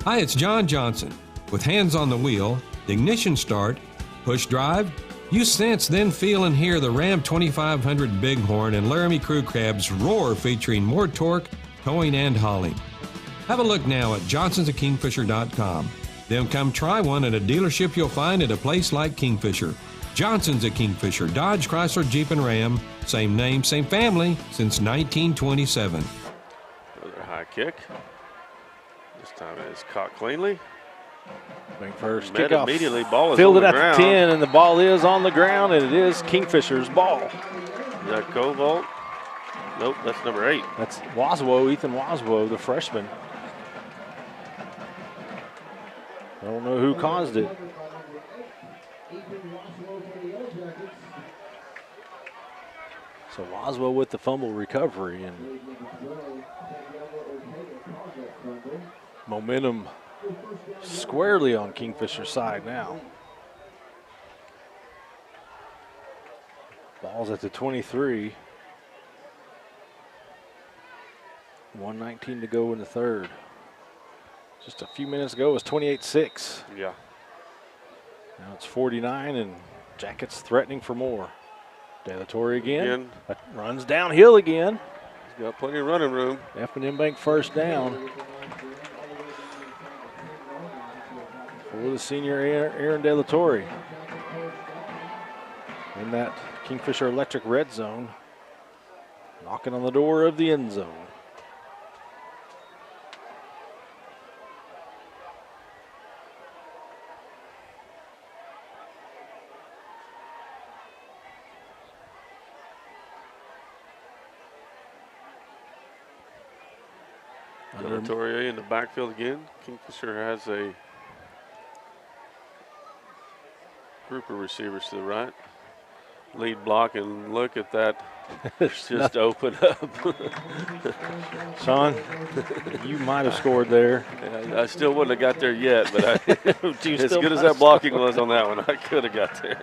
Hi, it's John Johnson. With hands on the wheel, ignition start, push drive, you sense, then feel and hear the Ram 2500 Bighorn and Laramie crew cabs roar, featuring more torque, towing, and hauling. Have a look now at johnsonsofkingfisher.com. Then come try one at a dealership you'll find at a place like Kingfisher. Johnson's of Kingfisher, Dodge, Chrysler, Jeep, and Ram. Same name, same family since 1927. Another high kick. This time it is caught cleanly. Big first Met kickoff. Immediately, ball is Fielded on the at ground. the 10, and the ball is on the ground, and it is Kingfisher's ball. Is that Cobalt? Nope, that's number 8. That's Waswo, Ethan Waswo, the freshman. I don't know who caused it. So Waswo with the fumble recovery, and momentum squarely on Kingfisher's side now. Ball's at the 23. 1:19 to go in the third. Just a few minutes ago it was 28-6. Yeah. Now it's 49, and Jackets threatening for more. De La Torre again. Runs downhill again. He's got plenty of running room. F&M Bank first down. For the senior Aaron De La Torre. In that Kingfisher Electric red zone. Knocking on the door of the end zone. De La Torre in the backfield again. Kingfisher has a group of receivers to the right. Lead block, and look at that. Just open up. Sean, you might have scored there. Yeah, I still wouldn't have got there yet, but as good as that blocking was on that one, I could have got there.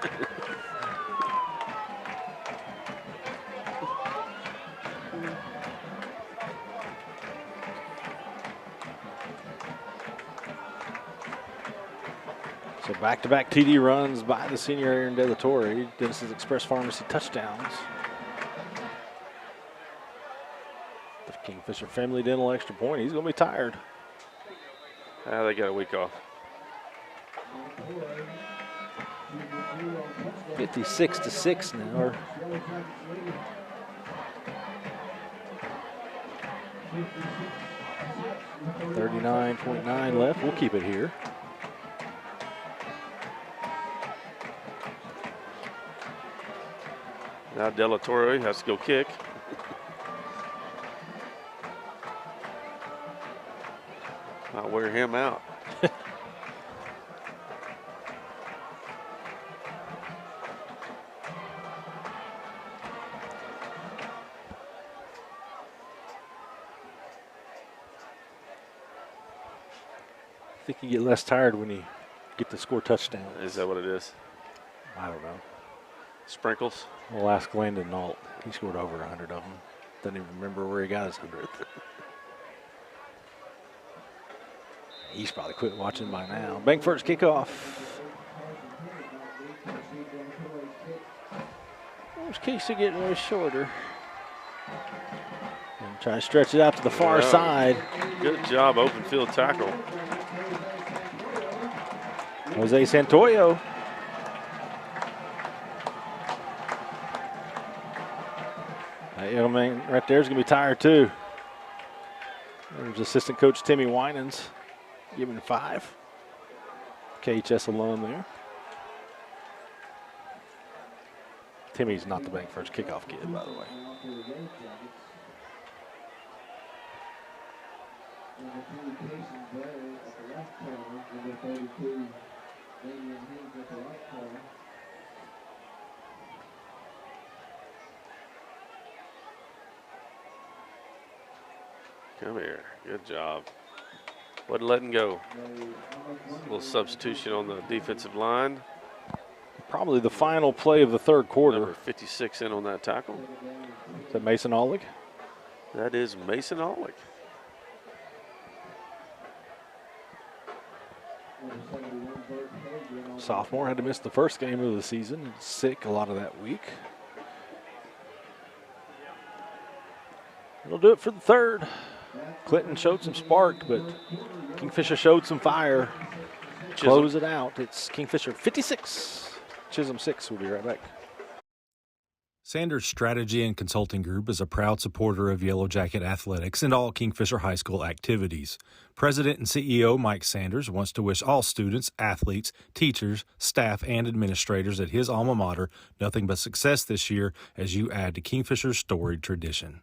So back-to-back TD runs by the senior Aaron De La Torre. Dennis's Express Pharmacy touchdowns. The Kingfisher Family Dental extra point. He's going to be tired. They got a week off. 56-6 now. Or 39.9 left. We'll keep it here. Now De La Torre has to go kick. Might wear him out. I think you get less tired when you get to score touchdowns. Is that what it is? I don't know. Sprinkles? We'll ask Landon Nault. He scored over 100 of them. Doesn't even remember where he got his 100th. He's probably quit watching by now. Bank first kickoff. There's Casey getting way shorter. And try to stretch it out to the far side. Good job, open field tackle. Jose Santoyo. That young man right there is going to be tired too. There's assistant coach Timmy Winans giving 5. KHS alum there. Timmy's not the bank first kickoff kid, by the way. Come here. Good job. Wasn't letting go. A little substitution on the defensive line. Probably the final play of the third quarter. Number 56 in on that tackle. Is that Mason Olick? That is Mason Olick. Sophomore had to miss the first game of the season. Sick a lot of that week. It'll do it for the third. Clinton showed some spark, but Kingfisher showed some fire. Close it out. It's Kingfisher 56, Chisholm 6. We'll be right back. Sanders Strategy and Consulting Group is a proud supporter of Yellow Jacket athletics and all Kingfisher High School activities. President and CEO Mike Sanders wants to wish all students, athletes, teachers, staff, and administrators at his alma mater nothing but success this year as you add to Kingfisher's storied tradition.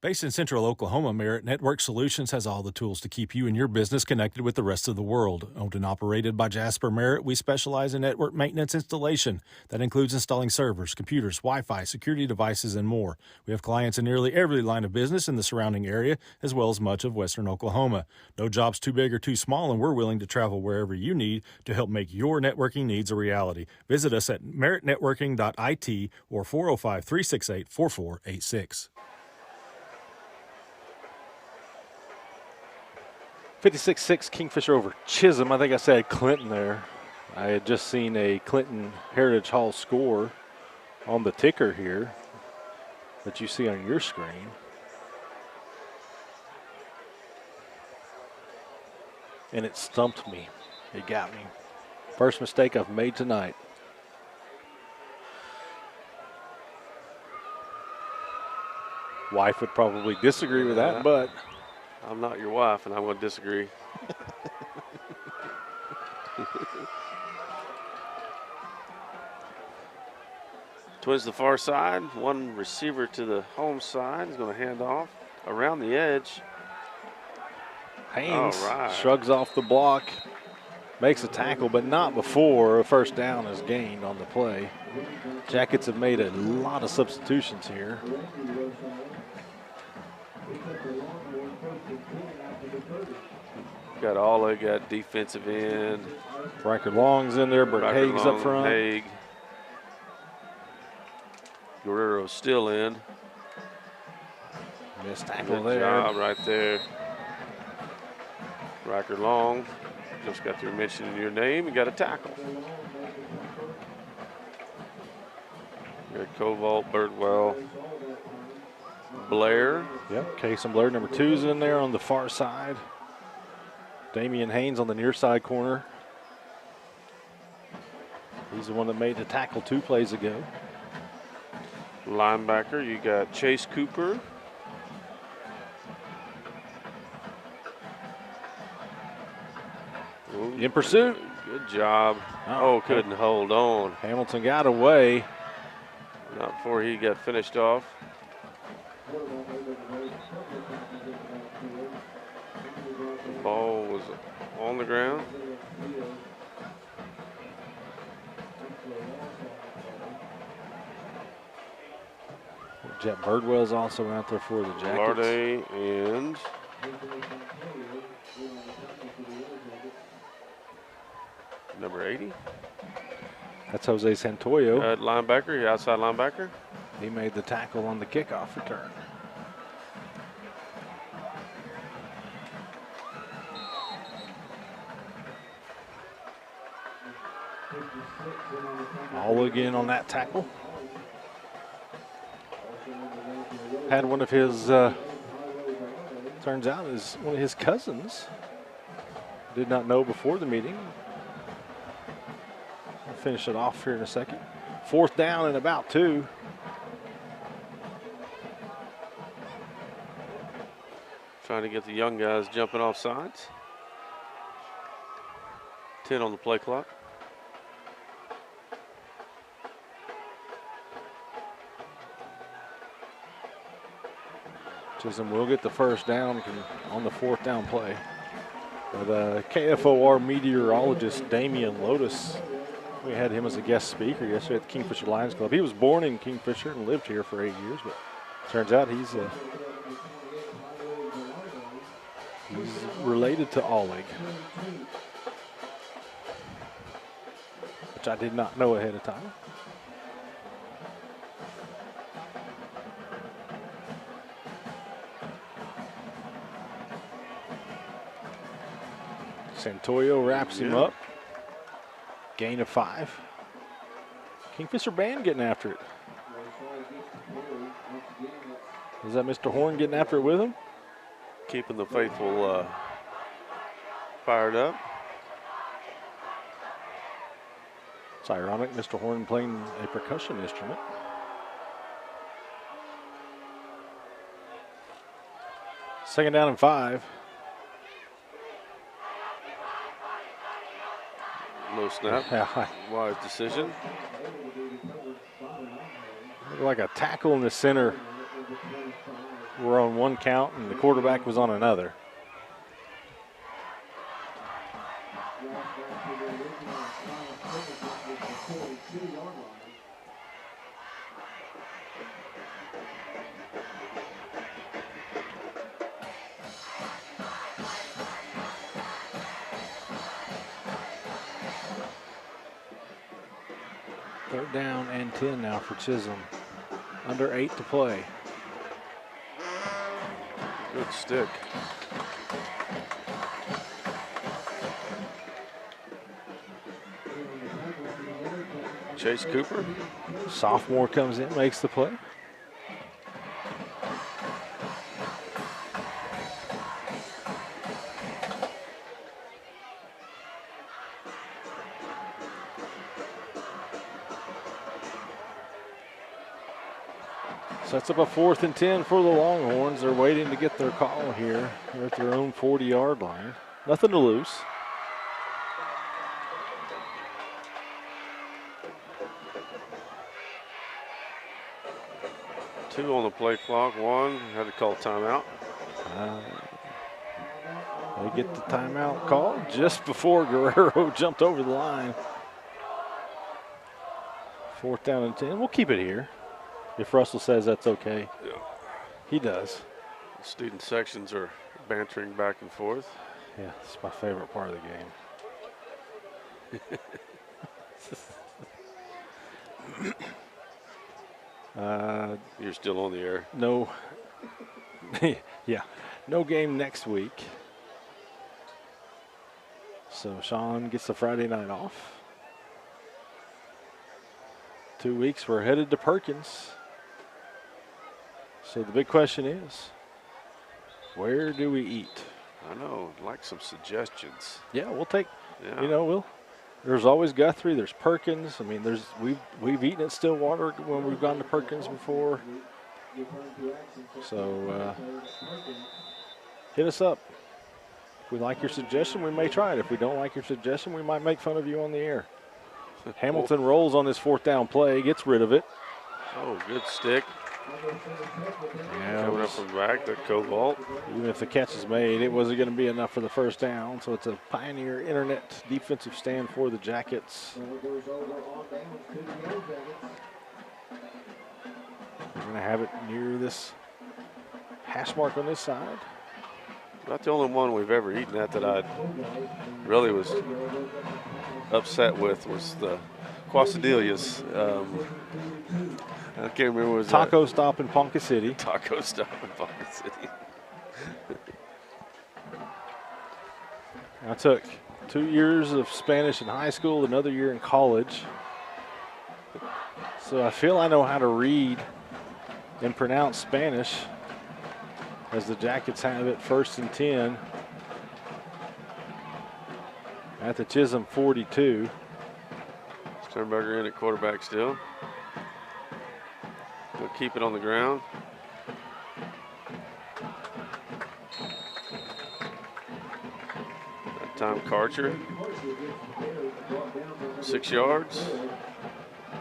Based in Central Oklahoma, Merit Network Solutions has all the tools to keep you and your business connected with the rest of the world. Owned and operated by Jasper Merit, we specialize in network maintenance installation. That includes installing servers, computers, Wi-Fi, security devices, and more. We have clients in nearly every line of business in the surrounding area, as well as much of western Oklahoma. No job's too big or too small, and we're willing to travel wherever you need to help make your networking needs a reality. Visit us at meritnetworking.it or 405-368-4486. 56-6 Kingfisher over Chisholm. I think I said Clinton there. I had just seen a Clinton Heritage Hall score on the ticker here that you see on your screen. And it stumped me. It got me. First mistake I've made tonight. Wife would probably disagree with that, but I'm not your wife, and I'm going to disagree. Twins to the far side. One receiver to the home side. He's going to hand off around the edge. Haynes All right. shrugs off the block, makes a tackle, but not before a first down is gained on the play. Jackets have made a lot of substitutions here. Got Oleg at defensive end. Riker Long's in there, Bert Haig's up front. Haig. Guerrero's still in. Missed tackle Good there. job right there. Riker Long, just got through mentioning your name. You got a tackle. Good Cobalt, Birdwell, Blair. Yep, Case and Blair, number 2's in there on the far side. Damian Haynes on the near side corner. He's the one that made the tackle 2 plays ago. Linebacker, you got Chase Cooper. Ooh, in pursuit. Good job. Oh, couldn't hold on. Hamilton got away. Not before he got finished off. The ball was on the ground. Jet Birdwell's also out there for the Jackets. Larday and number 80. That's Jose Santoyo. Linebacker, outside linebacker. He made the tackle on the kickoff return. All again on that tackle. Had one of his, turns out is one of his cousins. Did not know before the meeting. I'll finish it off here in a second. 4th down and about 2. Trying to get the young guys jumping off sides. 10 on the play clock. Chisholm will get the first down on the 4th down play. But KFOR meteorologist Damian Lotus, we had him as a guest speaker yesterday at the Kingfisher Lions Club. He was born in Kingfisher and lived here for 8 years, but turns out he's related to Oleg, which I did not know ahead of time. Santoyo wraps him up. Gain of 5. Kingfisher band getting after it. Is that Mr. Horn getting after it with him? Keeping the faithful fired up. It's ironic, Mr. Horn playing a percussion instrument. Second down and 5. No snap. Yeah. Wise decision. Looked like a tackle in the center. We're on one count and the quarterback was on another. Third down and 10 now for Chisholm. Under 8 to play. Good stick. Chase Cooper. Sophomore comes in, makes the play. Sets up a 4th and 10 for the Longhorns. They're waiting to get their call here. They're at their own 40-yard line. Nothing to lose. Two on the play clock. One had to call timeout. They get the timeout called just before Guerrero jumped over the line. 4th down and 10. We'll keep it here if Russell says that's okay. Yeah. He does. The student sections are bantering back and forth. Yeah, it's my favorite part of the game. You're still on the air. No. Yeah, no game next week. So Sean gets the Friday night off. 2 weeks, we're headed to Perkins. So the big question is, where do we eat? I know, I'd like some suggestions. Yeah, we'll take, Yeah. you know, there's always Guthrie, there's Perkins. I mean, we've eaten at Stillwater when we've gone to Perkins before. So hit us up. If we like your suggestion, we may try it. If we don't like your suggestion, we might make fun of you on the air. Hamilton rolls on this 4th down play, gets rid of it. Oh, good stick. Yeah, coming up from back, the Cobalt. Even if the catch is made, it wasn't going to be enough for the 1st down. So it's a Pioneer Internet defensive stand for the Jackets. We're going to have it near this hash mark on this side. Not the only one we've ever eaten at that I really was upset with was the quesadillas. I can't remember what was Taco Stop in Ponca City. Taco Stop in Ponca City. I took 2 years of Spanish in high school, another year in college. So I feel I know how to read and pronounce Spanish as the Jackets have it 1st and 10 at the Chisholm 42. Sternberger in at quarterback still. They'll keep it on the ground. That time Karcher. 6 yards.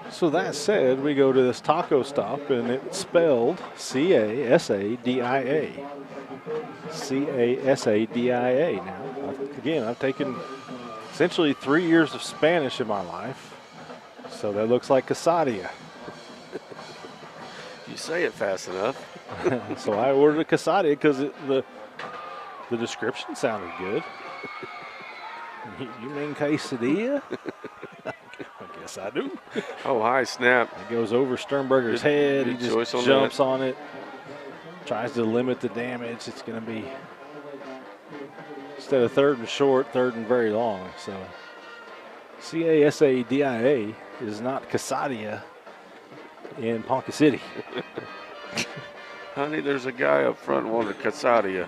So that said, we go to this Taco Stop, and it's spelled C-A-S-A-D-I-A. C-A-S-A-D-I-A. Now, again, I've taken essentially 3 years of Spanish in my life, so that looks like quesadilla. You say it fast enough. So I ordered a quesadilla because the description sounded good. You mean quesadilla? I guess I do. Oh, high snap. It goes over Sternberger's head. He just jumps on it. Tries to limit the damage. It's going to be, instead of 3rd and short, 3rd and very long. So C-A-S-A-D-I-A is not quesadilla in Ponca City. Honey, there's a guy up front wanting a quesadilla.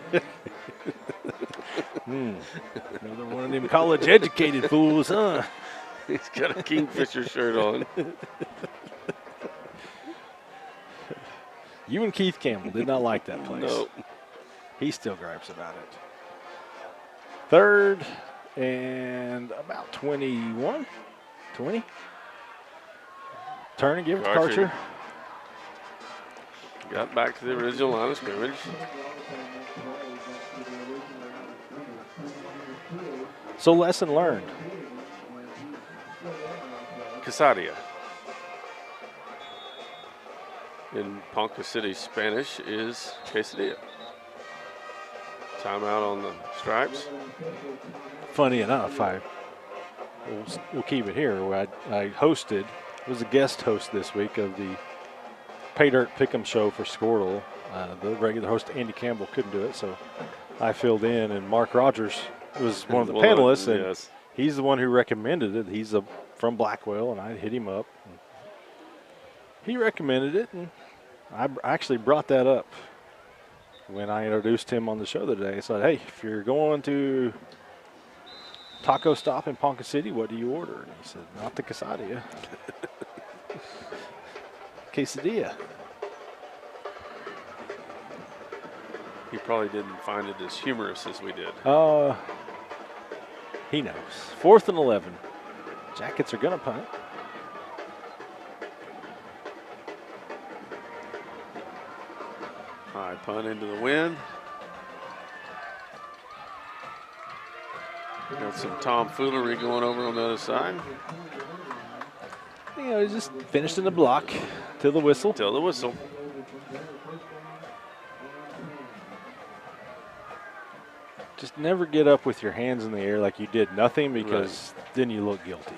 Another one of them college-educated fools, huh? He's got a Kingfisher shirt on. You and Keith Campbell did not like that place. No. He still gripes about it. 3rd and about 21, 20. Turn and give it to Karcher. Got back to the original line of scrimmage. So lesson learned. Quesadilla. In Ponca City, Spanish is quesadilla. Timeout on the stripes. Funny enough, we'll keep it here. I hosted, was a guest host this week of the Pay Dirt Pick'em show for Squirtle. The regular host, Andy Campbell, couldn't do it, so I filled in, and Mark Rogers was one of the panelists, and he's the one who recommended it. He's from Blackwell, and I hit him up. He recommended it, and I actually brought that up when I introduced him on the show today. I said, hey, if you're going to taco stop in Ponca City, what do you order? And he said, not the quesadilla. Quesadilla. He probably didn't find it as humorous as we did. He knows. 4th and 11. Jackets are going to punt. High punt into the wind. Got some tomfoolery going over on the other side. You know, he just finished in the block till the whistle. Till the whistle. Just never get up with your hands in the air like you did nothing, because then you look guilty.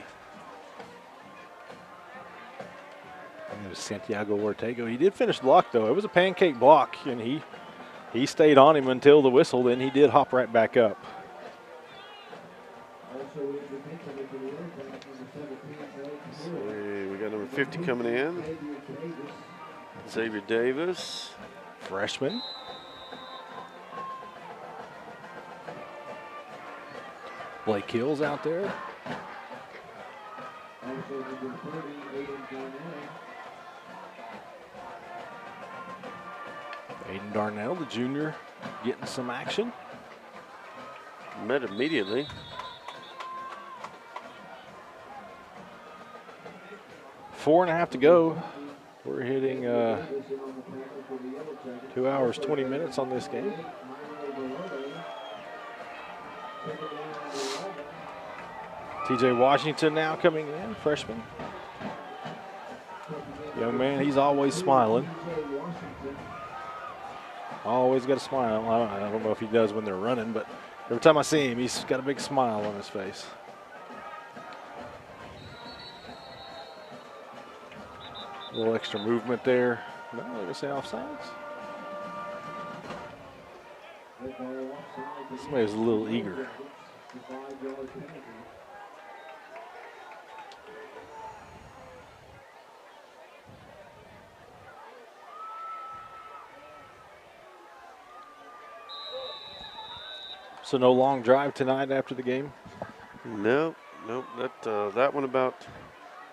And it was Santiago Ortega. He did finish the block, though. It was a pancake block, and he stayed on him until the whistle. Then he did hop right back up. We got number 50 coming in. Xavier Davis. Freshman. Blake Hill's out there. Aiden Darnell, the junior, getting some action. Met immediately. Four and a half to go. We're hitting 2 hours, 20 minutes on this game. TJ Washington now coming in, freshman. Young man, he's always smiling. Always got a smile. I don't know if he does when they're running, but every time I see him, he's got a big smile on his face. A little extra movement there. No, they're going to say offsides. Somebody was a little eager. So no long drive tonight after the game? Nope. That one about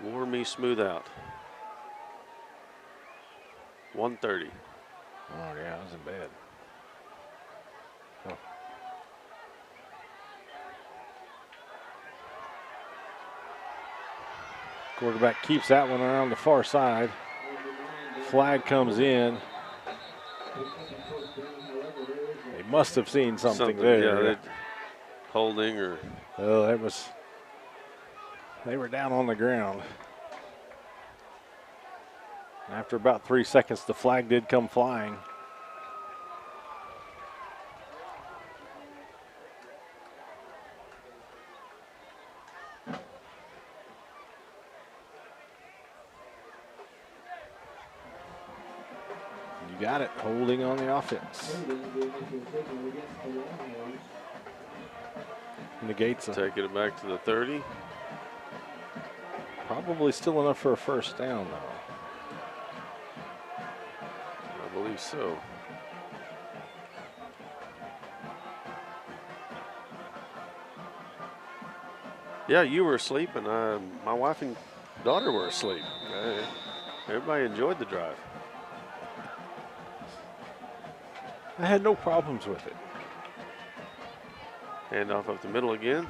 wore me smooth out. 1:30. Oh, yeah, it wasn't bad. Oh. Quarterback keeps that one around the far side. Flag comes in. They must have seen something there. Yeah, holding or. Oh, that was. They were down on the ground. After about 3 seconds, the flag did come flying. You got it, holding on the offense. Negates it. Taking it back to the 30. Probably still enough for a first down, though. I believe so. Yeah, you were asleep, and my wife and daughter were asleep. Everybody enjoyed the drive. I had no problems with it. Hand off up the middle again.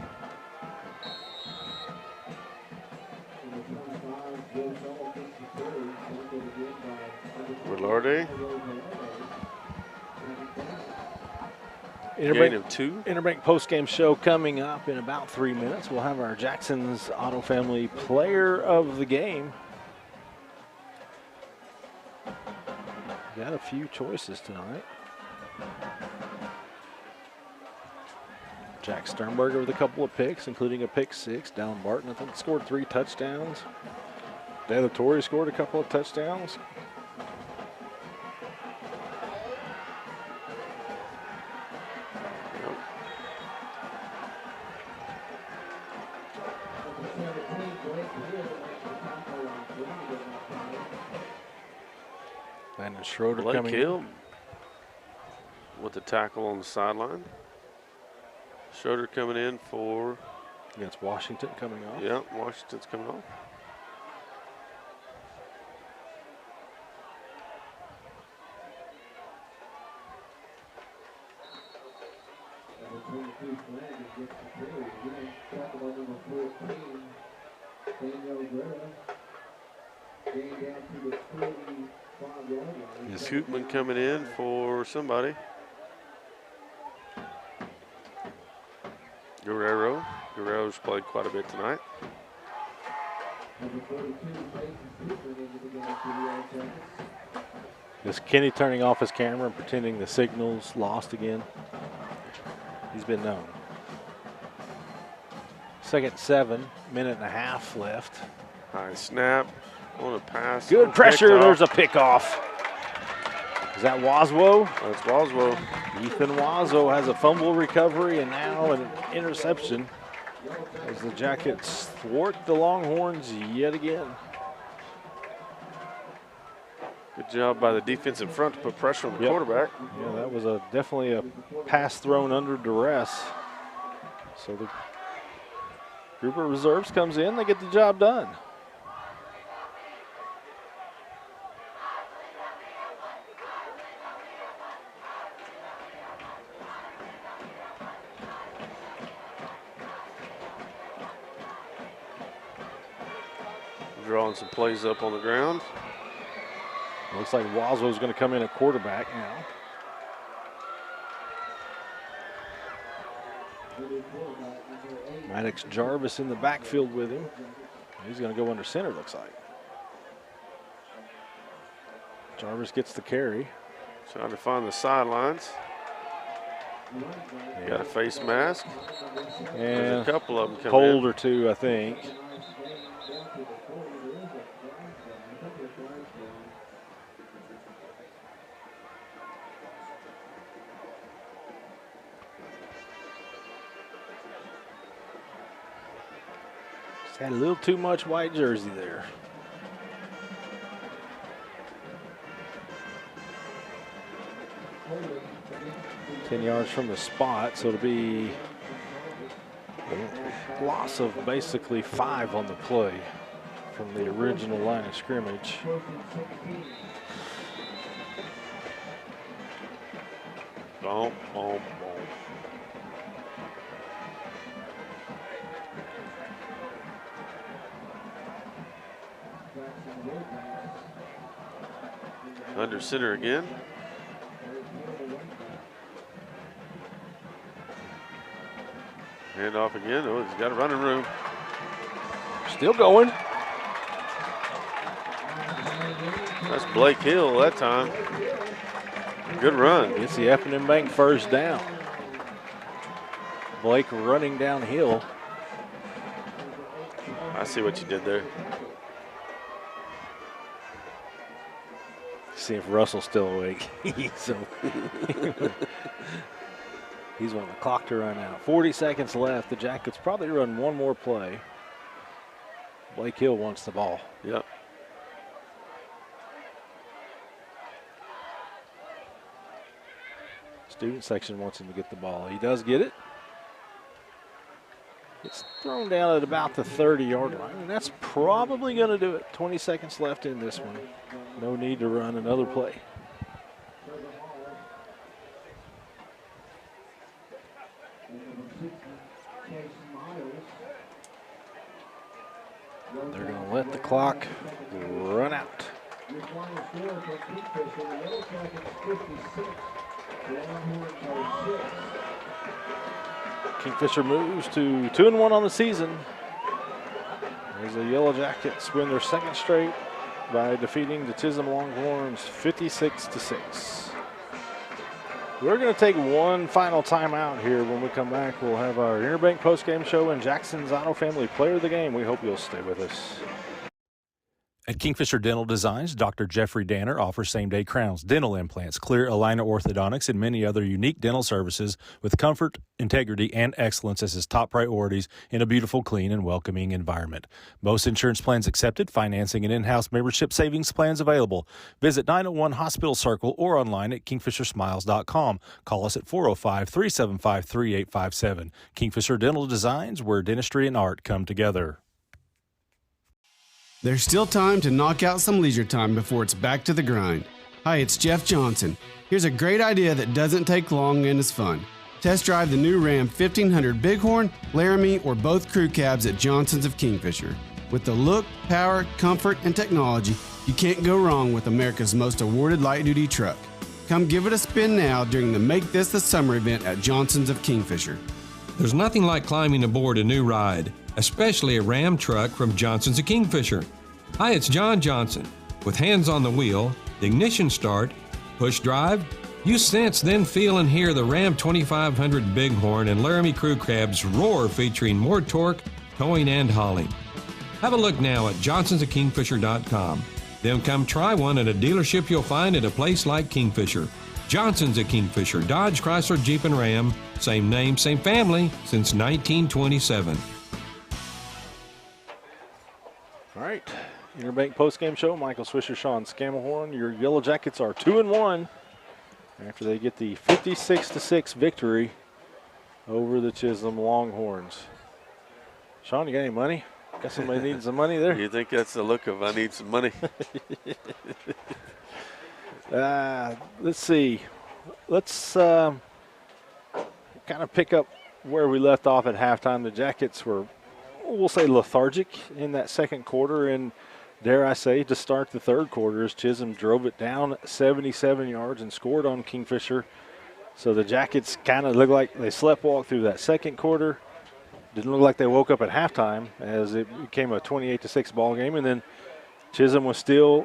Velarde. Gain of 2. Interbank postgame show coming up in about 3 minutes. We'll have our Jackson's Auto Family Player of the Game. Got a few choices tonight. Jack Sternberger with a couple of picks, including a pick 6. Dallin Barton, I think, scored 3 touchdowns. De La Torre scored a couple of touchdowns. Landon Schroeder Blake coming Hill in. with the tackle on the sideline. Schroeder coming in for. Against Washington coming off. Yeah, Washington's coming off. Koopman coming in for somebody. Guerrero's played quite a bit tonight. Is Kenny turning off his camera and pretending the signal's lost again? He's been known. 2nd 7, minute and a half left. High snap on a pass. Good pressure. There's a pickoff. Is that Waswo? That's Waswo. Ethan Waswo has a fumble recovery and now an interception as the Jackets thwart the Longhorns yet again. Good job by the defensive front to put pressure on the quarterback. Yeah, that was definitely a pass thrown under duress. So the group of reserves comes in, they get the job done. Drawing some plays up on the ground. Looks like Waswell's going to come in at quarterback now. Maddox Jarvis in the backfield with him. He's going to go under center, looks like. Jarvis gets the carry. Trying to find the sidelines. Got a face mask. And there's a couple of them coming in. hold or two, I think. Just had a little too much white jersey there. Ten yards from the spot, so it'll be a loss of basically 5 on the play from the original line of scrimmage. Boom, boom, boom. Under center again. Hand off again. Oh, he's got a running room. Still going. That's Blake Hill that time. Good run. Gets the F&M Bank first down. Blake running downhill. I see what you did there. See if Russell's still awake. So he's wanting the clock to run out. 40 seconds left. The Jackets probably run one more play. Blake Hill wants the ball. Yep. Student section wants him to get the ball. He does get it. It's thrown down at about the 30-yard line, and that's probably going to do it. 20 seconds left in this one. No need to run another play. They're going to let the clock run out. Kingfisher moves to 2-1 on the season. As the Yellow Jackets win their second straight by defeating the Chisholm Longhorns 56-6. We're going to take one final timeout here. When we come back, we'll have our Interbank postgame show and Jackson's Auto Family Player of the Game. We hope you'll stay with us. At Kingfisher Dental Designs, Dr. Jeffrey Danner offers same-day crowns, dental implants, clear aligner orthodontics, and many other unique dental services with comfort, integrity, and excellence as his top priorities in a beautiful, clean, and welcoming environment. Most insurance plans accepted, financing and in-house membership savings plans available. Visit 901 Hospital Circle or online at kingfishersmiles.com. Call us at 405-375-3857. Kingfisher Dental Designs, where dentistry and art come together. There's still time to knock out some leisure time before it's back to the grind. Hi, it's Jeff Johnson. Here's a great idea that doesn't take long and is fun. Test drive the new Ram 1500 Bighorn, Laramie, or both crew cabs at Johnson's of Kingfisher. With the look, power, comfort, and technology, you can't go wrong with America's most awarded light-duty truck. Come give it a spin now during the Make This the Summer event at Johnson's of Kingfisher. There's nothing like climbing aboard a new ride, especially a Ram truck from Johnson's of Kingfisher. Hi, it's John Johnson. With hands on the wheel, ignition start, push drive, you sense, then feel and hear the Ram 2500 Bighorn and Laramie crew cabs roar, featuring more torque, towing, and hauling. Have a look now at johnsonsofkingfisher.com. Then come try one at a dealership you'll find at a place like Kingfisher. Johnson's of Kingfisher, Dodge, Chrysler, Jeep, and Ram. Same name, same family since 1927. All right. Interbank postgame show. Michael Swisher, Sean Scamelhorn. Your Yellow Jackets are 2-1 after they get the 56-6 victory over the Chisholm Longhorns. Sean, you got any money? Got somebody needing some money there? You think that's the look of I need some money? Let's see. Let's kind of pick up where we left off at halftime. The Jackets were, we'll say, lethargic in that second quarter, and dare I say, to start the third quarter, as Chisholm drove it down 77 yards and scored on Kingfisher. So the Jackets kind of looked like they sleptwalked through that second quarter. Didn't look like they woke up at halftime, as it became a 28-6 ball game. And then Chisholm was still,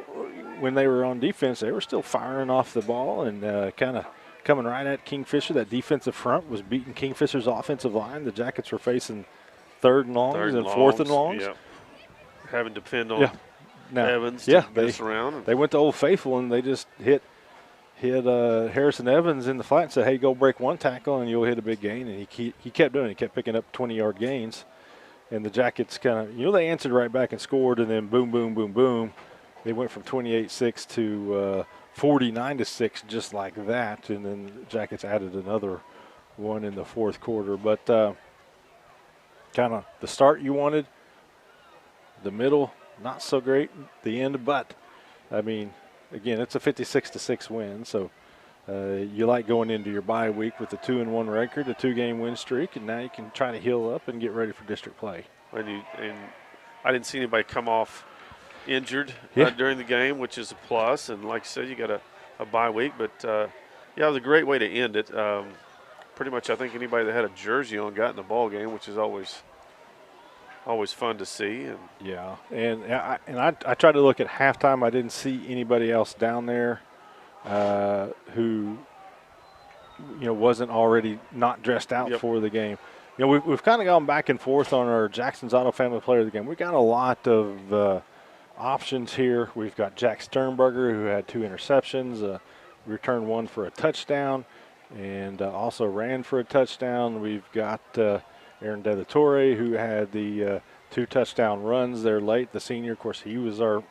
when they were on defense, they were still firing off the ball and kind of coming right at Kingfisher. That defensive front was beating Kingfisher's offensive line. The Jackets were facing third and longs and fourth and longs. Yep. Having to depend on Evans to get us around. They went to Old Faithful and they just hit Harrison Evans in the flat and said, hey, go break one tackle and you'll hit a big gain. And he kept doing it. He kept picking up 20-yard gains. And the Jackets kind of, they answered right back and scored, and then boom, boom, boom, boom. They went from 28-6 to 49-6 just like that. And then the Jackets added another one in the fourth quarter. But kind of the start you wanted, the middle, not so great, the end, but, I mean, again, it's a 56-6 win, so you like going into your bye week with a 2-1 record, a 2-game win streak, and now you can try to heal up and get ready for district play. And I didn't see anybody come off injured during the game, which is a plus. And like I said, you got a bye week, but it was a great way to end it. Pretty much, I think anybody that had a jersey on got in the ball game, which is always fun to see. And I tried to look at halftime. I didn't see anybody else down there who wasn't already not dressed out for the game. We've kind of gone back and forth on our Jackson's Auto Family Player of the Game. We've got a lot of options here. We've got Jack Sternberger, who had 2 interceptions, returned 1 for a touchdown, and also ran for a touchdown. We've got Aaron De La Torre, who had the 2 touchdown runs there late. The senior, of course, he was our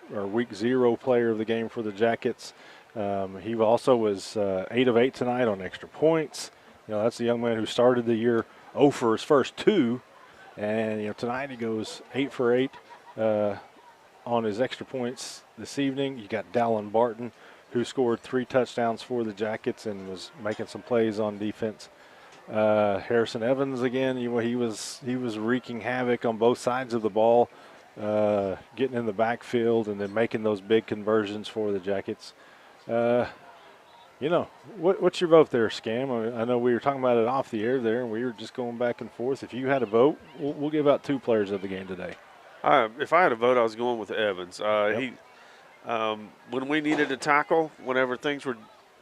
week 0 player of the game for the Jackets. He also was 8 of 8 tonight on extra points. That's the young man who started the year 0 for his first 2. And, tonight he goes 8 for 8 on his extra points this evening. You got Dallin Barton, who scored 3 touchdowns for the Jackets and was making some plays on defense. Harrison Evans again, he was wreaking havoc on both sides of the ball, getting in the backfield and then making those big conversions for the Jackets. What's your vote there, Scam? I know we were talking about it off the air there, and we were just going back and forth. If you had a vote, we'll give out 2 players of the game today. If I had a vote, I was going with Evans. When we needed a tackle, whenever things were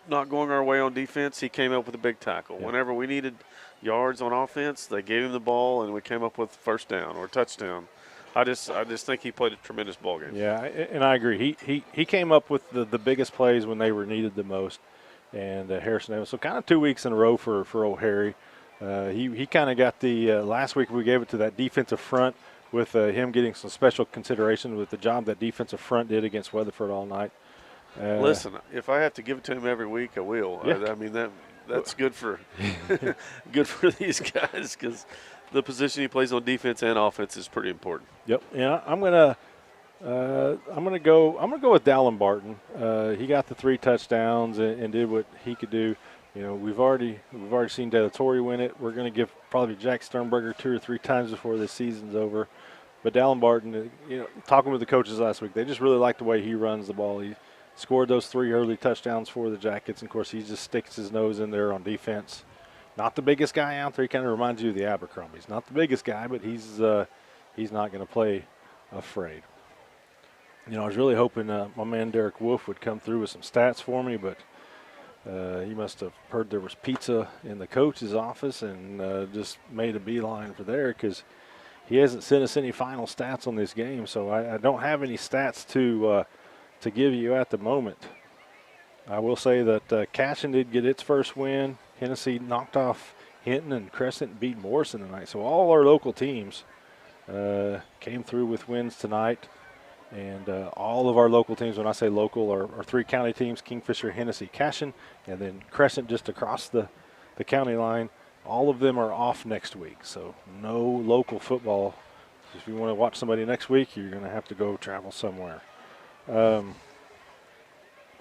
not going our way on defense, he came up with a big tackle. Yeah. Whenever we needed yards on offense, they gave him the ball, and we came up with first down or touchdown. I just think he played a tremendous ball game. Yeah, and I agree. He came up with the biggest plays when they were needed the most, and Harrison Evans. So kind of 2 weeks in a row for old Harry. He kind of got the last week we gave it to that defensive front with him getting some special consideration with the job that defensive front did against Weatherford all night. Listen, if I have to give it to him every week, I will. Yeah. I mean that's good for good for these guys because the position he plays on defense and offense is pretty important. Yep. Yeah, I'm gonna go with Dallin Barton. He got the 3 touchdowns and did what he could do. You know, we've already seen De La Torre win it. We're going to give probably Jack Sternberger 2 or 3 times before this season's over. But Dallin Barton, you know, talking with the coaches last week, they just really like the way he runs the ball. He scored those 3 early touchdowns for the Jackets. And, of course, he just sticks his nose in there on defense. Not the biggest guy out there. He kind of reminds you of the Abercrombies. Not the biggest guy, but he's not going to play afraid. You know, I was really hoping my man Derek Wolf would come through with some stats for me, but he must have heard there was pizza in the coach's office and just made a beeline for there because he hasn't sent us any final stats on this game. So I don't have any stats to give you at the moment. I will say that Cashin did get its first win. Hennessy knocked off Hinton, and Crescent beat Morrison tonight. So all our local teams came through with wins tonight. And all of our local teams, when I say local, are 3 county teams, Kingfisher, Hennessy, Cashin, and then Crescent just across the county line. All of them are off next week, so no local football. If you want to watch somebody next week, you're going to have to go travel somewhere.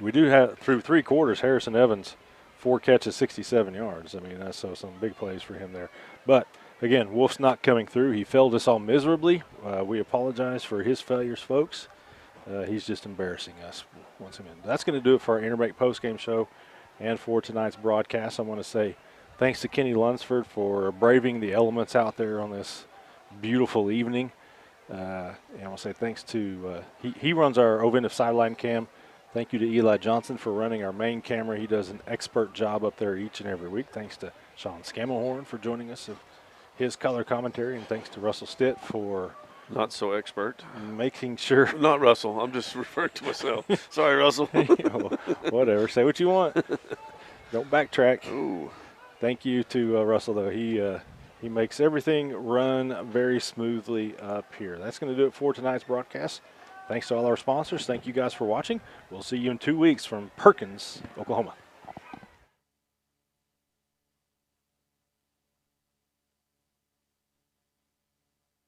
We do have, through 3 quarters, Harrison Evans, 4 catches, 67 yards. I mean, that's some big plays for him there. But again, Wolf's not coming through. He failed us all miserably. We apologize for his failures, folks. He's just embarrassing us once again. That's going to do it for our Interbreak postgame show and for tonight's broadcast. I want to say thanks to Kenny Lunsford for braving the elements out there on this beautiful evening. And I want to say thanks to he runs our Oventive sideline cam. Thank you to Eli Johnson for running our main camera. He does an expert job up there each and every week. Thanks to Sean Scamelhorn for joining us of his color commentary, and thanks to Russell Stitt for not so expert making sure. Not Russell. I'm just referring to myself. Sorry, Russell. Whatever. Say what you want. Don't backtrack. Ooh. Thank you to Russell, though. He makes everything run very smoothly up here. That's going to do it for tonight's broadcast. Thanks to all our sponsors. Thank you guys for watching. We'll see you in 2 weeks from Perkins, Oklahoma.